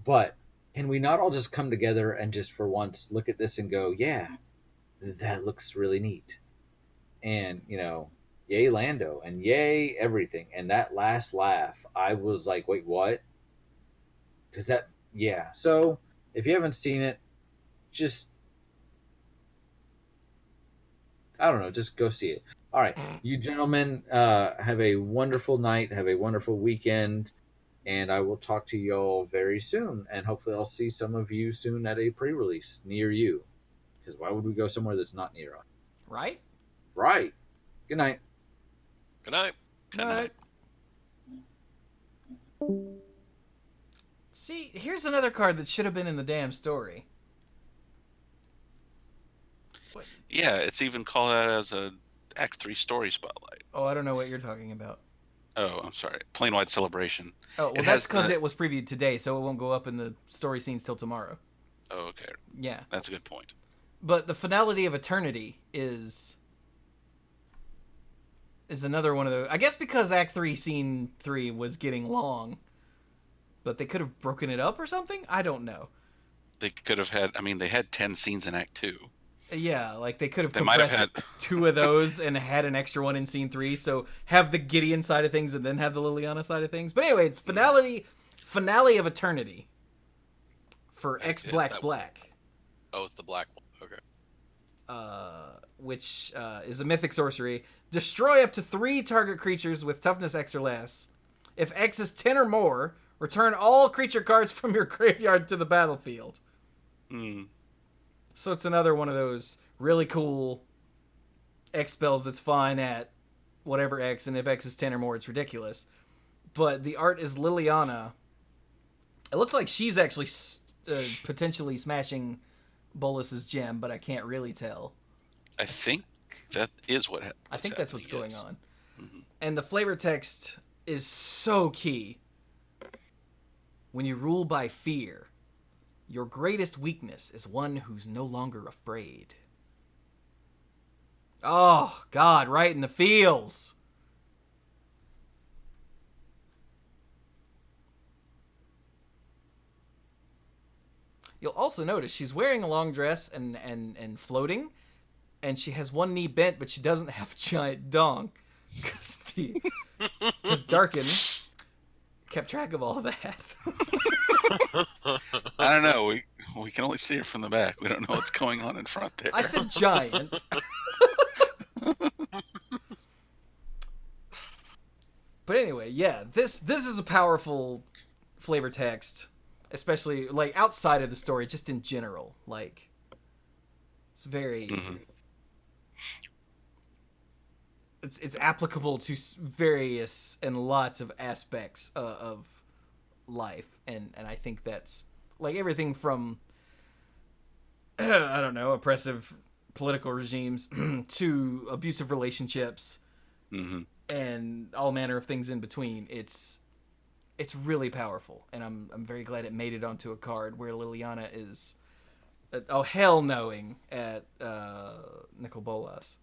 But can we not all just come together and just for once look at this and go, yeah, that looks really neat, and yay Lando, and yay everything. And that last laugh, I was like, wait, what? Because so if you haven't seen it, just I don't know, just go see it. All right, you gentlemen, have a wonderful night, have a wonderful weekend, and I will talk to y'all very soon, and hopefully I'll see some of you soon at a pre-release near you, because why would we go somewhere that's not near us? Right. Good night. Good night. Good night. See, here's another card that should have been in the damn story. What? Yeah, it's even called out as a Act 3 story spotlight. Oh, I don't know what you're talking about. Oh, I'm sorry. Plane-wide celebration. Oh, well, that's because it was previewed today, so it won't go up in the story scenes till tomorrow. Oh, okay. Yeah. That's a good point. But the finality of Eternity is another one of those. I guess because Act 3, Scene 3 was getting long. But they could have broken it up or something? I don't know. They could have had, they had 10 scenes in Act 2. Yeah, like they could have They might have compressed had 2 of those and had an extra one in Scene 3. So have the Gideon side of things and then have the Liliana side of things. But anyway, it's finale of Eternity for X Black Black. Oh, it's the black one. Okay. Which is a mythic sorcery. Destroy up to 3 target creatures with toughness X or less. If X is 10 or more, return all creature cards from your graveyard to the battlefield. So it's another one of those really cool X spells that's fine at whatever X, and if X is 10 or more, it's ridiculous. But the art is Liliana. It looks like she's actually potentially smashing Bolus's gem, but I can't really tell. I think that is what happened. I think that's what's going on. Mm-hmm. And the flavor text is so key. When you rule by fear, your greatest weakness is one who's no longer afraid. Oh, God, right in the feels. You'll also notice she's wearing a long dress and floating, and she has one knee bent, but she doesn't have a giant dong. Because Darkin kept track of all of that. I don't know. We can only see her from the back. We don't know what's going on in front there. I said giant. But anyway, yeah, this is a powerful flavor text, especially like outside of the story, just in general. Like, it's very. Mm-hmm. It's applicable to various and lots of aspects of life, and I think that's like everything from I don't know, oppressive political regimes to abusive relationships and all manner of things in between. It's really powerful, and I'm very glad it made it onto a card where Liliana is hell knowing at Nikolas.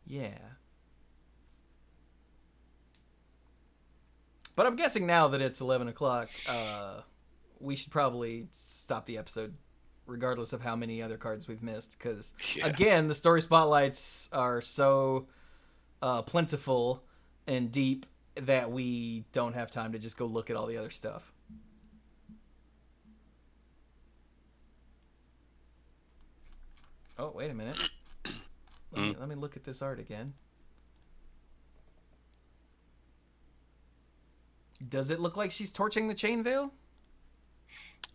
Yeah. But I'm guessing now that it's 11 o'clock, we should probably stop the episode regardless of how many other cards we've missed. Because, again, the story spotlights are so plentiful and deep that we don't have time to just go look at all the other stuff. Oh, wait a minute. Let me look at this art again. Does it look like she's torching the chain veil?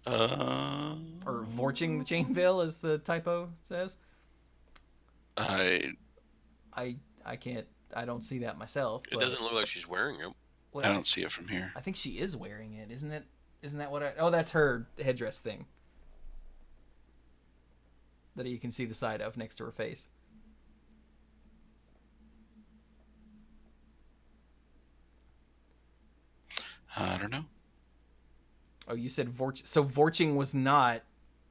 Or vorching the chain veil, as the typo says? I can't. I don't see that myself. It doesn't look like she's wearing it. Well, I don't see it from here. I think she is wearing it, isn't it? Isn't that what I... Oh, that's her headdress thing. That you can see the side of next to her face. I don't know. Oh, you said vorch. So vorching was not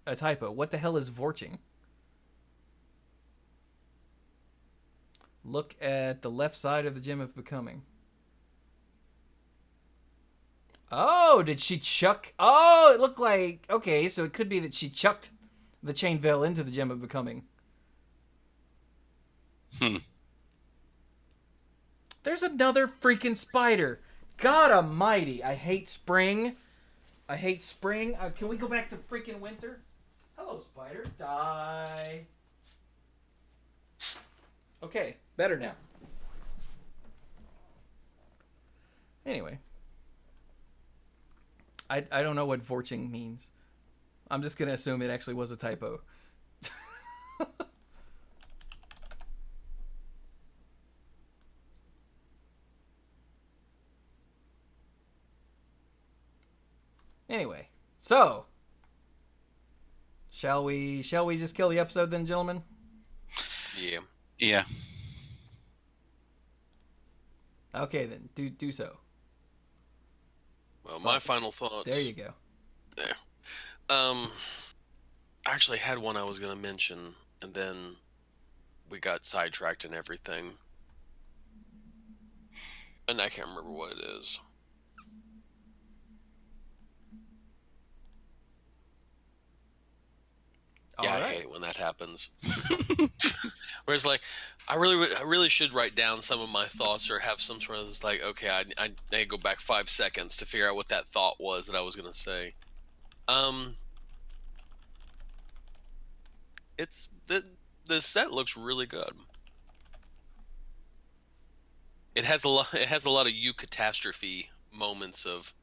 a typo. What the hell is vorching? Look at the left side of the Gem of Becoming. Oh, did she chuck... Oh, it looked like... Okay, so it could be that she chucked the chain veil into the Gem of Becoming. There's another freaking spider. God almighty. I hate spring. I hate spring. Can we go back to freaking winter? Hello, spider. Die. Okay, better now. Anyway. I don't know what vorching means. I'm just going to assume it actually was a typo. Anyway, so shall we just kill the episode then, gentlemen? Yeah. Okay then, do so. Well, my final thoughts. There you go. There. I actually had one I was going to mention, and then we got sidetracked and everything. And I can't remember what it is. Yeah, I hate it when that happens. Whereas, like, I really should write down some of my thoughts or have some sort of this, like, okay, I need to go back 5 seconds to figure out what that thought was that I was gonna say. It's the set looks really good. It has a lot of catastrophe moments of,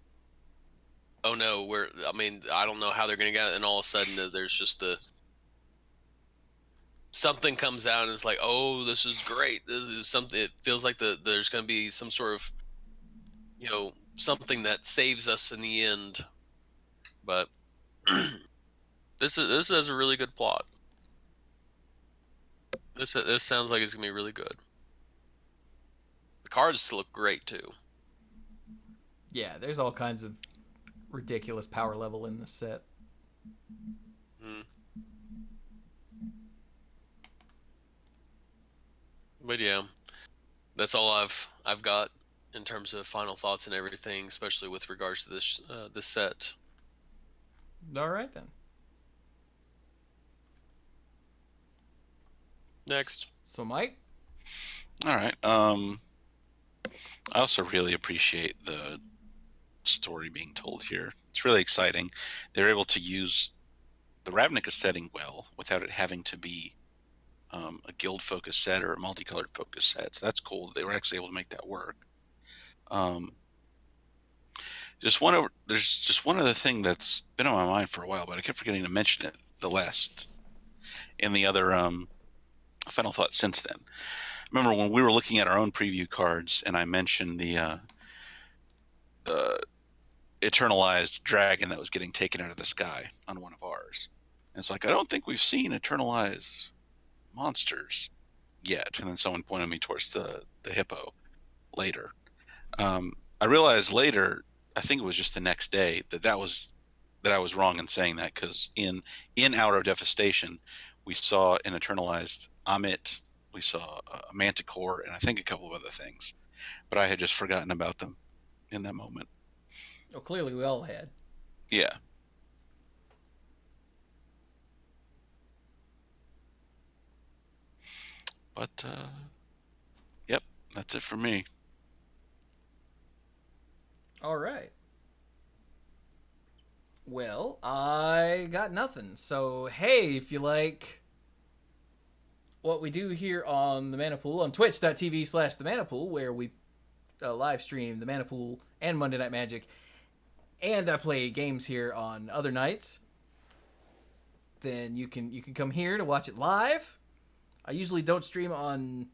oh no, I don't know how they're gonna get it, and all of a sudden there's just something comes out and it's like, oh, this is great. This is something. It feels like there's going to be some sort of, something that saves us in the end. But this has a really good plot. This sounds like it's going to be really good. The cards look great too. Yeah, there's all kinds of ridiculous power level in this set. But yeah, that's all I've got in terms of final thoughts and everything, especially with regards to this set. All right then. Next. So Mike. All right. I also really appreciate the story being told here. It's really exciting. They're able to use the Ravnica setting well without it having to be a guild focus set or a multicolored focus set. So that's cool. They were actually able to make that work. There's just one other thing that's been on my mind for a while, but I kept forgetting to mention it in the other final thought since then. Remember when we were looking at our own preview cards and I mentioned the eternalized dragon that was getting taken out of the sky on one of ours. And it's like, I don't think we've seen eternalized monsters yet. And then someone pointed me towards the hippo later. I realized later, I think it was just the next day, that I was wrong in saying that, because in Hour of Devastation, we saw an eternalized Amit, we saw a Manticore, and I think a couple of other things. But I had just forgotten about them in that moment. Oh, clearly we all had. Yeah. But, yep, that's it for me. All right. Well, I got nothing. So, hey, if you like what we do here on the Mana Pool, on twitch.tv/the Mana Pool, where we live stream the Mana Pool and Monday Night Magic, and I play games here on other nights, then you can come here to watch it live. I usually don't stream on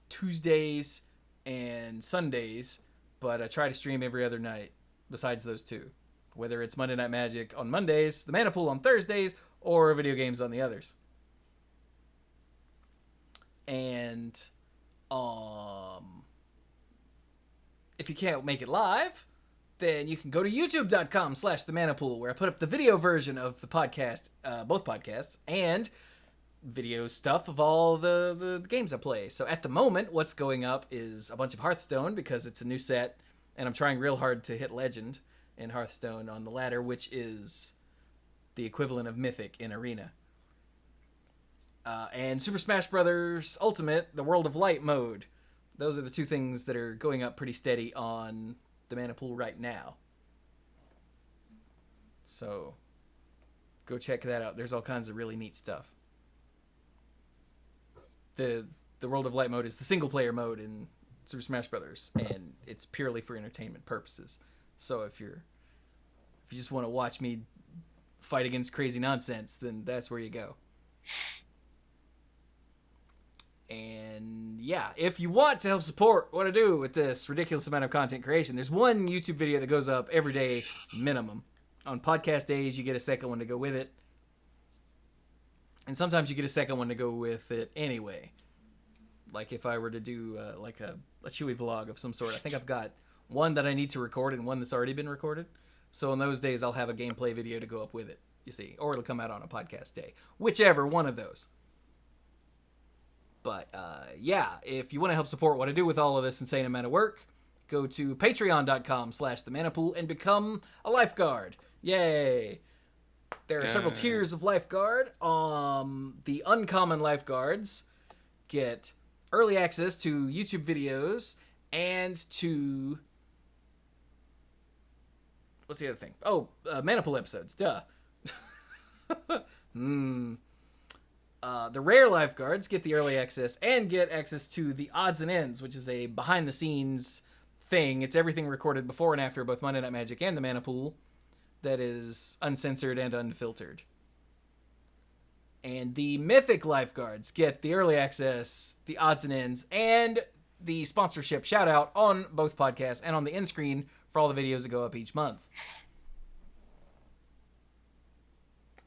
Tuesdays and Sundays, but I try to stream every other night besides those two. Whether it's Monday Night Magic on Mondays, the Mana Pool on Thursdays, or video games on the others. And if you can't make it live, then you can go to youtube.com/the Mana Pool, where I put up the video version of the podcast, both podcasts, and video stuff of all the games I play. So at the moment, what's going up is a bunch of Hearthstone, because it's a new set, and I'm trying real hard to hit Legend in Hearthstone on the ladder, which is the equivalent of Mythic in Arena. And Super Smash Bros. Ultimate, the World of Light mode. Those are the two things that are going up pretty steady on the Mana Pool right now. So go check that out. There's all kinds of really neat stuff. The World of Light mode is the single player mode in Super Smash Bros. And it's purely for entertainment purposes. So if you just want to watch me fight against crazy nonsense, then that's where you go. And yeah, if you want to help support what I do with this ridiculous amount of content creation, there's one YouTube video that goes up every day minimum. On podcast days, you get a second one to go with it. And sometimes you get a second one to go with it anyway. Like if I were to do like a Chewy vlog of some sort. I think I've got one that I need to record and one that's already been recorded. So in those days, I'll have a gameplay video to go up with it, you see. Or it'll come out on a podcast day. Whichever one of those. But yeah, if you want to help support what I do with all of this insane amount of work, go to patreon.com/the Mana Pool and become a lifeguard. Yay! There are several tiers of lifeguard. The uncommon lifeguards get early access to YouTube videos and to... What's the other thing? Oh, Mana Pool episodes. Duh. The rare lifeguards get the early access and get access to the odds and ends, which is a behind-the-scenes thing. It's everything recorded before and after both Monday Night Magic and the Mana Pool that is uncensored and unfiltered. And the mythic lifeguards get the early access, the odds and ends, and the sponsorship shout-out on both podcasts and on the end screen for all the videos that go up each month.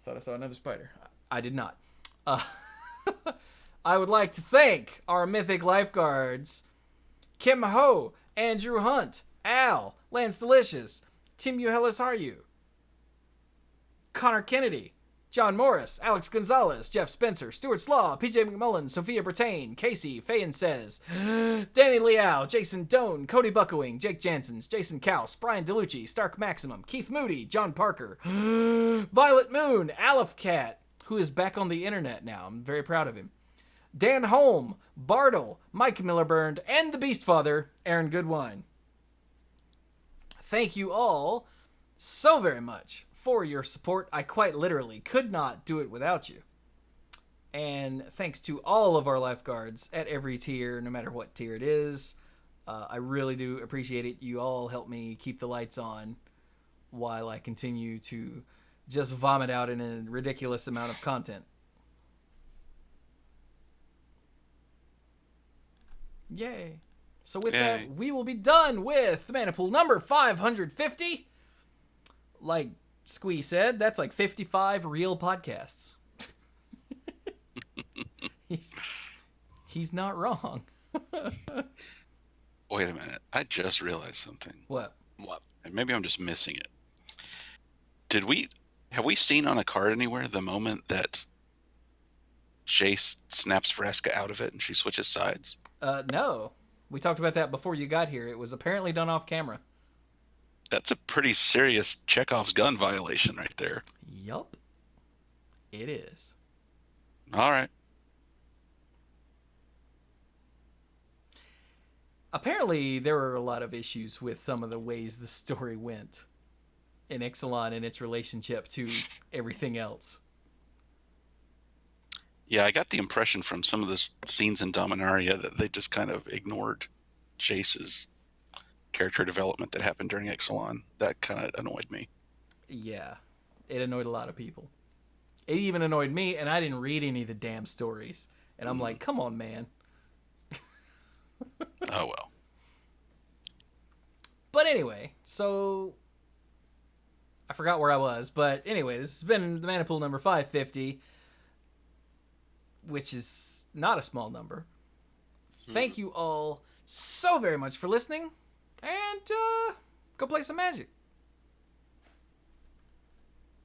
Thought I saw another spider. I did not. I would like to thank our mythic lifeguards, Kim Ho, Andrew Hunt, Al, Lance Delicious, Tim Uhellis Are You, Connor Kennedy, John Morris, Alex Gonzalez, Jeff Spencer, Stuart Slaw, PJ McMullen, Sophia Bertain, Casey, Fayen Says, Danny Liao, Jason Doan, Cody Buckowing, Jake Jansons, Jason Kaus, Brian DeLucci, Stark Maximum, Keith Moody, John Parker, Violet Moon, Aleph Cat, who is back on the internet now. I'm very proud of him. Dan Holm, Bartle, Mike Millerburn, and the Beastfather, Aaron Goodwine. Thank you all so very much for your support. I quite literally could not do it without you. And thanks to all of our lifeguards at every tier, no matter what tier it is. I really do appreciate it. You all help me keep the lights on while I continue to just vomit out in a ridiculous amount of content. Yay. So with Yay. that, we will be done with the mana pool number 550. Like Squee said, that's like 55 real podcasts. He's not wrong. Wait a minute. I just realized something. What? What? And maybe I'm just missing it. Have we seen on a card anywhere the moment that Jace snaps Vraska out of it and she switches sides? No. We talked about that before you got here. It was apparently done off camera. That's a pretty serious Chekhov's gun violation right there. Yup. It is. All right. Apparently, there were a lot of issues with some of the ways the story went in Ixalan and its relationship to everything else. Yeah, I got the impression from some of the scenes in Dominaria that they just kind of ignored Jace's character development that happened during Ixalan. That kind of annoyed me. Yeah, it annoyed a lot of people. It even annoyed me, and I didn't read any of the damn stories. And I'm like, come on, man. Oh, well. But anyway, so I forgot where I was. But anyway, this has been the mana pool number 550, which is not a small number. Thank you all so very much for listening, and go play some Magic.